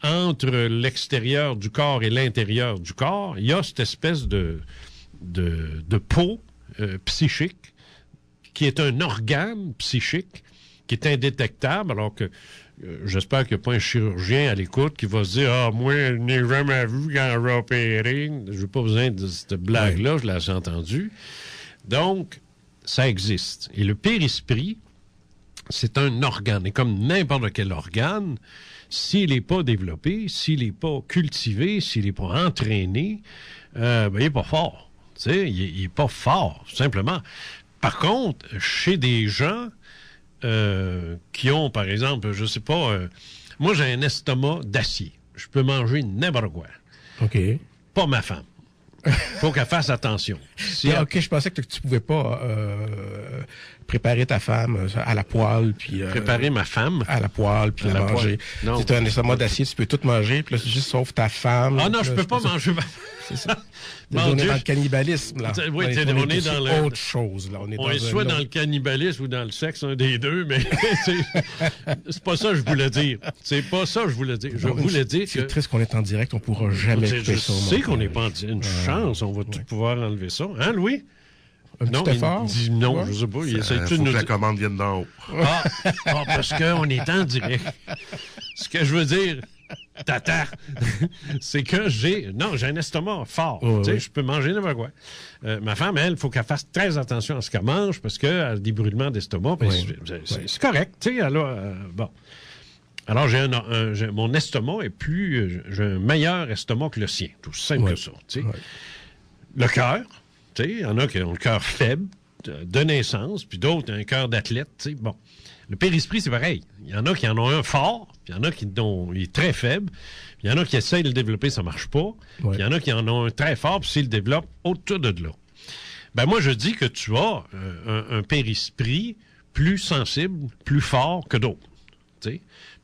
entre l'extérieur du corps et l'intérieur du corps, il y a cette espèce de peau psychique, qui est un organe psychique, qui est indétectable, alors que j'espère qu'il n'y a pas un chirurgien à l'écoute qui va se dire « Ah, moi, je n'ai jamais vu quand j'ai opéré. » Je n'ai pas besoin de cette blague-là, je l'ai entendue. Donc, ça existe. Et le périsprit, c'est un organe. Et comme n'importe quel organe, s'il n'est pas développé, s'il n'est pas cultivé, s'il n'est pas entraîné, il n'est pas fort. Tu sais, il n'est pas fort, tout simplement. Par contre, chez des gens qui ont, par exemple, je sais pas, moi j'ai un estomac d'acier. Je peux manger n'importe quoi. OK. Pas ma femme. Faut qu'elle fasse attention. Si elle... OK, je pensais que tu pouvais pas préparer ta femme à la poêle, puis... préparer ma femme? À la poêle, puis la manger. Si tu as un estomac d'acier, tu peux tout manger, puis là, c'est juste sauf ta femme. Ah non, je peux pas manger ma C'est ça. On est dans le cannibalisme, là. Oui, on est dans autre chose, là. On est soit dans le cannibalisme ou dans le sexe, un des deux, mais c'est pas ça que je voulais dire. C'est pas ça que je voulais dire. Je voulais dire que... C'est triste qu'on est en direct, on pourra jamais couper ça. Je sais qu'on n'est pas en direct. Une chance, on va tout pouvoir enlever ça. Hein, Louis? Non, il dit non, je sais pas. Il essaie faut que la commande vienne d'en haut. Parce qu'on est en direct. Ce que je veux dire... Tata, c'est que j'ai un estomac fort. Je peux manger n'importe quoi. Ma femme, elle, il faut qu'elle fasse très attention à ce qu'elle mange parce qu'elle a des brûlements d'estomac. C'est correct. Bon. Alors, mon estomac est plus... j'ai un meilleur estomac que le sien. Tout simple que ça. Le cœur, il y en a qui ont le cœur faible de naissance, puis d'autres un cœur d'athlète. Bon. Le périsprit, c'est pareil. Il y en a qui en ont un fort, puis il y en a qui il est très faible. Il y en a qui essayent de le développer, ça ne marche pas. Puis il y en a qui en ont un très fort, puis s'ils le développent, autour de là. Ben moi, je dis que tu as un périsprit plus sensible, plus fort que d'autres.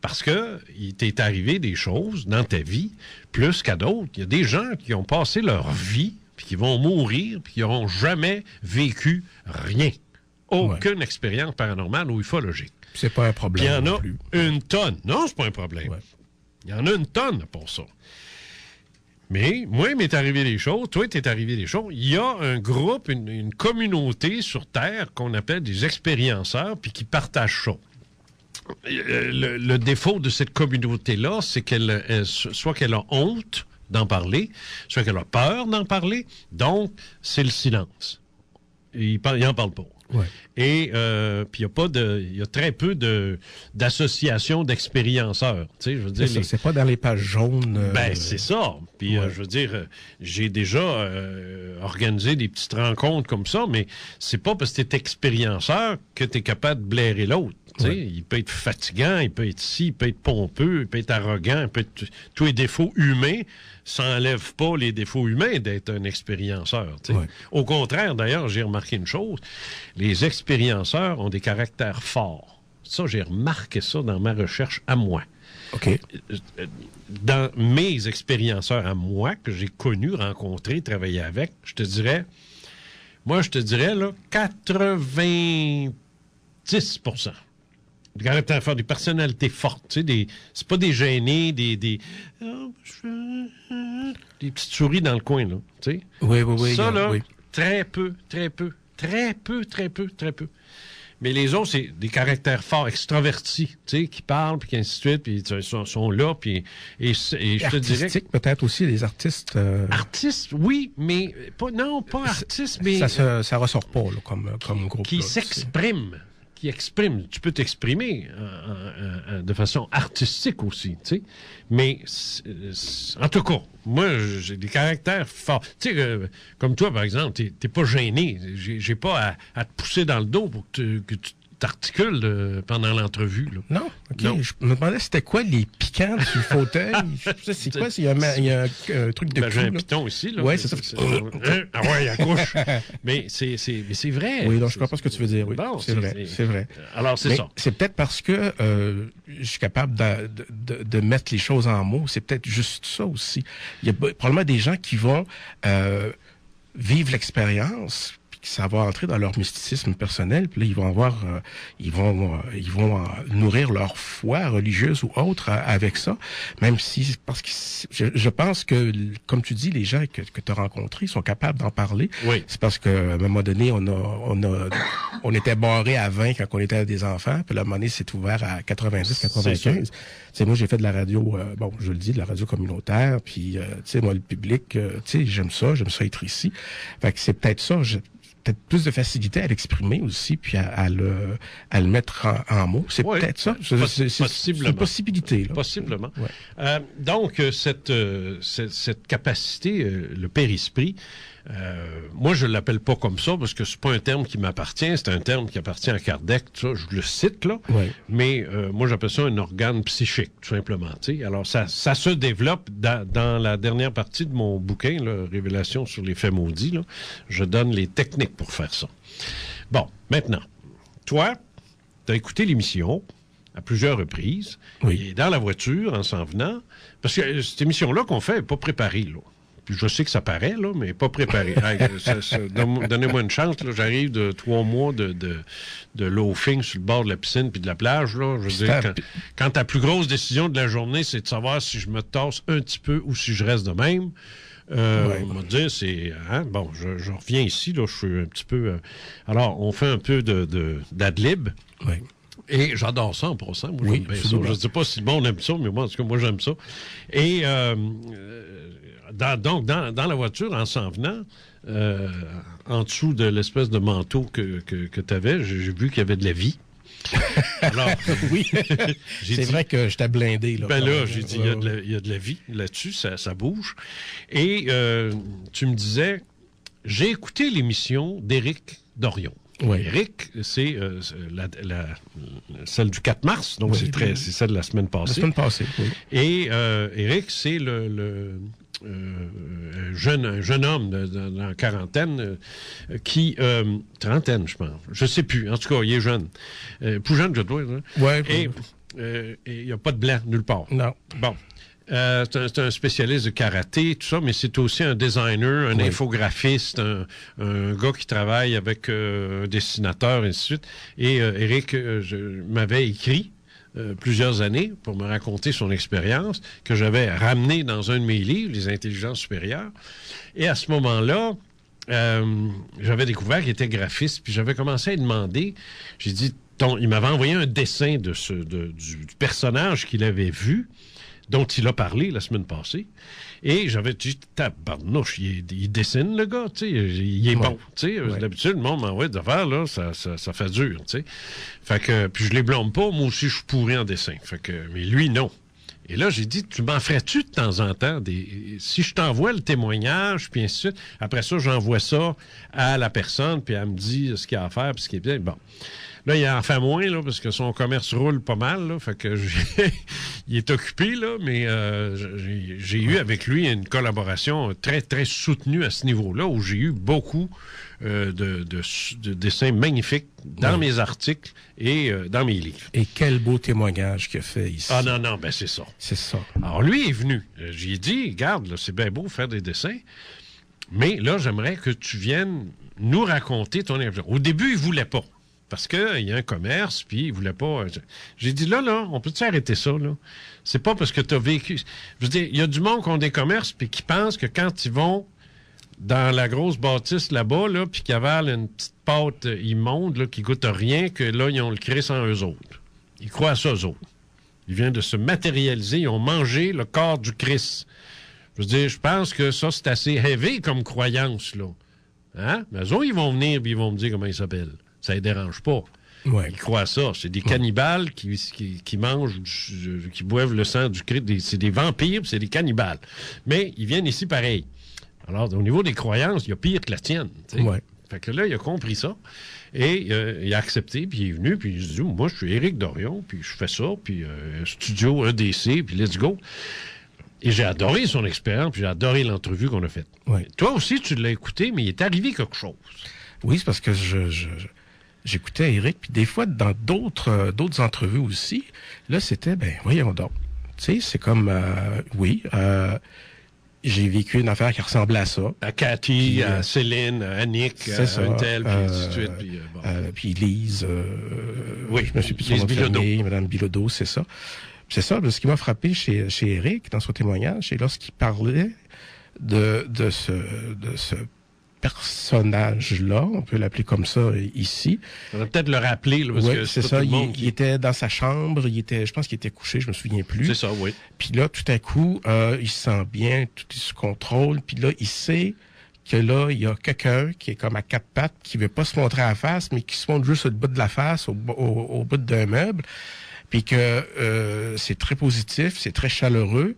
Parce que il t'est arrivé des choses dans ta vie, plus qu'à d'autres. Il y a des gens qui ont passé leur vie, puis qui vont mourir, puis qui n'auront jamais vécu rien. Aucune expérience paranormale ou ufologique. C'est pas un problème. Il y en a une tonne. Non, c'est pas un problème. Il y en a une tonne pour ça. Mais moi, il m'est arrivé des choses. Toi, t'es arrivé des choses. Il y a un groupe, une communauté sur Terre qu'on appelle des expérienceurs, puis qui partagent ça. Le défaut de cette communauté-là, c'est soit qu'elle a honte d'en parler, soit qu'elle a peur d'en parler. Donc, c'est le silence. Il n'en parle pas. Et puis il y a très peu d'associations d'expérienceurs. Je veux dire, c'est pas dans les pages jaunes. C'est ça. Puis je veux dire, j'ai déjà organisé des petites rencontres comme ça, mais c'est pas parce que tu es expérienceur que tu es capable de blairer l'autre. Il peut être fatigant, il peut être il peut être pompeux, il peut être arrogant, il peut être tous les défauts humains. Ça n'enlève pas les défauts humains d'être un expérienceur. Au contraire, d'ailleurs, j'ai remarqué une chose. Les expérienceurs ont des caractères forts. Ça, j'ai remarqué ça dans ma recherche à moi. OK. Dans mes expérienceurs à moi, que j'ai connus, rencontrés, travaillé avec, je te dirais, là, 90%. Des caractères forts, des personnalités fortes. C'est pas des gênés, des petites souris dans le coin, là. Oui. Ça, là, très peu. Mais les autres, c'est des caractères forts, extravertis, qui parlent, puis ainsi de suite, puis ils sont là, puis... Et je te dirais... peut-être aussi, les artistes... Artistes, oui, mais... pas artistes, mais... Ça ressort pas, là, comme groupe. Qui s'expriment. Tu peux t'exprimer de façon artistique aussi, mais en tout cas, moi, j'ai des caractères forts. Comme toi, par exemple, t'es pas gêné. J'ai pas à te pousser dans le dos pour que tu t'articules pendant l'entrevue. Là. Non, OK. Non. Je me demandais c'était quoi les piquants sur le fauteuil. C'est quoi? Il y a un truc de clou, j'ai un piton ici. Là. Oui, c'est ça. Ah ouais, à gauche. Mais c'est vrai. Oui, donc je comprends pas ce que tu veux dire. Oui, bon, c'est vrai. Alors, c'est ça. C'est peut-être parce que je suis capable de mettre les choses en mots. C'est peut-être juste ça aussi. Il y a probablement des gens qui vont vivre l'expérience, ça va entrer dans leur mysticisme personnel, puis là, ils vont nourrir leur foi religieuse ou autre avec ça, même si, parce que je pense que, comme tu dis, les gens que tu as rencontrés sont capables d'en parler. Oui. C'est parce qu'à un moment donné, on était barré à 20 quand on était des enfants, puis là, à un moment donné, c'est ouvert à 90, 95. Moi, j'ai fait de la radio, je le dis, de la radio communautaire, puis, moi, le public, j'aime ça être ici. Fait que c'est peut-être ça, peut-être plus de facilité à l'exprimer aussi, puis à le mettre en mots. C'est peut-être ça. C'est une possibilité. Là. Possiblement. Ouais. Donc, cette capacité, le périsprit, moi, je l'appelle pas comme ça parce que c'est pas un terme qui m'appartient, c'est un terme qui appartient à Kardec, ça, je le cite, là. Ouais. Mais moi, j'appelle ça un organe psychique, tout simplement. T'sais. Alors, ça se développe dans la dernière partie de mon bouquin, là, Révélation sur les faits maudits. Là, je donne les techniques pour faire ça. Bon, maintenant, toi, tu as écouté l'émission à plusieurs reprises, et dans la voiture, en s'en venant, parce que cette émission-là qu'on fait n'est pas préparée, là. Puis je sais que ça paraît, là, mais pas préparé. Donnez-moi une chance, là. J'arrive de 3 mois de loafing sur le bord de la piscine puis de la plage, là. Je veux dire, quand ta plus grosse décision de la journée, c'est de savoir si je me tasse un petit peu ou si je reste de même. On va dire, c'est... Hein, bon, je reviens ici, là, je suis un petit peu... alors, on fait un peu d'adlib. Oui. Et j'adore ça en passant. Moi, j'aime bien ça. Je ne sais pas si le monde aime ça, mais moi, en tout cas, moi, j'aime ça. Et donc, dans la voiture, en s'en venant, en dessous de l'espèce de manteau que tu avais, j'ai vu qu'il y avait de la vie. Alors, oui, c'est vrai que j'étais blindé. Là, j'ai dit, il y a de la vie là-dessus, ça bouge. Et tu me disais, j'ai écouté l'émission d'Éric Dorion. Oui. Éric, c'est celle du 4 mars, donc c'est celle de la semaine passée. La semaine passée, oui. Et Éric, c'est un jeune homme dans la quarantaine qui... trentaine, je pense. Je sais plus. En tout cas, il est jeune. Plus jeune que toi. Hein? Ouais, et il n'y a pas de blanc nulle part. Non. Bon. C'est un spécialiste de karaté, tout ça, mais c'est aussi un designer, un infographiste, un gars qui travaille avec un dessinateur, et ainsi de suite. Et Éric m'avait écrit plusieurs années pour me raconter son expérience que j'avais ramené dans un de mes livres, Les intelligences supérieures. Et à ce moment-là, j'avais découvert qu'il était graphiste, puis j'avais commencé à lui demander, j'ai dit, il m'avait envoyé un dessin du personnage qu'il avait vu, dont il a parlé la semaine passée. Et j'avais dit, tabarnouche, il dessine, le gars, tu sais, il est bon. Tu sais, d'habitude, le monde m'envoie des affaires, là, ça fait dur, tu sais. Fait que, puis je les blâme pas, moi aussi, je suis pourri en dessin. Fait que, mais lui, non. Et là, j'ai dit, tu m'en ferais-tu de temps en temps si je t'envoie le témoignage, puis ainsi de suite, après ça, j'envoie ça à la personne, puis elle me dit ce qu'il y a à faire, puis ce qui est bien. Bon. Là, il en fait moins, là, parce que son commerce roule pas mal, là, fait que il est occupé, là, mais j'ai eu avec lui une collaboration très, très soutenue à ce niveau-là, où j'ai eu beaucoup de dessins magnifiques dans mes articles et dans mes livres. Et quel beau témoignage qu'il a fait ici. Ah non, ben c'est ça. C'est ça. Alors, lui est venu. J'ai dit, regarde, là, c'est bien beau faire des dessins, mais là, j'aimerais que tu viennes nous raconter ton expérience. Au début, il voulait pas. Parce qu'il y a un commerce, puis il voulait pas... J'ai dit, là, on peut-tu arrêter ça, là? C'est pas parce que tu as vécu... Je veux dire, il y a du monde qui ont des commerces, puis qui pensent que quand ils vont dans la grosse bâtisse là-bas, là, puis qu'ils avalent une petite pâte immonde, là, qui goûte à rien, que là, ils ont le Christ en eux autres. Ils croient à ça, eux autres. Ils viennent de se matérialiser, ils ont mangé le corps du Christ. Je veux dire, je pense que ça, c'est assez heavy comme croyance, là. Hein? Mais eux autres, ils vont venir, puis ils vont me dire comment ils s'appellent. Ça ne les dérange pas. Ouais. Ils croient à ça. C'est des cannibales qui mangent, qui boivent le sang du Christ. C'est des vampires, c'est des cannibales. Mais ils viennent ici pareil. Alors, au niveau des croyances, il y a pire que la tienne. Ouais. Fait que là, il a compris ça. Et il a accepté, puis il est venu, puis il a dit, moi, je suis Éric Dorion, puis je fais ça, puis studio EDC, puis let's go. Et j'ai adoré son expérience, puis j'ai adoré l'entrevue qu'on a faite. Ouais. Toi aussi, tu l'as écouté, mais il est arrivé quelque chose. Oui, c'est parce que j'écoutais Éric, puis des fois, dans d'autres entrevues aussi, là, c'était, voyons donc. Tu sais, c'est comme, j'ai vécu une affaire qui ressemblait à ça. À Cathy, à Céline, à Annick, à un tel, puis ainsi de suite. Puis Lise, oui, je me suis plus son nom de famille, Mme Bilodeau, c'est ça. C'est ça, ce qui m'a frappé chez Éric, dans son témoignage, c'est lorsqu'il parlait de ce personnage-là, on peut l'appeler comme ça ici. On va peut-être le rappeler. Oui, c'est ça. Il était dans sa chambre, je pense qu'il était couché, je me souviens plus. C'est ça, oui. Puis là, tout à coup, il se sent bien, tout il se contrôle, puis là, il sait que là, il y a quelqu'un qui est comme à quatre pattes, qui veut pas se montrer à la face, mais qui se montre juste au bout de la face, au bout d'un meuble, puis que c'est très positif, c'est très chaleureux,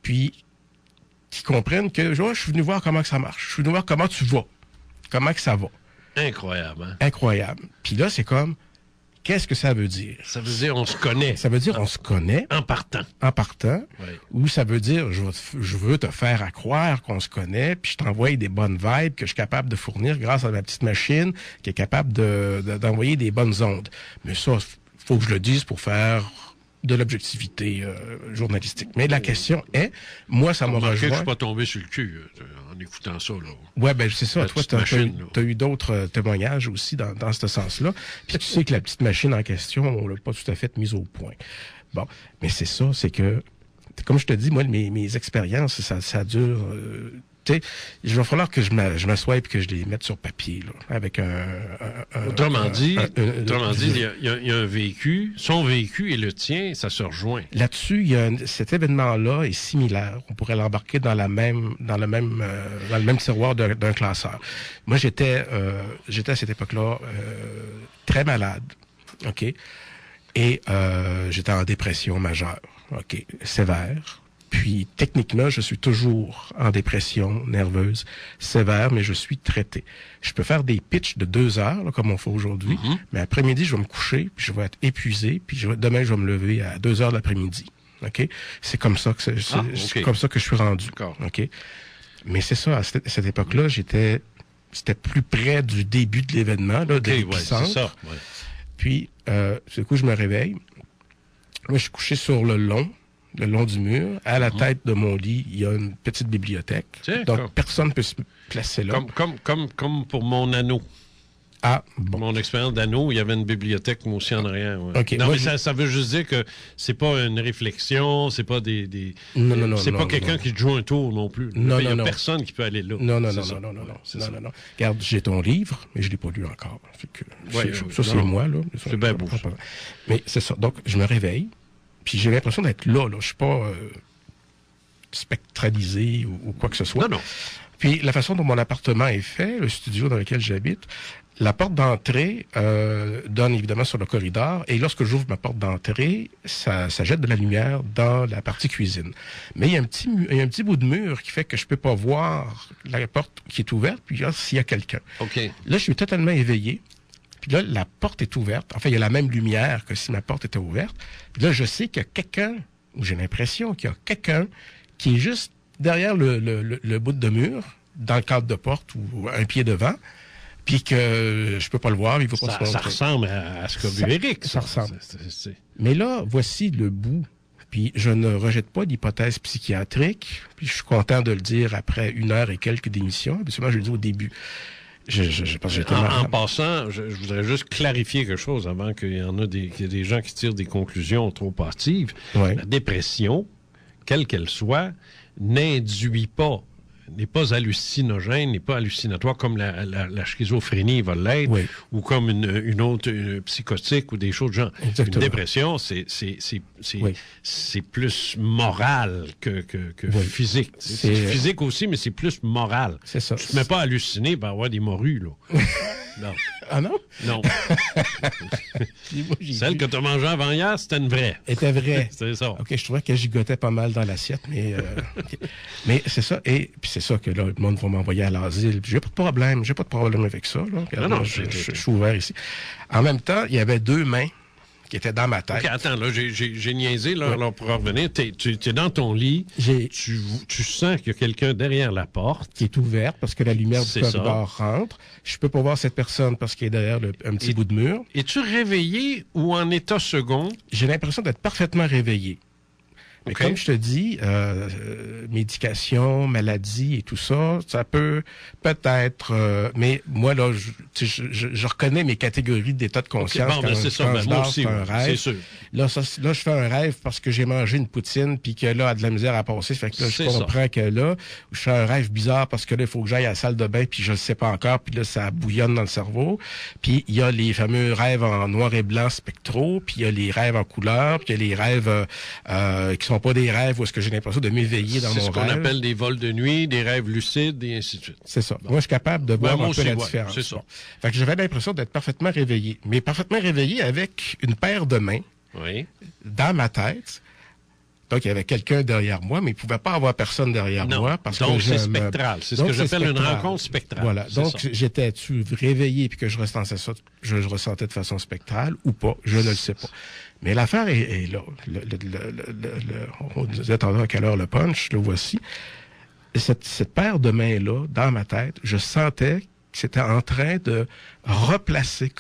puis qui comprennent que je suis venu voir comment que ça marche, je suis venu voir comment tu vas, comment que ça va. Incroyable, hein? Incroyable. Puis là, c'est comme, qu'est-ce que ça veut dire? Ça veut dire on se connaît. Ça veut dire on se connaît. En partant. En partant. Oui. Ou ça veut dire je veux te faire à croire qu'on se connaît, puis je t'envoie des bonnes vibes que je suis capable de fournir grâce à ma petite machine qui est capable d'envoyer des bonnes ondes. Mais ça, faut que je le dise pour faire de l'objectivité journalistique. Mais la question est, moi, ça m'a rejoint... Je suis pas tombé sur le cul en écoutant ça, là. Ouais, ben c'est ça. La Toi, t'as eu d'autres témoignages aussi dans ce sens-là. Puis tu sais que la petite machine en question, on l'a pas tout à fait mise au point. Bon, mais c'est ça, c'est que, comme je te dis, moi, mes expériences, ça dure... tu sais, il va falloir que je m'assoie et que je les mette sur papier, là, avec Autrement dit, il y a un vécu, son vécu et le tien, ça se rejoint. Là-dessus, cet événement-là est similaire. On pourrait l'embarquer dans le même tiroir d'un classeur. Moi, j'étais à cette époque-là très malade, OK? Et j'étais en dépression majeure, OK? Sévère. Puis, techniquement, je suis toujours en dépression nerveuse sévère, mais je suis traité. Je peux faire des pitchs de 2 heures, là, comme on fait aujourd'hui, mais après-midi, je vais me coucher, puis je vais être épuisé, puis demain, je vais me lever à 2 heures de l'après-midi. OK? C'est comme ça que c'est comme ça que je suis rendu. OK? Mais c'est ça, à cette époque-là, c'était plus près du début de l'événement, là, de l'épicentre. C'est ça, ouais. Puis, du coup, je me réveille. Moi, je suis couché sur le long du mur. À la tête de mon lit, il y a une petite bibliothèque. Donc, personne ne peut se placer là. Comme pour mon anneau. Ah, bon. Mon expérience d'anneau, il y avait une bibliothèque, moi aussi, en arrière. Ouais. Okay. Non, moi, mais ça veut juste dire que c'est pas une réflexion, c'est pas Non, c'est pas quelqu'un qui te joue un tour non plus. Il y a personne qui peut aller là. Non. Regarde, j'ai ton livre, mais je l'ai pas lu encore. C'est moi, là. C'est bien beau. Mais c'est ça. Donc, je me réveille. Puis j'ai l'impression d'être là. Je suis pas spectralisé ou quoi que ce soit. Non. Puis la façon dont mon appartement est fait, le studio dans lequel j'habite, la porte d'entrée donne évidemment sur le corridor. Et lorsque j'ouvre ma porte d'entrée, ça jette de la lumière dans la partie cuisine. Mais il y a un petit bout de mur qui fait que je peux pas voir la porte qui est ouverte. Puis là, s'il y a quelqu'un. Okay. Là, je suis totalement éveillé. Puis là, la porte est ouverte. Enfin, il y a la même lumière que si ma porte était ouverte. Puis là, je sais qu'il y a quelqu'un, ou j'ai l'impression qu'il y a quelqu'un qui est juste derrière le bout de mur, dans le cadre de porte ou un pied devant, puis que je peux pas le voir, il faut pas se montrer. Ça ressemble à ce qu'a vu Éric. Ça ressemble. Mais là, voici le bout. Puis je ne rejette pas d'hypothèse psychiatrique. Puis je suis content de le dire après 1 heure et quelques d'émission. Absolument, je le dis au début. En passant, je voudrais juste clarifier quelque chose avant qu'il y en a qu'il y ait des gens qui tirent des conclusions trop hâtives. Ouais. La dépression, quelle qu'elle soit, n'est pas hallucinogène, n'est pas hallucinatoire comme la schizophrénie va l'être, ou comme une autre psychotique ou des choses de genre. Exactement. Une dépression, c'est plus moral que physique. C'est physique aussi, mais c'est plus moral. C'est ça. Tu te mets pas à halluciner par avoir des morues, là. Non. Ah non? Non. Celle que tu as mangée avant hier, c'était une vraie. Était vraie. C'est ça. OK, je trouvais qu'elle gigotait pas mal dans l'assiette, mais... okay. Mais c'est ça, et puis c'est ça que là, le monde va m'envoyer à l'asile. J'ai pas de problème avec ça. Là. Regarde, non, je suis ouvert ici. En même temps, il y avait 2 mains qui étaient dans ma tête. OK, attends, là, j'ai niaisé, là, alors pour en revenir. Tu es dans ton lit, tu sens qu'il y a quelqu'un derrière la porte. Qui est ouverte parce que la lumière du corridor rentre. Je peux pas voir cette personne parce qu'elle est derrière un petit bout de mur. Es-tu réveillé ou en état second? J'ai l'impression d'être parfaitement réveillé. Mais comme je te dis, médication, maladie et tout ça, ça peut peut-être... mais moi, là, je reconnais mes catégories d'état de conscience quand c'est ça. Moi aussi, un rêve. C'est sûr. Là, je fais un rêve parce que j'ai mangé une poutine puis que là, a de la misère à passer. Fait que là, je comprends que là, je fais un rêve bizarre parce que là, il faut que j'aille à la salle de bain puis je le sais pas encore. Puis là, ça bouillonne dans le cerveau. Puis il y a les fameux rêves en noir et blanc spectraux. Puis il y a les rêves en couleur. Puis il y a les rêves qui sont sont pas des rêves où est-ce que j'ai l'impression de m'éveiller dans mon rêve. C'est ce qu'on appelle des vols de nuit, des rêves lucides, et ainsi de suite. C'est ça. Bon. Moi, je suis capable de voir un peu la différence. C'est ça. Bon. Fait que j'avais l'impression d'être parfaitement réveillé. Mais parfaitement réveillé avec une paire de mains dans ma tête. Donc, il y avait quelqu'un derrière moi, mais il ne pouvait pas avoir personne derrière moi. Parce donc, que c'est spectral. C'est ce que j'appelle une rencontre spectrale. Voilà. Donc, j'étais-tu réveillé puis que je ressentais ça, je ressentais de façon spectrale ou pas? Je ne le sais pas. Mais l'affaire est là. On disait tantôt à quelle heure le punch, le voici. Et cette paire de mains-là, dans ma tête, je sentais que c'était en train de replacer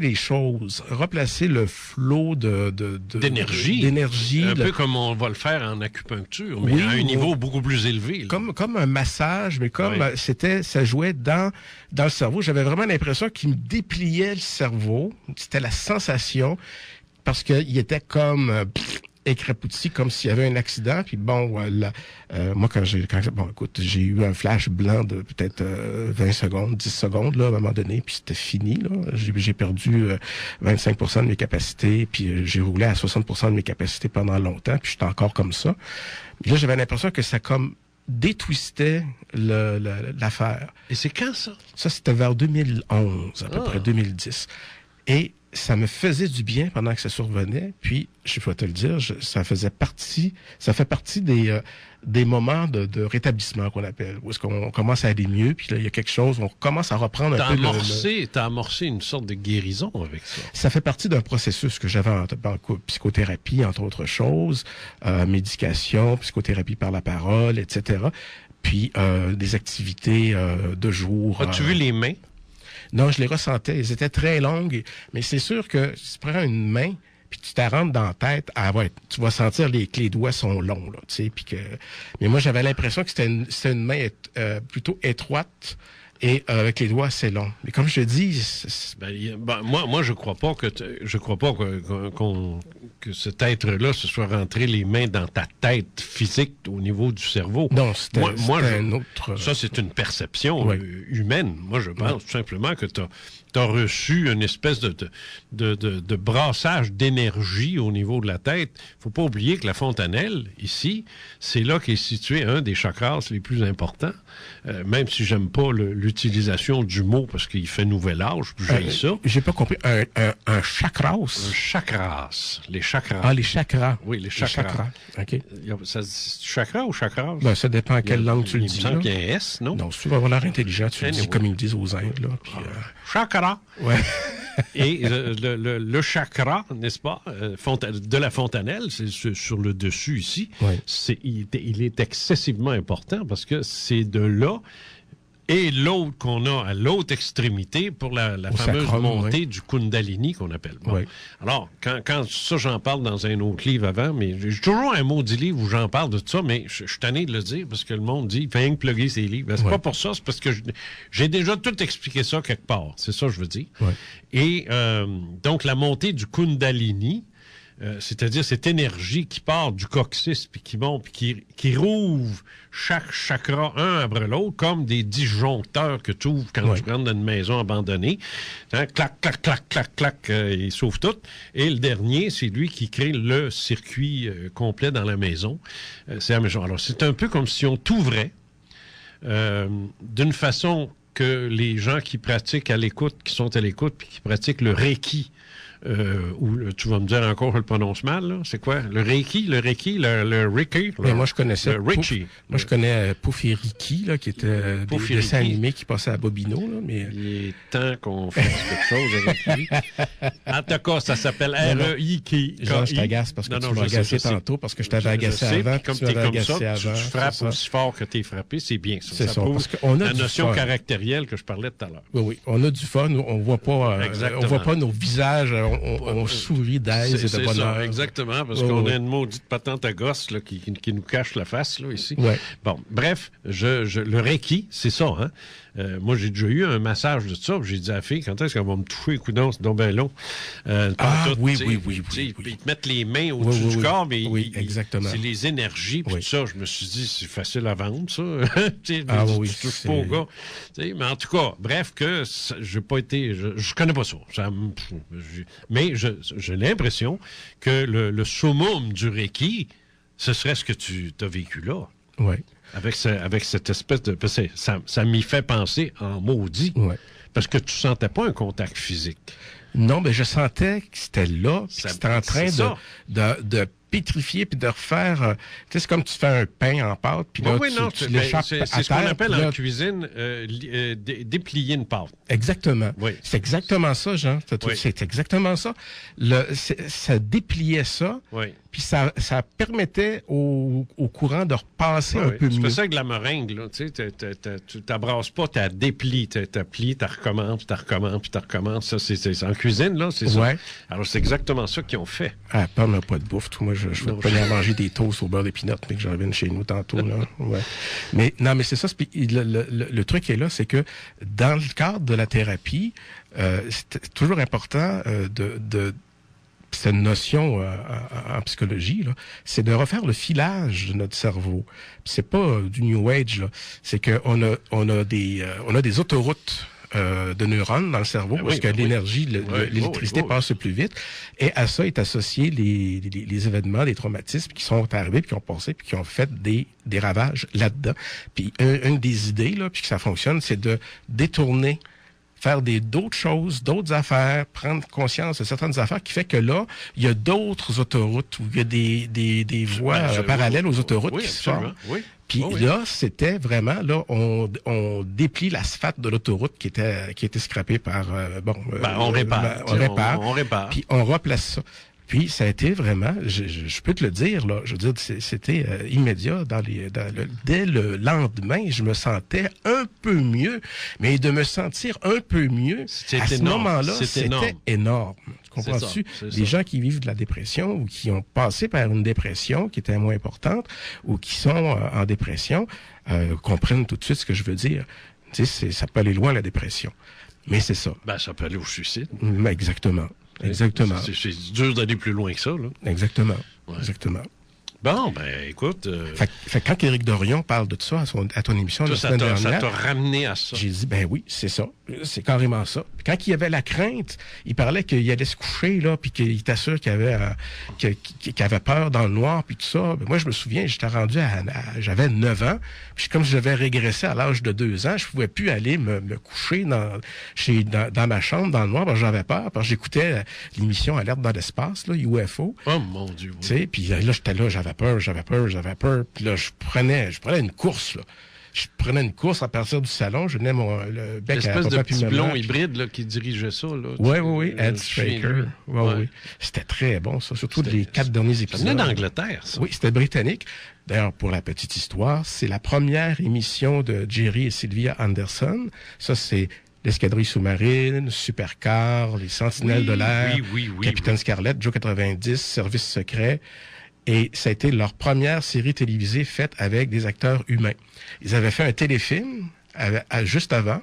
les choses, replacer le flot d'énergie. Un peu comme on va le faire en acupuncture, mais à un niveau beaucoup plus élevé. Comme un massage, mais ça jouait dans le cerveau. J'avais vraiment l'impression qu'il me dépliait le cerveau. C'était la sensation, parce qu'il était comme écrapouti, comme s'il y avait un accident. Puis bon, moi, j'ai eu un flash blanc de peut-être 20 secondes, 10 secondes, là, à un moment donné, puis c'était fini, là. J'ai perdu 25% de mes capacités, puis j'ai roulé à 60% de mes capacités pendant longtemps, puis j'étais encore comme ça. Puis là, j'avais l'impression que ça comme détwistait l'affaire. Et c'est quand, ça? Ça, c'était vers 2011, à peu près 2010. Et ça me faisait du bien pendant que ça survenait. Puis, je vais te le dire, ça fait partie des moments de rétablissement qu'on appelle, où est-ce qu'on commence à aller mieux, puis là, il y a quelque chose, on commence à reprendre un peu T'as amorcé une sorte de guérison avec ça. Ça fait partie d'un processus que j'avais en psychothérapie, entre autres choses, médication, psychothérapie par la parole, etc. Puis, des activités de jour. As-tu vu les mains? Non, je les ressentais. Elles étaient très longues. Mais c'est sûr que si tu prends une main, puis tu t'en rentres dans la tête, tu vas sentir que les doigts sont longs, là, tu sais, puis que... Mais moi, j'avais l'impression que c'était une main plutôt étroite et avec les doigts assez longs. Mais comme je te dis... moi, je crois pas que cet être-là se soit rentré les mains dans ta tête physique au niveau du cerveau. Non, c'était un autre... Ça, c'est une perception humaine. Moi, je pense tout simplement que tu as reçu une espèce de brassage d'énergie au niveau de la tête. Faut pas oublier que la fontanelle, ici, c'est là qu'est situé un des chakras les plus importants. Même si j'aime pas l'utilisation du mot parce qu'il fait nouvel âge, puis j'ai ça. J'ai pas compris. Un chakras? Un chakras. Les chakras. Ah, les chakras. Oui, les chakras. OK. Ça se dit chakra ou chakras? Ben, ça dépend à quelle langue tu le dis. Il me semble qu'il y a un S, non? Non, si tu vas avoir l'air intelligent, tu le dis comme ils le disent aux Indes, là. Puis, chakra. Ouais. Et le chakra, n'est-ce pas, de la fontanelle, c'est sur le dessus ici, il est excessivement important parce que c'est de là et l'autre qu'on a à l'autre extrémité pour la fameuse montée du Kundalini qu'on appelle. Bon. Alors, quand ça, j'en parle dans un autre livre avant, mais j'ai toujours un maudit livre où j'en parle de tout ça, mais je suis tanné de le dire parce que le monde dit, il fait rien que plugger ses livres. Ben, c'est pas pour ça, c'est parce que j'ai déjà tout expliqué ça quelque part. C'est ça que je veux dire. Et donc, la montée du Kundalini, c'est-à-dire cette énergie qui part du coccyx, puis qui monte, puis qui rouvre chaque chakra un après l'autre, comme des disjoncteurs que tu ouvres quand tu rentres dans une maison abandonnée. Hein, clac, clac, clac, clac, clac, il s'ouvre tout. Et le dernier, c'est lui qui crée le circuit complet dans la maison. C'est la maison. Alors, c'est un peu comme si on t'ouvrait d'une façon que les gens qui pratiquent à l'écoute, qui sont à l'écoute, puis qui pratiquent le Reiki, tu vas me dire encore que je le prononce mal, là. C'est quoi? Le Reiki? Le Reiki? Mais moi, je connaissais... Le Richie. Moi, je connais Pouf et Riki, là, qui était des dessins animés qui passaient à Bobino, là, mais... Il est temps qu'on fasse quelque chose avec lui. En tout cas, ça s'appelle R-E-I-K. Jean, je t'agace parce que tu m'as agacé tantôt, parce que je t'avais agacé avant, comme tu es comme ça, tu frappes aussi fort que tu es frappé, c'est bien ça. C'est ça, parce qu'on a la notion caractérielle que je parlais tout à l'heure. Oui, on a du fun, on voit pas nos visages... On sourit d'aise et de bonheur. Ça, exactement, parce qu'on a une maudite patente à gosse là, qui nous cache la face, là, ici. Bon, bref, le Reiki, c'est ça, hein. Moi, j'ai déjà eu un massage de ça, j'ai dit à la fille, quand est-ce qu'elle va me toucher, coudonc, c'est donc bien long. Oui. Ils te mettent les mains au-dessus du corps, mais exactement. C'est les énergies, puis tout ça, je me suis dit, c'est facile à vendre, ça. Tu touches pas au gars. Mais en tout cas, bref, que j'ai pas été... Je connais pas ça. Mais j'ai l'impression que le summum du Reiki, ce serait ce que tu as vécu là. Oui. Avec cette espèce de... Ça m'y fait penser en maudit. Ouais. Parce que tu sentais pas un contact physique. Non, mais je sentais que c'était là, puis que c'était en train de pétrifier puis de refaire... tu sais, c'est comme tu fais un pain en pâte, puis là, tu l'échappes à terre. C'est ce qu'on appelle en cuisine déplier une pâte. Exactement. Oui. C'est exactement ça, Jean. C'est exactement ça. Ça dépliait ça, puis ça permettait au courant de repasser un peu mieux. Tu fais ça avec de la meringue, là. Tu t'abrasses pas, tu déplies. Tu plies, tu recommences, puis tu recommences, puis tu recommences. Ça, c'est en cuisine, là, c'est ça. Alors, c'est exactement ça qu'ils ont fait. Ah, pas n'a pas de bouffe. Tout. Moi, je vais pas aller manger des toasts au beurre d'épinot, mais que j'en revienne chez nous tantôt, là. Ouais. Mais c'est ça. Le truc est là, c'est que dans le cadre de la thérapie, c'est toujours important de cette notion en psychologie, là, c'est de refaire le filage de notre cerveau. C'est pas du New Age, là. C'est qu'on a des autoroutes de neurones dans le cerveau, parce que l'énergie, l'électricité passe plus vite. Et à ça est associé les événements, les traumatismes qui sont arrivés, puis qui ont passé, puis qui ont fait des ravages là-dedans. Puis une des idées, là, puis que ça fonctionne, c'est de détourner, faire d'autres choses, d'autres affaires, prendre conscience de certaines affaires, qui fait que là, il y a d'autres autoroutes, où il y a des voies parallèles aux autoroutes qui se forment. Puis là, c'était vraiment, là, on déplie l'asphalte de l'autoroute qui était scrappée par, on répare. On répare. Puis on replace ça. Puis ça a été vraiment, je peux te le dire, là, je veux dire, c'était immédiat. Dès le lendemain, je me sentais un peu mieux. Mais de me sentir un peu mieux, à ce moment-là, c'était énorme. Comprends-tu? Des gens qui vivent de la dépression ou qui ont passé par une dépression qui était moins importante ou qui sont en dépression comprennent tout de suite ce que je veux dire. Tu sais, ça peut aller loin, la dépression. Mais c'est ça. Ça peut aller au suicide. Exactement. Exactement. C'est dur d'aller plus loin que ça, là. Exactement. Ouais. Exactement. Bon, écoute... Fait quand Éric Dorion parle de tout ça à ton émission la semaine dernière... Ça t'a ramené à ça. J'ai dit, oui, c'est ça. C'est carrément ça. Puis quand il y avait la crainte, il parlait qu'il allait se coucher, là, puis qu'il était sûr qu'il avait peur dans le noir, puis tout ça. Moi, je me souviens, j'étais rendu j'avais 9 ans, puis comme j'avais régressé à l'âge de 2 ans, je pouvais plus aller me coucher dans ma chambre, dans le noir, parce que j'avais peur, parce que j'écoutais l'émission Alerte dans l'espace, là, UFO. Oh, mon Dieu. Tu sais, puis là, j'étais là, j'avais peur. Puis là, je prenais une course, là. Je prenais une course à partir du salon, je venais le bec à papa puis maman. L'espèce de petit blond hybride là, qui dirigeait ça. Oui, Ed Straker. Oui. C'était très bon, ça. Surtout les 4 derniers épisodes. Ça venait d'Angleterre, ça. Oui, c'était britannique. D'ailleurs, pour la petite histoire, c'est la première émission de Jerry et Sylvia Anderson. Ça, c'est l'escadrille sous-marine, Supercar, les Sentinelles de l'air, Capitaine Scarlett, Joe 90, Service secret. Et ça a été leur première série télévisée faite avec des acteurs humains. Ils avaient fait un téléfilm juste avant,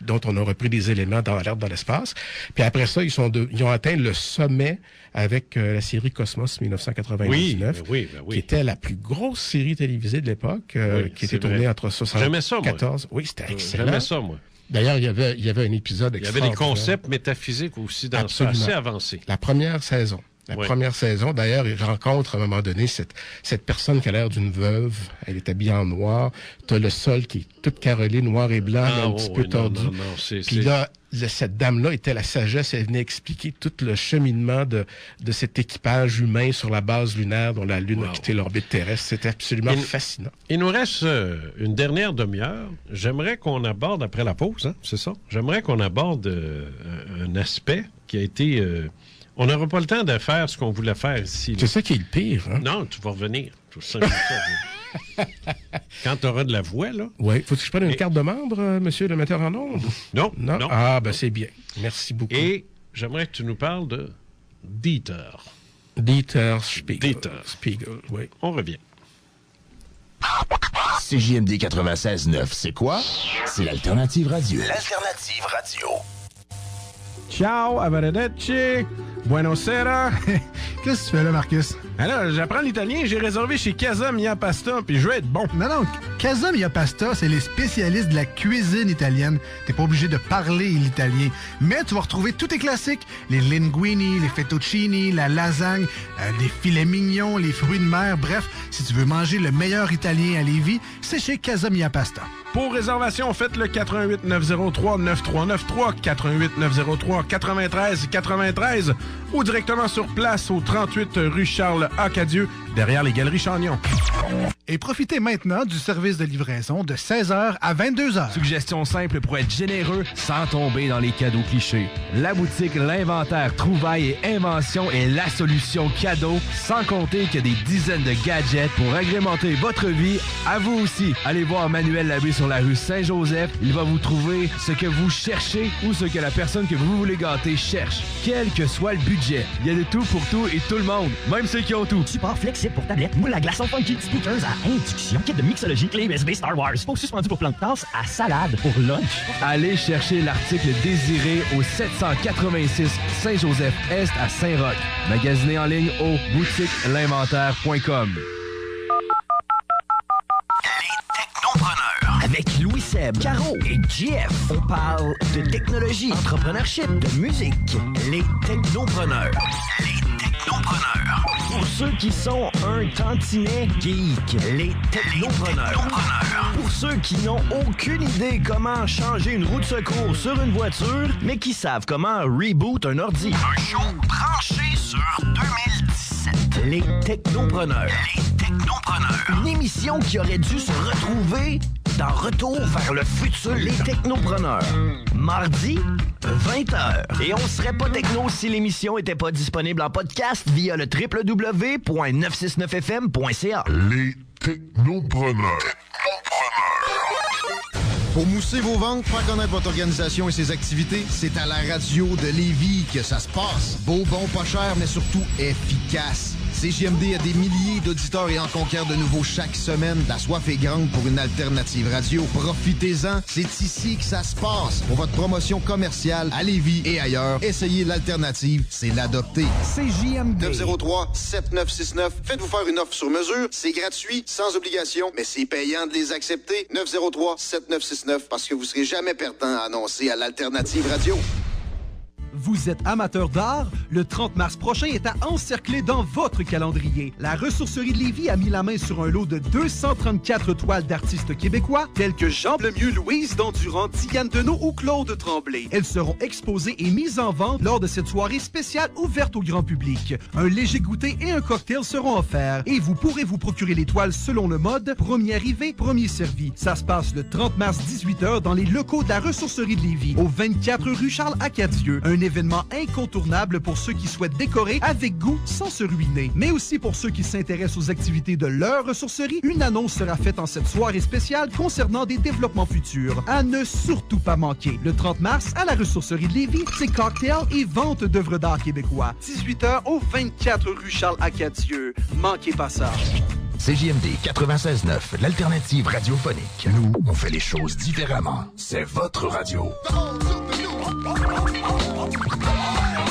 dont on a repris des éléments dans Alerte dans l'espace. Puis après ça, ils ont atteint le sommet avec la série Cosmos 1999, qui était la plus grosse série télévisée de l'époque, qui était tournée entre 1974. Oui, c'était excellent. J'aimais ça, moi. D'ailleurs, il y avait un épisode extraordinaire. Il y avait des concepts métaphysiques aussi dans ça, assez avancés. La première saison. Première saison, d'ailleurs, il rencontre à un moment donné cette personne qui a l'air d'une veuve. Elle est habillée en noir. T'as le sol qui est tout carrelé, noir et blanc, un petit peu tordu. Puis là, cette dame-là était la sagesse. Elle venait expliquer tout le cheminement de cet équipage humain sur la base lunaire dont la Lune a quitté l'orbite terrestre. C'était absolument fascinant. Il nous reste une dernière demi-heure. J'aimerais qu'on aborde, après la pause, c'est ça? J'aimerais qu'on aborde un aspect qui a été... on n'aura pas le temps de faire ce qu'on voulait faire ici. C'est ça qui est le pire. Hein? Non, tu vas revenir. Tout simple ça. Quand tu auras de la voix, là. Oui. Faut-il que je prenne une carte de membre, monsieur le metteur en ondes? Non. Ah, c'est bien. Merci beaucoup. Et j'aimerais que tu nous parles de Dieter. Dieter Spiegel, oui. On revient. CJMD 96.9, c'est quoi? C'est l'Alternative Radio. L'Alternative Radio. Ciao, arrivederci, buonasera. Qu'est-ce que tu fais là, Marcus? Alors, j'apprends l'italien, j'ai réservé chez Casa Mia Pasta, puis je vais être bon. Non, Casa Mia Pasta, c'est les spécialistes de la cuisine italienne. T'es pas obligé de parler l'italien, mais tu vas retrouver tous tes classiques. Les linguini, les fettuccini, la lasagne, des filets mignons, les fruits de mer. Bref, si tu veux manger le meilleur italien à Lévis, c'est chez Casa Mia Pasta. Pour réservation, faites le 88 903 9393, 88 903 93 93 ou directement sur place au 38 rue Charles Acadieux, derrière les Galeries Chagnon. Et profitez maintenant du service de livraison de 16h à 22h. Suggestion simple pour être généreux sans tomber dans les cadeaux clichés. La boutique L'Inventaire Trouvailles et Inventions est la solution cadeau, sans compter qu'il y a des dizaines de gadgets pour agrémenter votre vie. À vous aussi, allez voir Manuel Labbé sur la rue Saint-Joseph. Il va vous trouver ce que vous cherchez ou ce que la personne que vous voulez gâter cherche. Quel que soit le budget, il y a de tout pour tout et tout le monde, même ceux qui ont tout. Support flexible pour tablette, moule à glaçons funky, speakers à induction, kit de mixologie, clé USB Star Wars, faux suspendu pour plan de tasse à salade pour lunch. Allez chercher l'article désiré au 786 Saint-Joseph-Est à Saint-Roch. Magasinez en ligne au boutiquelinventaire.com. Avec Louis Seb, Caro et JF, on parle de technologie, entrepreneurship, de musique. Les technopreneurs. Les technopreneurs. Pour ceux qui sont un tantinet geek. Les technopreneurs. Pour ceux qui n'ont aucune idée comment changer une roue de secours sur une voiture, mais qui savent comment reboot un ordi. Un show branché sur 2017. Les technopreneurs. Les technopreneurs. Une émission qui aurait dû se retrouver dans Retour vers le futur. Les technopreneurs. Mardi, 20h. Et on serait pas techno si l'émission était pas disponible en podcast via le www.969fm.ca. Les technopreneurs. Pour mousser vos ventes, faire connaître votre organisation et ses activités, c'est à la radio de Lévis que ça se passe. Beau, bon, pas cher, mais surtout efficace. CJMD a des milliers d'auditeurs et en conquiert de nouveaux chaque semaine. La soif est grande pour une alternative radio. Profitez-en, c'est ici que ça se passe. Pour votre promotion commerciale à Lévis et ailleurs, essayez l'alternative, c'est l'adopter. CJMD 903-7969. Faites-vous faire une offre sur mesure. C'est gratuit, sans obligation, mais c'est payant de les accepter. 903-7969, parce que vous serez jamais perdant à annoncer à l'alternative radio. Vous êtes amateur d'art? Le 30 mars prochain est à encercler dans votre calendrier. La ressourcerie de Lévis a mis la main sur un lot de 234 toiles d'artistes québécois tels que Jean Lemieux, Louise Dandurand, Diane Deneau ou Claude Tremblay. Elles seront exposées et mises en vente lors de cette soirée spéciale ouverte au grand public. Un léger goûter et un cocktail seront offerts et vous pourrez vous procurer les toiles selon le mode premier arrivé, premier servi. Ça se passe le 30 mars 18h dans les locaux de la ressourcerie de Lévis au 24 rue Charles Acadieux. Un événement incontournable pour ceux qui souhaitent décorer avec goût sans se ruiner. Mais aussi pour ceux qui s'intéressent aux activités de leur ressourcerie, une annonce sera faite en cette soirée spéciale concernant des développements futurs. À ne surtout pas manquer. Le 30 mars, à la ressourcerie de Lévis, c'est cocktail et vente d'œuvres d'art québécois. 18h au 24 rue Charles Acadieux. Manquez pas ça. CJMD 96.9, l'alternative radiophonique. Nous, on fait les choses différemment. C'est votre radio.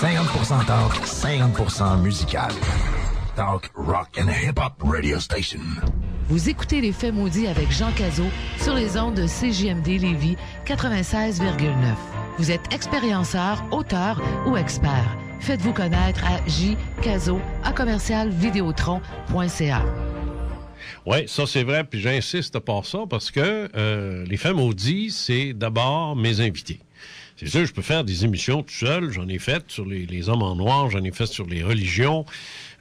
50% talk, 50% musical. Talk, rock and hip-hop radio station. Vous écoutez Les Faits maudits avec Jean Cazot sur les ondes de CJMD Lévis 96,9. Vous êtes expérienceur, auteur ou expert. Faites-vous connaître à jcazot@commercialvideotron.ca. Oui, ça c'est vrai, puis j'insiste par ça parce que Les Faits maudits, c'est d'abord mes invités. C'est sûr, je peux faire des émissions tout seul. J'en ai fait sur les hommes en noir, j'en ai fait sur les religions.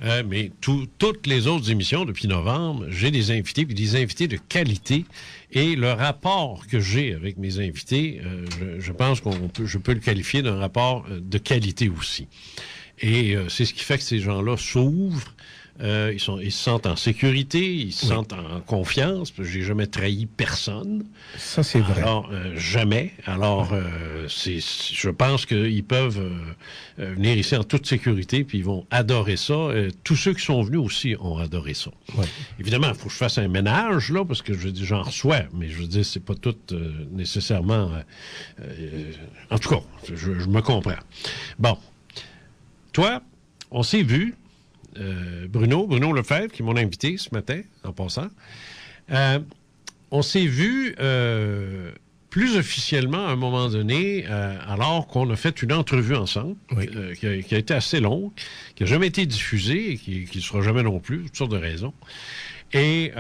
Mais toutes les autres émissions, depuis novembre, j'ai des invités, puis des invités de qualité. Et le rapport que j'ai avec mes invités, je pense je peux le qualifier d'un rapport de qualité aussi. Et c'est ce qui fait que ces gens-là s'ouvrent. Ils se sentent en sécurité, ils se sentent en confiance, parce que j'ai jamais trahi personne. Ça, c'est vrai. Alors, jamais. Alors, je pense qu'ils peuvent venir ici en toute sécurité, puis ils vont adorer ça. Tous ceux qui sont venus aussi ont adoré ça. Ouais. Évidemment, il faut que je fasse un ménage, là, parce que je veux dire, j'en reçois, mais je veux dire, c'est pas tout nécessairement... en tout cas, je me comprends. Bon. Toi, on s'est vu... Bruno Lefebvre, qui est mon invité ce matin, en passant. On s'est vu plus officiellement à un moment donné, alors qu'on a fait une entrevue ensemble, qui a été assez longue, qui n'a jamais été diffusée et qui ne sera jamais non plus, toutes sortes de raisons. Et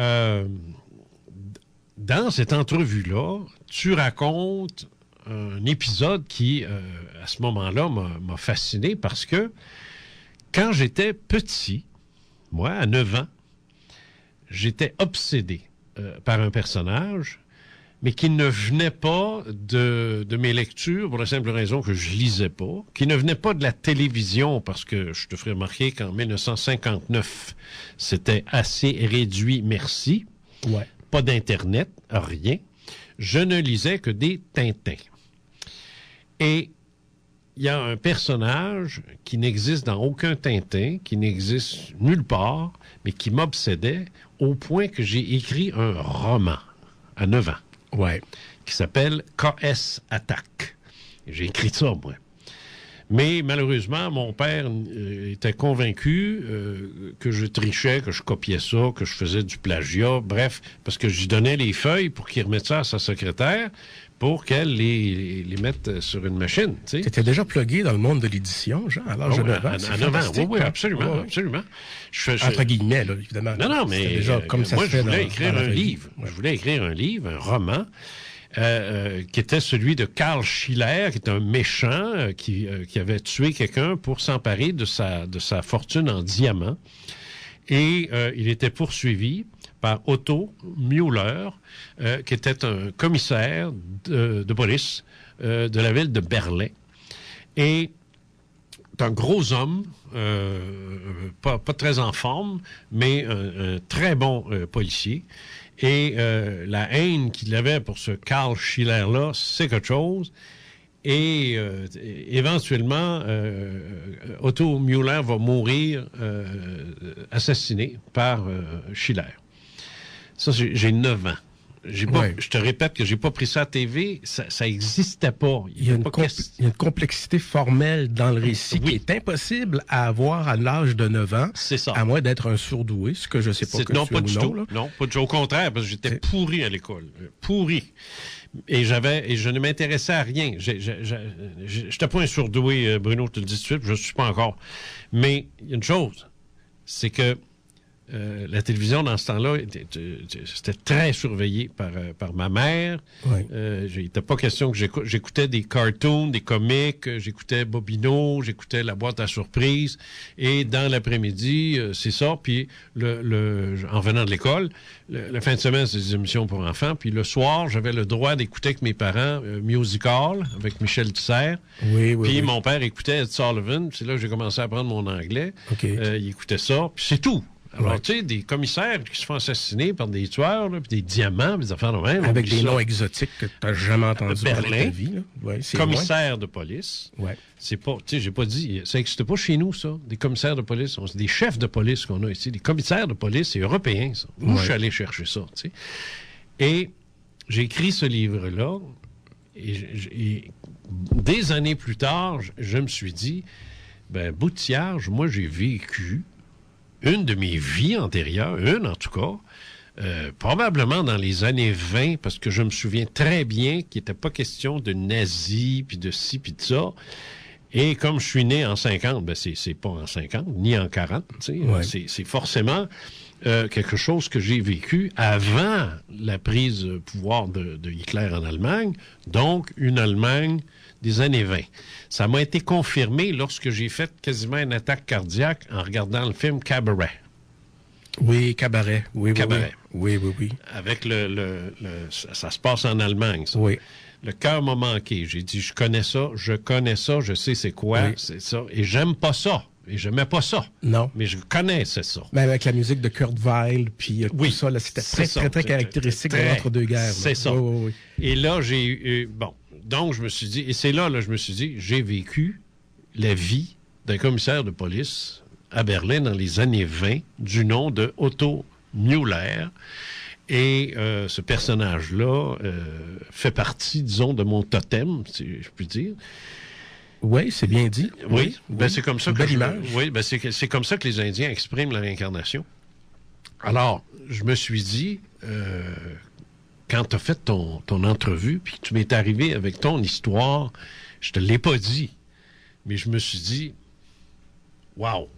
dans cette entrevue-là, tu racontes un épisode qui, à ce moment-là, m'a fasciné parce que quand j'étais petit, moi, à 9 ans, j'étais obsédé par un personnage, mais qui ne venait pas de mes lectures, pour la simple raison que je lisais pas, qui ne venait pas de la télévision, parce que je te ferai remarquer qu'en 1959, c'était assez réduit, merci. Ouais. Pas d'Internet, rien. Je ne lisais que des Tintins. Et il y a un personnage qui n'existe dans aucun Tintin, qui n'existe nulle part, mais qui m'obsédait au point que j'ai écrit un roman à 9 ans. Ouais. Qui s'appelle KS Attack. J'ai écrit ça, moi. Mais malheureusement, mon père était convaincu que je trichais, que je copiais ça, que je faisais du plagiat, bref, parce que je lui donnais les feuilles pour qu'il remette ça à sa secrétaire pour qu'elle les mette sur une machine. Tu étais déjà plugué dans le monde de l'édition, Jean, à l'âge de 9 ans. À 9 ans, oui, absolument, absolument. Entre guillemets, là, évidemment. Non, mais déjà comme ça moi, je voulais écrire un livre. Ouais. Je voulais écrire un livre, un roman, qui était celui de Karl Schiller, qui est un méchant qui avait tué quelqu'un pour s'emparer de sa fortune en diamants. Et il était poursuivi par Otto Müller, qui était un commissaire de police de la ville de Berlin. Et c'est un gros homme, pas très en forme, mais un très bon policier. Et la haine qu'il avait pour ce Karl Schiller-là, c'est quelque chose. Et éventuellement, Otto Müller va mourir assassiné par Schiller. Ça, j'ai 9 ans. Je te répète que j'ai pas pris ça à TV, ça n'existait pas. Il y a une complexité formelle dans le récit qui est impossible à avoir à l'âge de 9 ans. C'est ça. À moins d'être un sourdoué, ce que je sais pas que non, tu pas es du ou tout. non. Non, pas du tout. Au contraire, parce que j'étais pourri à l'école. Pourri. Et je ne m'intéressais à rien. J'étais pas un surdoué, Bruno, je te le dis tout de suite, je ne suis pas encore. Mais il y a une chose, c'est que la télévision, dans ce temps-là, c'était très surveillé par ma mère. Ouais. Il n'était pas question que j'écoutais des cartoons, des comics, j'écoutais Bobino, j'écoutais La boîte à surprise. Et dans l'après-midi, c'est ça. Puis, en venant de l'école, la fin de semaine, c'est des émissions pour enfants. Puis le soir, j'avais le droit d'écouter avec mes parents Musical avec Michel Tisser. Oui, puis mon père écoutait Ed Sullivan. C'est là que j'ai commencé à apprendre mon anglais. Okay. Il écoutait ça. Puis c'est tout. Alors, tu sais, des commissaires qui se font assassiner par des tueurs, là, puis des diamants, des affaires de même. Avec des noms exotiques que tu n'as jamais entendus dans ta vie. Là. Ouais, commissaire de police. Ouais. C'est pas, tu sais, j'ai pas dit, ça n'existe pas chez nous, ça, des commissaires de police. C'est des chefs de police qu'on a ici. Des commissaires de police, c'est européen, ça. Où je suis allé chercher ça, tu sais. Et j'ai écrit ce livre-là, et des années plus tard, je me suis dit, bout de cierge, moi, j'ai vécu une de mes vies antérieures, en tout cas, probablement dans les années 20, parce que je me souviens très bien qu'il n'était pas question de nazis, puis de ci, puis de ça. Et comme je suis né en 50, c'est pas en 50, ni en 40, tu sais, c'est forcément quelque chose que j'ai vécu avant la prise de pouvoir de Hitler en Allemagne, donc une Allemagne des années 20. Ça m'a été confirmé lorsque j'ai fait quasiment une attaque cardiaque en regardant le film Cabaret. Oui, Cabaret. Oui. Avec ça se passe en Allemagne, ça. Oui. Le cœur m'a manqué. J'ai dit, je connais ça, je sais c'est quoi, c'est ça. Et j'aime pas ça. Et je n'aimais pas ça. Non. Mais je connaissais ça. Mais avec la musique de Kurt Weill, puis tout ça, là, c'était très caractéristique de l'entre-deux-guerres. C'est ça. Oui. Et là, j'ai eu... Donc, je me suis dit... Et c'est là, je me suis dit, j'ai vécu la vie d'un commissaire de police à Berlin dans les années 20, du nom de Otto Müller. Et ce personnage-là fait partie, disons, de mon totem, si je puis dire. Oui, c'est bien dit. Oui, ben, c'est comme ça que belle image. Oui, ben, c'est comme ça que les Indiens expriment la réincarnation. Alors, je me suis dit, quand tu as fait ton entrevue, puis tu m'es arrivé avec ton histoire, je te l'ai pas dit, mais je me suis dit, wow!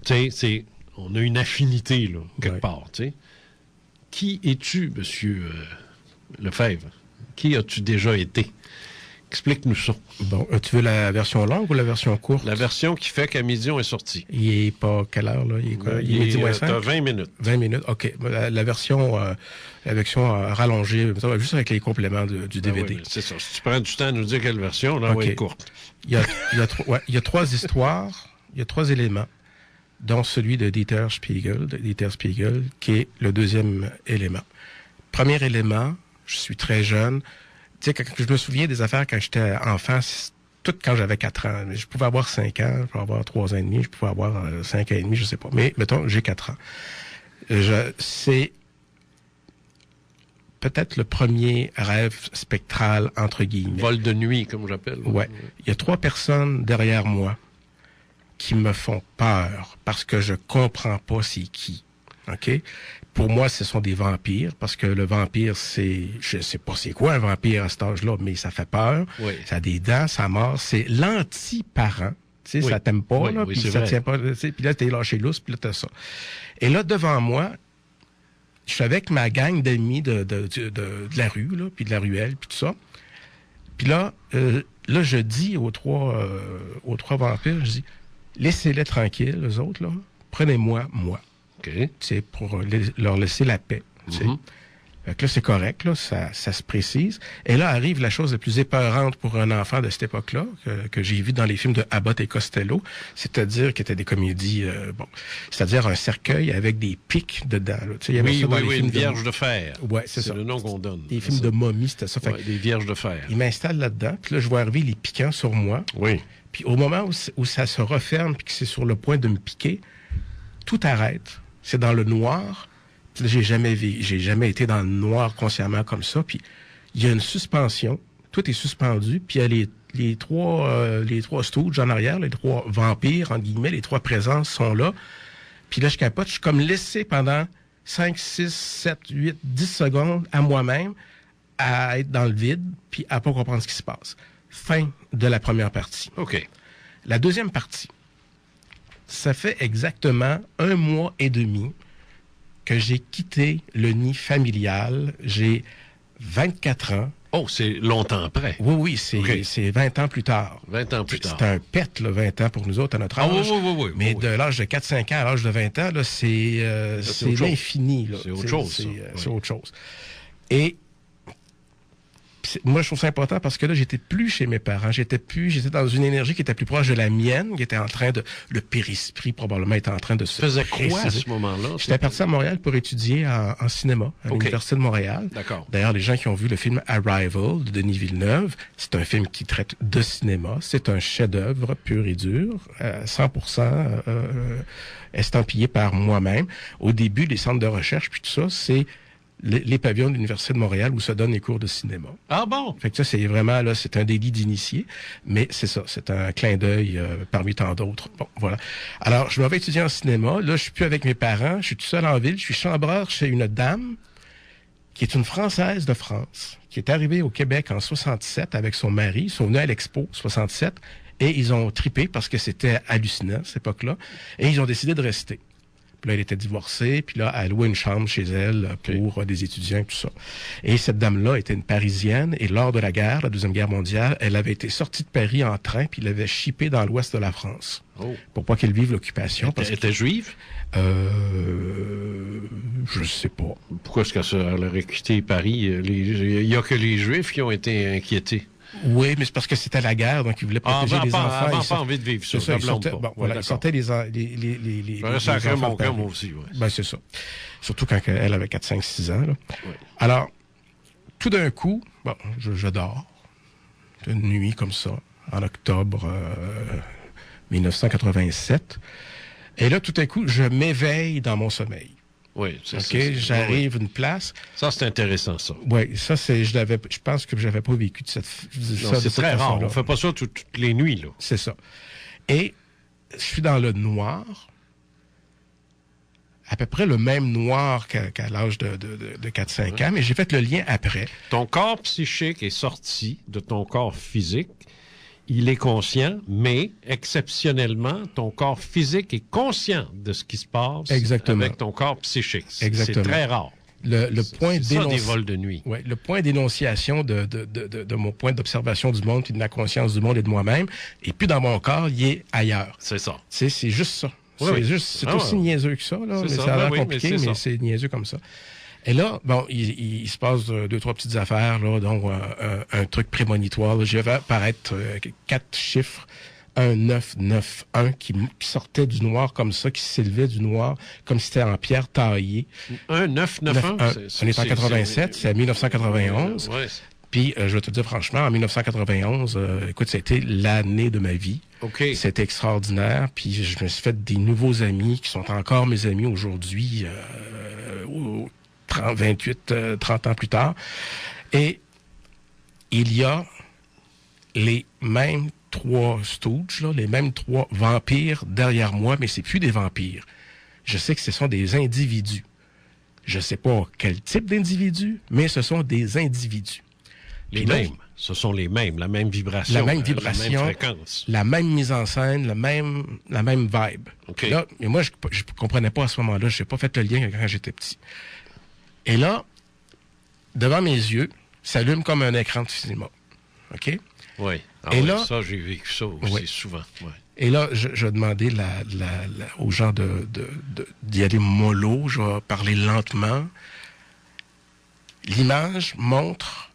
Tu sais, on a une affinité, là, quelque part, tu sais. Qui es-tu, monsieur Lefebvre? Qui as-tu déjà été? Explique-nous ça. Bon, tu veux la version longue ou la version courte? La version qui fait qu'à midi, on est sorti. Il est pas quelle heure, là? Il est quoi? Il est midi moins 5? T'as 20 minutes. 20 minutes, OK. La version rallongée, juste avec les compléments du DVD. Oui, c'est ça. Si tu prends du temps à nous dire quelle version, là, va être courte. Il y a 3 histoires, il y a 3 éléments, dont celui de Dieter Spiegel, qui est le deuxième élément. Premier élément, je suis très jeune. Tu sais, je me souviens des affaires quand j'étais enfant, tout quand j'avais 4 ans. Je pouvais avoir 5 ans, je pouvais avoir 3 ans et demi, je pouvais avoir 5 ans et demi, je sais pas. Mais, mettons, j'ai 4 ans. C'est peut-être le premier rêve spectral, entre guillemets. Vol de nuit, comme j'appelle. Ouais. Il y a 3 personnes derrière moi qui me font peur parce que je comprends pas c'est qui. OK? Pour moi, ce sont des vampires, parce que le vampire, je sais pas c'est quoi un vampire à cet âge-là, mais ça fait peur. Oui. Ça a des dents, ça mord. C'est l'anti-parent. Tu sais, ça t'aime pas, là, puis ça tient pas, tu sais, puis là, t'es lâché lousse, puis là, t'as ça. Et là, devant moi, je suis avec ma gang d'amis de la rue, là, puis de la ruelle, puis tout ça. Puis là, je dis aux trois vampires, je dis, laissez-les tranquilles, eux autres, là. Prenez-moi, moi. OK. C'est pour leur laisser la paix. Fait que là, c'est correct, là, ça se précise. Et là arrive la chose la plus épeurante pour un enfant de cette époque-là, que j'ai vu dans les films de Abbott et Costello, c'est-à-dire qui étaient des comédies, c'est-à-dire un cercueil avec des pics dedans. Là. Il y avait ça dans les films une vierge de fer. Ouais, c'est ça. C'est le nom qu'on donne. Des films de momies, c'était ça. Des vierges de fer. Il m'installe là-dedans, puis là, je vois arriver les piquants sur moi. Oui. Puis au moment où ça se referme, puis que c'est sur le point de me piquer, tout arrête. C'est dans le noir. J'ai jamais été dans le noir consciemment comme ça. Puis il y a une suspension. Tout est suspendu. Puis il y a les trois stooges en arrière, les 3 vampires, entre guillemets, les 3 présences sont là. Puis là, je capote. Je suis comme laissé pendant 5, 6, 7, 8, 10 secondes à moi-même à être dans le vide puis à pas comprendre ce qui se passe. Fin de la première partie. OK. La deuxième partie. Ça fait exactement 1 mois et demi que j'ai quitté le nid familial. J'ai 24 ans. Oh, c'est longtemps après. Oui, c'est 20 ans plus tard. 20 ans plus tard. C'est un pet, là, 20 ans pour nous autres à notre âge. Oui. Mais de l'âge de 4-5 ans à l'âge de 20 ans, là, c'est l'infini. Là. C'est autre chose. C'est autre chose. Et moi, je trouve ça important parce que là, j'étais plus chez mes parents. J'étais dans une énergie qui était plus proche de la mienne, qui était en train de... Le périsprit, probablement, était en train de se... Faisais quoi à ce moment-là? J'étais parti à Montréal pour étudier en cinéma, à l'Université de Montréal. D'accord. D'ailleurs, les gens qui ont vu le film Arrival de Denis Villeneuve, c'est un film qui traite de cinéma. C'est un chef-d'œuvre pur et dur, 100% estampillé par moi-même. Au début, les centres de recherche, puis tout ça, c'est les pavillons de l'Université de Montréal où se donnent les cours de cinéma. Ah bon? Fait que ça, c'est vraiment, là, c'est un délit d'initié, mais c'est ça, c'est un clin d'œil parmi tant d'autres. Bon, voilà. Alors, je m'en vais étudier en cinéma. Là, je suis plus avec mes parents, je suis tout seul en ville, je suis chambreur chez une dame qui est une Française de France, qui est arrivée au Québec en 67 avec son mari. Ils sont venus à l'Expo 67 et ils ont tripé parce que c'était hallucinant, à cette époque-là, et ils ont décidé de rester. Puis là, elle était divorcée, puis là, elle louait une chambre chez elle pour des étudiants et tout ça. Et cette dame-là était une Parisienne, et lors de la guerre, la Deuxième Guerre mondiale, elle avait été sortie de Paris en train, puis l'avait chippée dans l'ouest de la France. Oh. Pour pas qu'elle vive l'occupation. Elle était juive? Je sais pas. Pourquoi est-ce qu'elle aurait quitté Paris? Il y a que les Juifs qui ont été inquiétés. Oui, mais c'est parce que c'était la guerre, donc ils voulaient protéger les enfants. Ils n'ont pas envie de vivre ça. Ils sortaient les sacré mon cœur, moi aussi. Ouais. Ben, c'est ça. Surtout quand elle avait 4, 5, 6 ans. Là. Ouais. Alors, tout d'un coup, bon, je dors. Une nuit comme ça, en octobre 1987. Et là, tout d'un coup, je m'éveille dans mon sommeil. Oui, OK, j'arrive une place. Ça, c'est intéressant, ça. Oui, ça, je pense que je n'avais pas vécu de cette non, c'est très rare. On ne fait pas ça toutes les nuits, là. C'est ça. Et je suis dans le noir, à peu près le même noir qu'à l'âge de 4-5 ans, mais j'ai fait le lien après. Ton corps psychique est sorti de ton corps physique. Il est conscient, mais exceptionnellement, ton corps physique est conscient de ce qui se passe avec ton corps psychique. Exactement. C'est très rare. Le point des vols de nuit. Ouais, le point d'énonciation de mon point d'observation du monde, puis de ma conscience du monde et de moi-même, et puis dans mon corps, il est ailleurs. C'est ça. C'est juste ça. Oui, c'est aussi niaiseux que ça, là. Mais ça a l'air compliqué, mais c'est niaiseux comme ça. Et là, bon, il se passe 2-3 petites affaires, là, dont un truc prémonitoire. Là. Je vais apparaître 4 chiffres, 1, 9, 9, 1, qui sortait du noir comme ça, qui s'élevait du noir, comme si c'était en pierre taillée. 1, 9, 9, 1? On est en 87, c'est 1991. Ouais. Puis, je vais te dire franchement, en 1991, écoute, c'était l'année de ma vie. Okay. C'était extraordinaire. Puis, je me suis fait des nouveaux amis qui sont encore mes amis aujourd'hui, 30 ans plus tard. Et il y a les mêmes 3 Stooges, là, les mêmes 3 vampires derrière moi, mais c'est plus des vampires. Je sais que ce sont des individus. Je sais pas quel type d'individus, mais ce sont des individus. Les mêmes. Ce sont les mêmes. La même vibration. La même vibration. La même fréquence. La même mise en scène, la même vibe. Okay. Là, mais moi, je comprenais pas à ce moment-là. Je n'ai pas fait le lien quand j'étais petit. Et là, devant mes yeux, s'allume comme un écran de cinéma. OK? Oui. Et là, ça, j'ai vécu ça aussi souvent. Ouais. Et là, je demandais aux gens d'y aller mollo. Je vais parler lentement. L'image montre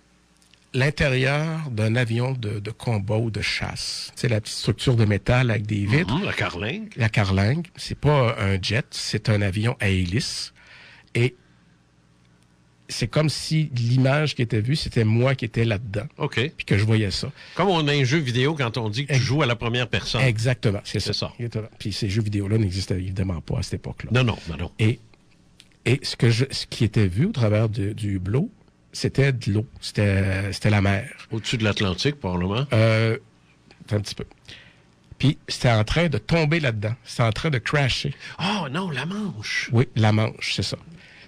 l'intérieur d'un avion de combat ou de chasse. C'est la petite structure de métal avec des vitres. La carlingue. La carlingue. C'est pas un jet, c'est un avion à hélice. Et c'est comme si l'image qui était vue, c'était moi qui étais là-dedans. OK. Puis que je voyais ça. Comme on a un jeu vidéo quand on dit que tu joues à la première personne. Exactement, c'est ça. Puis ces jeux vidéo-là n'existaient évidemment pas à cette époque-là. Non. Et ce qui était vu au travers du hublot, c'était de l'eau. C'était la mer. Au-dessus de l'Atlantique, probablement? Un petit peu. Puis, c'était en train de tomber là-dedans. C'était en train de crasher. Oh non, la Manche! Oui, la Manche, c'est ça.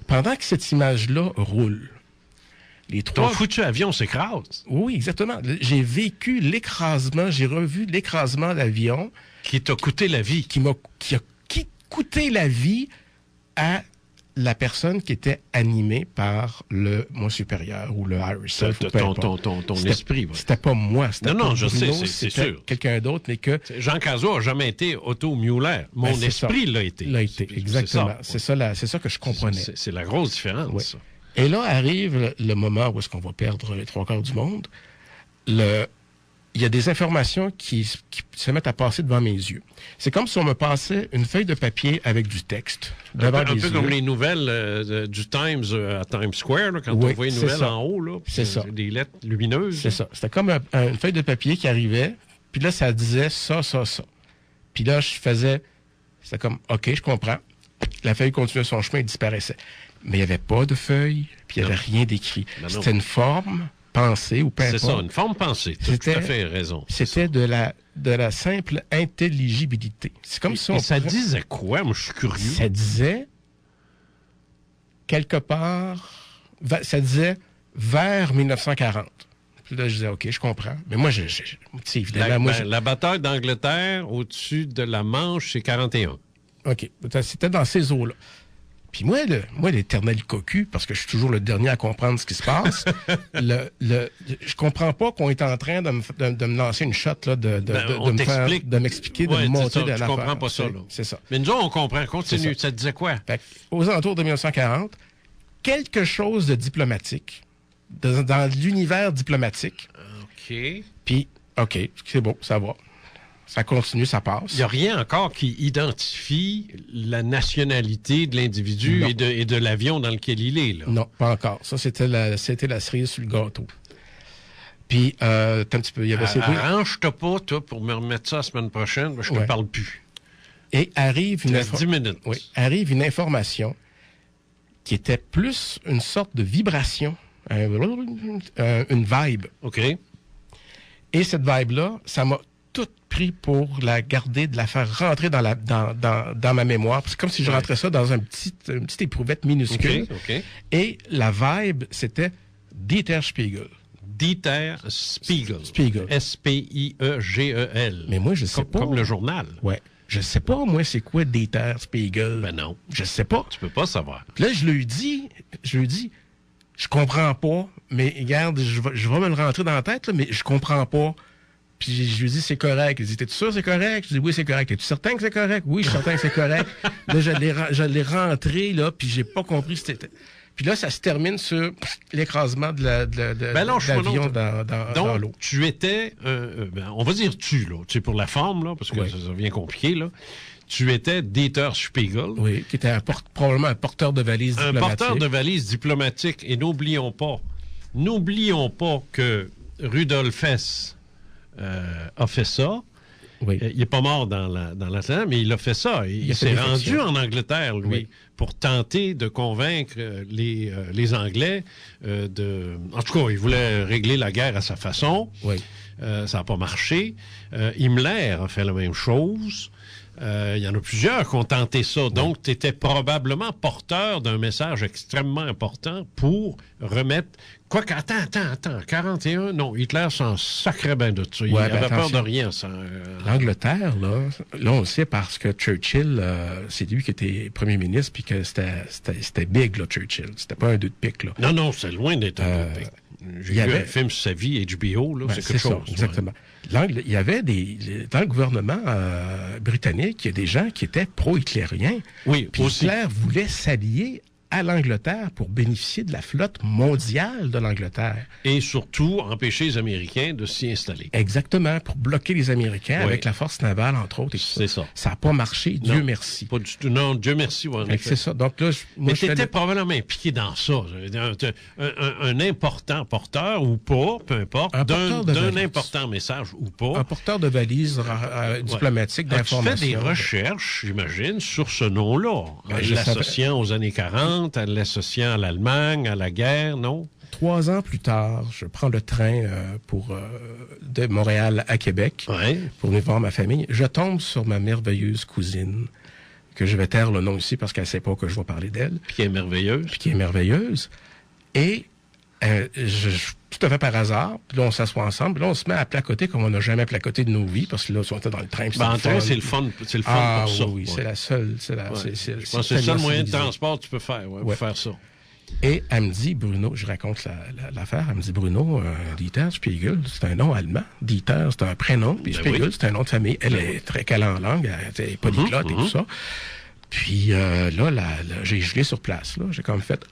Pendant que cette image-là roule, les 3... Ton foutu avion s'écrase. Oui, exactement. J'ai vécu l'écrasement, j'ai revu l'écrasement d'avion. Qui t'a coûté la vie. Qui a coûté la vie à la personne qui était animée par le moi supérieur ou le higher self. Ton esprit. Ouais. C'était pas moi. Non, je sais, c'est sûr. Quelqu'un d'autre, mais que... Jean Cazot n'a jamais été Otto-Mueller. Mon esprit l'a été. Exactement. C'est ça que je comprenais. C'est la grosse différence. Ouais. Ça. Et là arrive le moment où est-ce qu'on va perdre les 3/4 du monde. Il y a des informations qui se mettent à passer devant mes yeux. C'est comme si on me passait une feuille de papier avec du texte devant mes yeux. Un peu comme les nouvelles du Times à Times Square, là, quand on voit une nouvelle en haut. Là, c'est ça. Des lettres lumineuses. C'est ça. C'était comme une feuille de papier qui arrivait, puis là, ça disait ça. Puis là, c'était comme, OK, je comprends. La feuille continuait son chemin et disparaissait. Mais il n'y avait pas de feuille, puis il n'y avait rien d'écrit. C'était une forme... pensée ou peu importe. C'est ça, une forme pensée. Tu as tout à fait raison. C'était de la simple intelligibilité. C'est comme si on... ça disait quoi? Moi, je suis curieux. Ça disait, quelque part, ça disait vers 1940. Puis là, je disais, OK, je comprends. Mais moi, évidemment... La bataille d'Angleterre au-dessus de la Manche, c'est 41. OK. C'était dans ces eaux-là. Puis moi, l'éternel cocu, parce que je suis toujours le dernier à comprendre ce qui se passe, je comprends pas qu'on est en train de me lancer une shot, là, de m'expliquer, de me monter de l'affaire. Je comprends pas ça, là. C'est ça. Mais nous, on comprend. Continue. Ça te disait quoi? Aux alentours de 1940, quelque chose de diplomatique, dans l'univers diplomatique. OK. Puis, OK, c'est bon, ça va. Ça continue, ça passe. Il n'y a rien encore qui identifie la nationalité de l'individu et de l'avion dans lequel il est. Là. Non, pas encore. Ça, c'était la cerise sur le gâteau. Puis, un petit peu, il y avait... Arrange-toi pas, toi, pour me remettre ça la semaine prochaine. Je te parle plus. Et arrive une... 10 minutes. Oui, arrive une information qui était plus une sorte de vibration, une vibe. OK. Et cette vibe-là, ça m'a tout pris pour la garder, de la faire rentrer dans ma mémoire. C'est comme si je rentrais ça dans une petite éprouvette minuscule. OK. Et la vibe, c'était Dieter Spiegel. Dieter Spiegel. S-P-I-E-G-E-L. Mais moi, je sais pas. Comme le journal. Ouais. Je sais pas, moi, c'est quoi Dieter Spiegel. Ben non. Je sais pas. Tu peux pas savoir. Puis là, je lui dis, je comprends pas, mais regarde, je vais me le rentrer dans la tête, là, mais je comprends pas. Puis je lui dis, c'est correct. Il dit, t'es-tu sûr que c'est correct? Je dis, oui, c'est correct. Es-tu certain que c'est correct? Oui, je suis certain que c'est correct. Là, je l'ai rentré, là, puis j'ai pas compris c'était... Puis là, ça se termine sur l'écrasement de l'avion dans l'eau. Donc, tu étais, on va dire tu, là, tu sais, pour la forme, là, parce que ça devient compliqué, là. Tu étais Dieter Spiegel. Oui, qui était probablement un porteur de valise diplomatique. Un porteur de valise diplomatique. Et n'oublions pas que Rudolf Hess a fait ça. Oui. Il n'est pas mort dans l'Atlantique, mais il a fait ça. Il s'est rendu en Angleterre, lui, pour tenter de convaincre les Anglais En tout cas, il voulait régler la guerre à sa façon. Oui. Ça n'a pas marché. Himmler a fait la même chose. Il y en a plusieurs qui ont tenté ça. Donc, tu étais probablement porteur d'un message extrêmement important pour remettre... Quoique, attends. 41, non, Hitler s'en sacrait bien de ça. Il avait peur de rien. L'Angleterre, là, on le sait parce que Churchill, c'est lui qui était premier ministre, puis que c'était big, là, Churchill. C'était pas un deux de pique, là. Non, c'est loin d'être un deux de pique. J'ai vu un film sur sa vie, HBO, là, c'est quelque chose. Exactement. Il y avait dans le gouvernement britannique, il y a des gens qui étaient pro-hitlériens. Oui, puis Hitler voulait s'allier à l'Angleterre pour bénéficier de la flotte mondiale de l'Angleterre. Et surtout, empêcher les Américains de s'y installer. Exactement, pour bloquer les Américains avec la force navale, entre autres. C'est ça. Ça n'a pas marché, Dieu merci. Pas du tout. Non, Dieu merci. C'est ça. Donc là, mais tu étais probablement impliqué dans ça. Un important porteur ou pas, peu importe, d'un important message ou pas. Un porteur de valise diplomatique d'information. Tu fais des recherches, j'imagine, sur ce nom-là, l'associant aux années 40, en l'associant à l'Allemagne, à la guerre, non? 3 ans plus tard, je prends le train de Montréal à Québec pour venir voir ma famille. Je tombe sur ma merveilleuse cousine, que je vais taire le nom ici parce qu'elle ne sait pas que je vais parler d'elle. Puis qui est merveilleuse. Et tout à fait par hasard, puis là, on s'assoit ensemble, puis là, on se met à placoter comme on n'a jamais placoté de nos vies, parce que là, on était dans le train. En train, c'est le fun pour ça. Oui, c'est la seule. Je pense que c'est le seul moyen de transport que tu peux faire, pour faire ça. Et elle me dit, Bruno, je raconte l'affaire, elle me dit, Bruno, Dieter Spiegel, c'est un nom allemand. Dieter, c'est un prénom, puis Spiegel, c'est un nom de famille. Elle est très calée en langue, elle est polyglotte et tout ça. Puis là, j'ai gelé sur place, là. J'ai comme fait...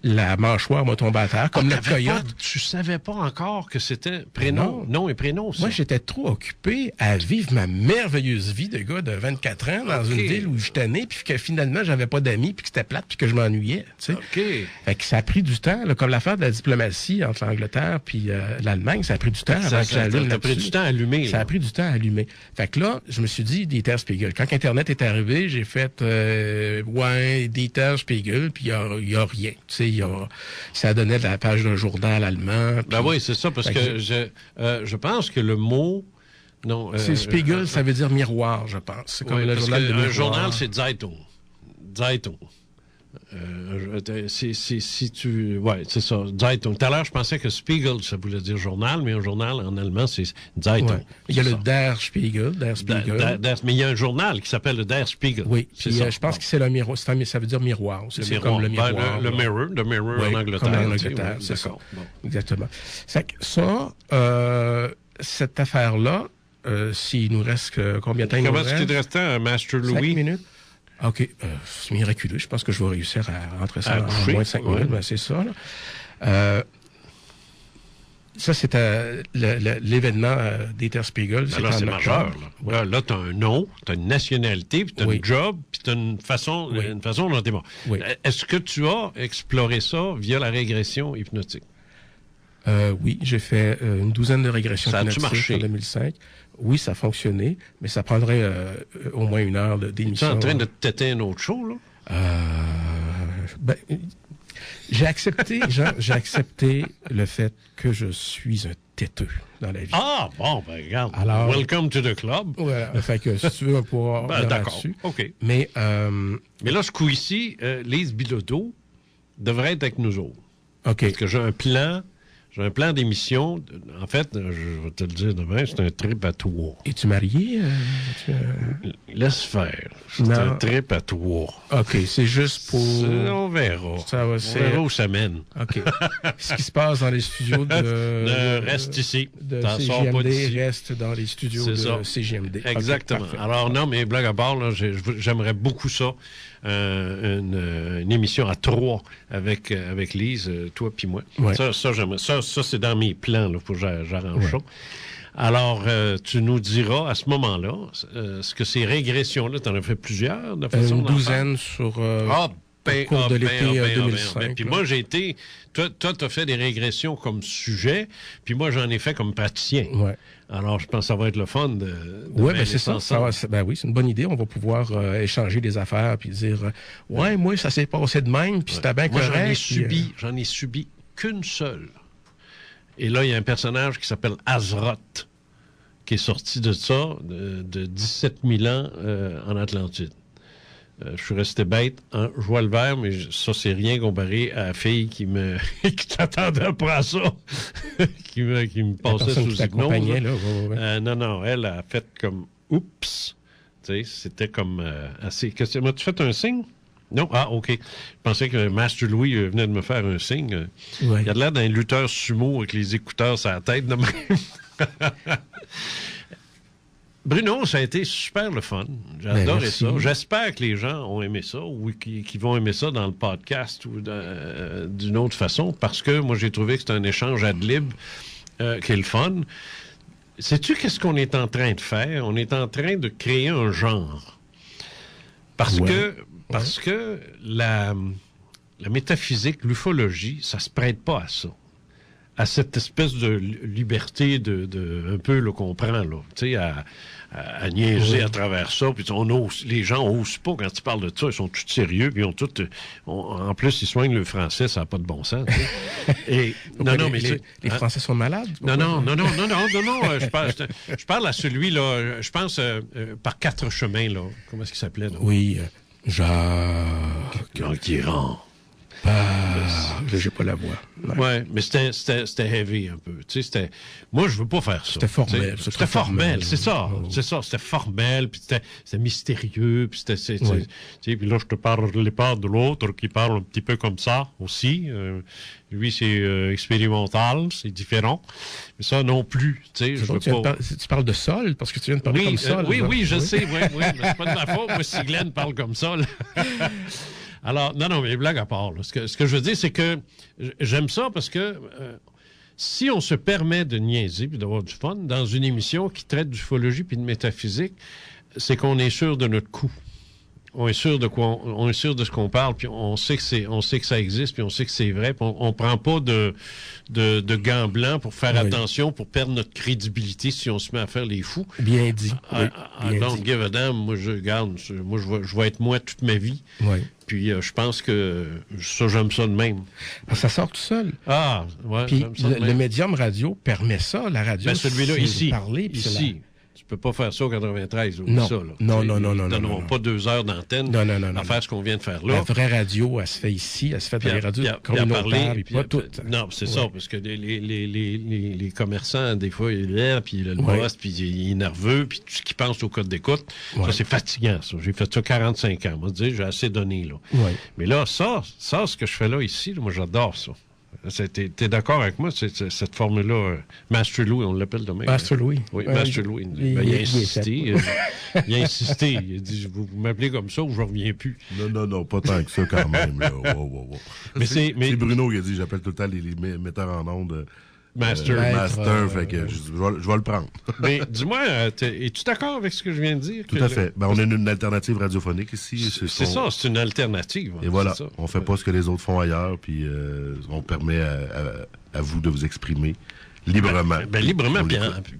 La mâchoire m'a tombé à terre, comme le coyote. Tu savais pas encore que c'était prénom, nom et prénom, ça? Moi, j'étais trop occupé à vivre ma merveilleuse vie de gars de 24 ans dans une ville où j'étais né, puis que finalement, j'avais pas d'amis, puis que c'était plate, puis que je m'ennuyais, tu sais. Fait que ça a pris du temps, là, comme l'affaire de la diplomatie entre l'Angleterre puis l'Allemagne, ça a pris du temps avant que j'allume là-dessus. Ça a pris du temps à allumer. Ça a pris du temps à allumer. Fait que là, je me suis dit, Dieter Spiegel. Quand Internet est arrivé, j'ai fait, Dieter Spiegel, puis il y a rien, tu sais. Ça donnait de la page d'un journal allemand. Ben oui, c'est ça, parce que je pense que le mot... Non, c'est Spiegel, ça veut dire miroir, je pense. C'est comme le journal de miroir. Un journal, c'est Zeitung. Zeitung. C'est ça, Zeitung. Tout à l'heure, je pensais que Spiegel, ça voulait dire journal, mais un journal en allemand, c'est Zeitung. Ouais. Il y a le Der Spiegel. Mais il y a un journal qui s'appelle le Der Spiegel. Oui, puis je pense que c'est le miroir. Ça veut dire miroir. C'est comme le miroir. Le mirror en Angleterre. Comme en Angleterre, c'est ça. Bon. Exactement. Ça, cette affaire-là, s'il nous reste combien de temps il nous reste? Comment est-ce qu'il te restait, Master Louis? 5 minutes. OK. C'est miraculeux. Je pense que je vais réussir à rentrer ça en moins de 5 minutes. Ben, c'est ça. Là. Ça, c'était l'événement Dieter Spiegel. Là, c'est majeur. Là, tu as un nom, tu as une nationalité, puis tu as un job, puis tu as une façon dont tu es mort. Est-ce que tu as exploré ça via la régression hypnotique? Oui, j'ai fait une douzaine de régressions hypnotiques en 2005. Oui, ça a fonctionné, mais ça prendrait au moins 1 heure d'émission. Tu es en train de te têter un autre show, là? Ben, j'ai accepté le fait que je suis un têteux dans la vie. Ah, bon, ben regarde. Alors, welcome to the club. Voilà, fait que si tu veux, on pourra revenir d'accord, là-dessus. OK. Mais là, ce coup-ci, Lise Bilodeau devrait être avec nous autres. OK. Parce que j'ai un plan d'émission. En fait, je vais te le dire demain, c'est un trip à trois. Es-tu marié? Laisse faire. C'est un trip à trois. OK, c'est juste pour... On verra. On verra où ça mène. OK. Ce qui se passe dans les studios de reste ici. De T'en sors pas CJMD d'ici. reste dans les studios de CJMD. Exactement. Okay, alors non, mais blague à part, là, j'aimerais beaucoup ça. Une émission à trois avec Lise, toi puis moi. Ouais. Ça, j'aimerais. Ça, c'est dans mes plans, là, pour que j'arrange ça. Alors, tu nous diras à ce moment-là, ce que ces régressions-là, tu en as fait plusieurs de façon une douzaine sur au cours de l'été 2005. Puis moi, j'ai été... Toi, tu as fait des régressions comme sujet, puis moi, j'en ai fait comme praticien. Ouais. Alors, je pense que ça va être le fun de oui, ben c'est ça. Oui, c'est une bonne idée. On va pouvoir échanger des affaires puis dire ouais, moi, ça s'est passé de même, puis c'était bien correct. Moi, j'en ai subi qu'une seule. Et là, il y a un personnage qui s'appelle Azeroth, qui est sorti de ça, de 17 000 ans en Atlantide. Je suis resté bête, je vois le verre, mais ça, c'est rien comparé à la fille qui t'attendait après ça, qui me passait sous hypnose. Non, elle a fait comme oups. Tu sais, c'était comme assez... M'as-tu fait un signe? Non? Ah, OK. Je pensais que Master Louis venait de me faire un signe. Ouais. Il a l'air d'un lutteur sumo avec les écouteurs sur la tête de même. Bruno, ça a été super le fun. J'ai adoré ça. J'espère que les gens ont aimé ça ou qu'ils vont aimer ça dans le podcast ou d'une autre façon, parce que moi, j'ai trouvé que c'est un échange ad lib qui est le fun. Sais-tu qu'est-ce qu'on est en train de faire? On est en train de créer un genre. Parce que la métaphysique, l'ufologie, ça se prête pas à ça. À cette espèce de liberté un peu là, qu'on prend, là, tu sais, à niaiser à travers ça. Puis les gens osent pas quand ils parlent de ça. Ils sont tous sérieux. Puis en plus, ils soignent le français. Ça n'a pas de bon sens. Et, les Français sont malades? Non. Je parle à celui-là. Je pense par 4 chemins, là. Comment est-ce qu'il s'appelait? Là? Oui, Jacques Guirand. J'ai pas la voix. Ouais, mais c'était heavy un peu. Tu sais, moi, je veux pas faire ça. C'était formel. C'était formel, c'est ça. C'est ça, c'était formel, puis c'était mystérieux, puis puis là, je te parle de l'autre qui parle un petit peu comme ça aussi. Lui, c'est expérimental, c'est différent. Mais ça non plus. Tu sais, tu parles de sol, parce que tu viens de parler comme sol. Oui, je sais, oui, mais c'est pas de ma faute. Moi, si Glenn parle comme ça, là. Alors, non, mais blague à part. Là. Ce que je veux dire, c'est que j'aime ça parce que si on se permet de niaiser puis d'avoir du fun dans une émission qui traite d'ufologie puis de métaphysique, c'est qu'on est sûr de notre coup. On est sûr de quoi, on est sûr de ce qu'on parle, puis on sait que ça existe, puis on sait que c'est vrai, puis on prend pas de gants blancs pour faire attention, pour perdre notre crédibilité si on se met à faire les fous. Bien dit. I don't give a damn. Moi, je vais être moi toute ma vie. Oui. Puis je pense que ça, j'aime ça de même. Ça sort tout seul. Ah, ouais. Puis le médium radio permet ça, la radio. Ben, celui-là, ici. Parler, ici. Tu peux pas faire ça au 93 ou non. ça. Là. Non. Ils donneront pas 2 heures d'antenne à faire ce qu'on vient de faire là. La vraie radio, elle se fait ici, elle se fait dans les radios communautaires, puis pas toutes. Non, c'est ça, parce que les commerçants, des fois, ils lèvent, puis le boss, puis il est nerveux, puis tout ce qu'ils pensent au code d'écoute, ça, c'est fatigant, ça. J'ai fait ça 45 ans. Moi, je dis, j'ai assez donné, là. Ouais. Mais là, ce que je fais là, ici, là, moi, j'adore ça. T'es d'accord avec moi, cette formule-là, Master Louis, on l'appelle demain. Master Louis. Oui, Master Louis. Il a insisté. Il a insisté. Il a dit, vous m'appelez comme ça ou je reviens plus. Non, pas tant que ça quand même. Là. Wow. Mais c'est Bruno qui a dit, j'appelle tout le temps les metteurs en ondes. Master, fait que je vais le prendre. Mais dis-moi, es-tu d'accord avec ce que je viens de dire? Tout à fait. Ben, on a une alternative radiophonique ici. C'est ça, c'est une alternative. Et voilà, on fait pas ce que les autres font ailleurs, puis on permet à vous de vous exprimer librement. Librement,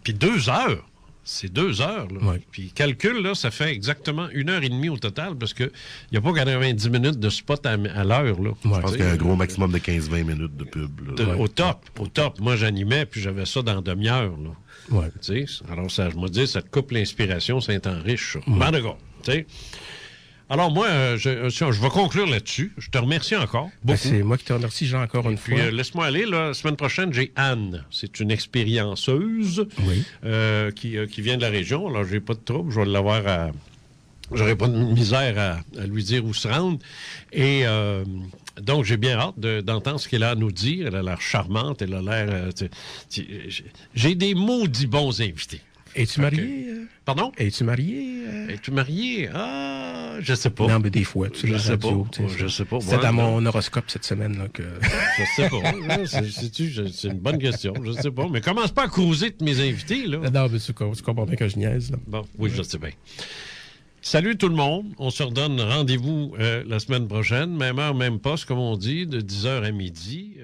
puis 2 heures. C'est 2 heures. Là. Ouais. Puis calcul, là, ça fait exactement 1h30 au total parce qu'il n'y a pas 90 minutes de spot à l'heure. Là. Je pense qu'il y a un gros maximum de 15-20 minutes de pub. Là. Au top. Moi, j'animais, puis j'avais ça dans demi-heure. Là. Ouais. Alors, ça, je me dis, ça te coupe l'inspiration, c'est un temps riche. Ben, d'accord. Alors, moi, je vais conclure là-dessus. Je te remercie encore beaucoup. C'est moi qui te remercie, Jean, encore une fois. Puis, laisse-moi aller. La semaine prochaine, j'ai Anne. C'est une expérienceuse qui vient de la région. Alors, j'ai pas de trouble. Je vais l'avoir à... J'aurai pas de misère à lui dire où se rendre. Et donc, j'ai bien hâte d'entendre ce qu'elle a à nous dire. Elle a l'air charmante. Elle a l'air... j'ai des maudits bons invités. Es-tu marié? Pardon? Es-tu marié? Es-tu marié? Ah, je sais pas. Non, mais des fois, tu sais, la radio. Je sais pas. C'était dans mon horoscope cette semaine. Là, que... Je sais pas. C'est une bonne question. Je sais pas. Mais commence pas à causer de mes invités, là. Non, mais tu comprends bien que je niaise. Là. Bon, oui, je sais bien. Salut tout le monde. On se redonne rendez-vous la semaine prochaine. Même heure, même poste, comme on dit, de 10h à midi.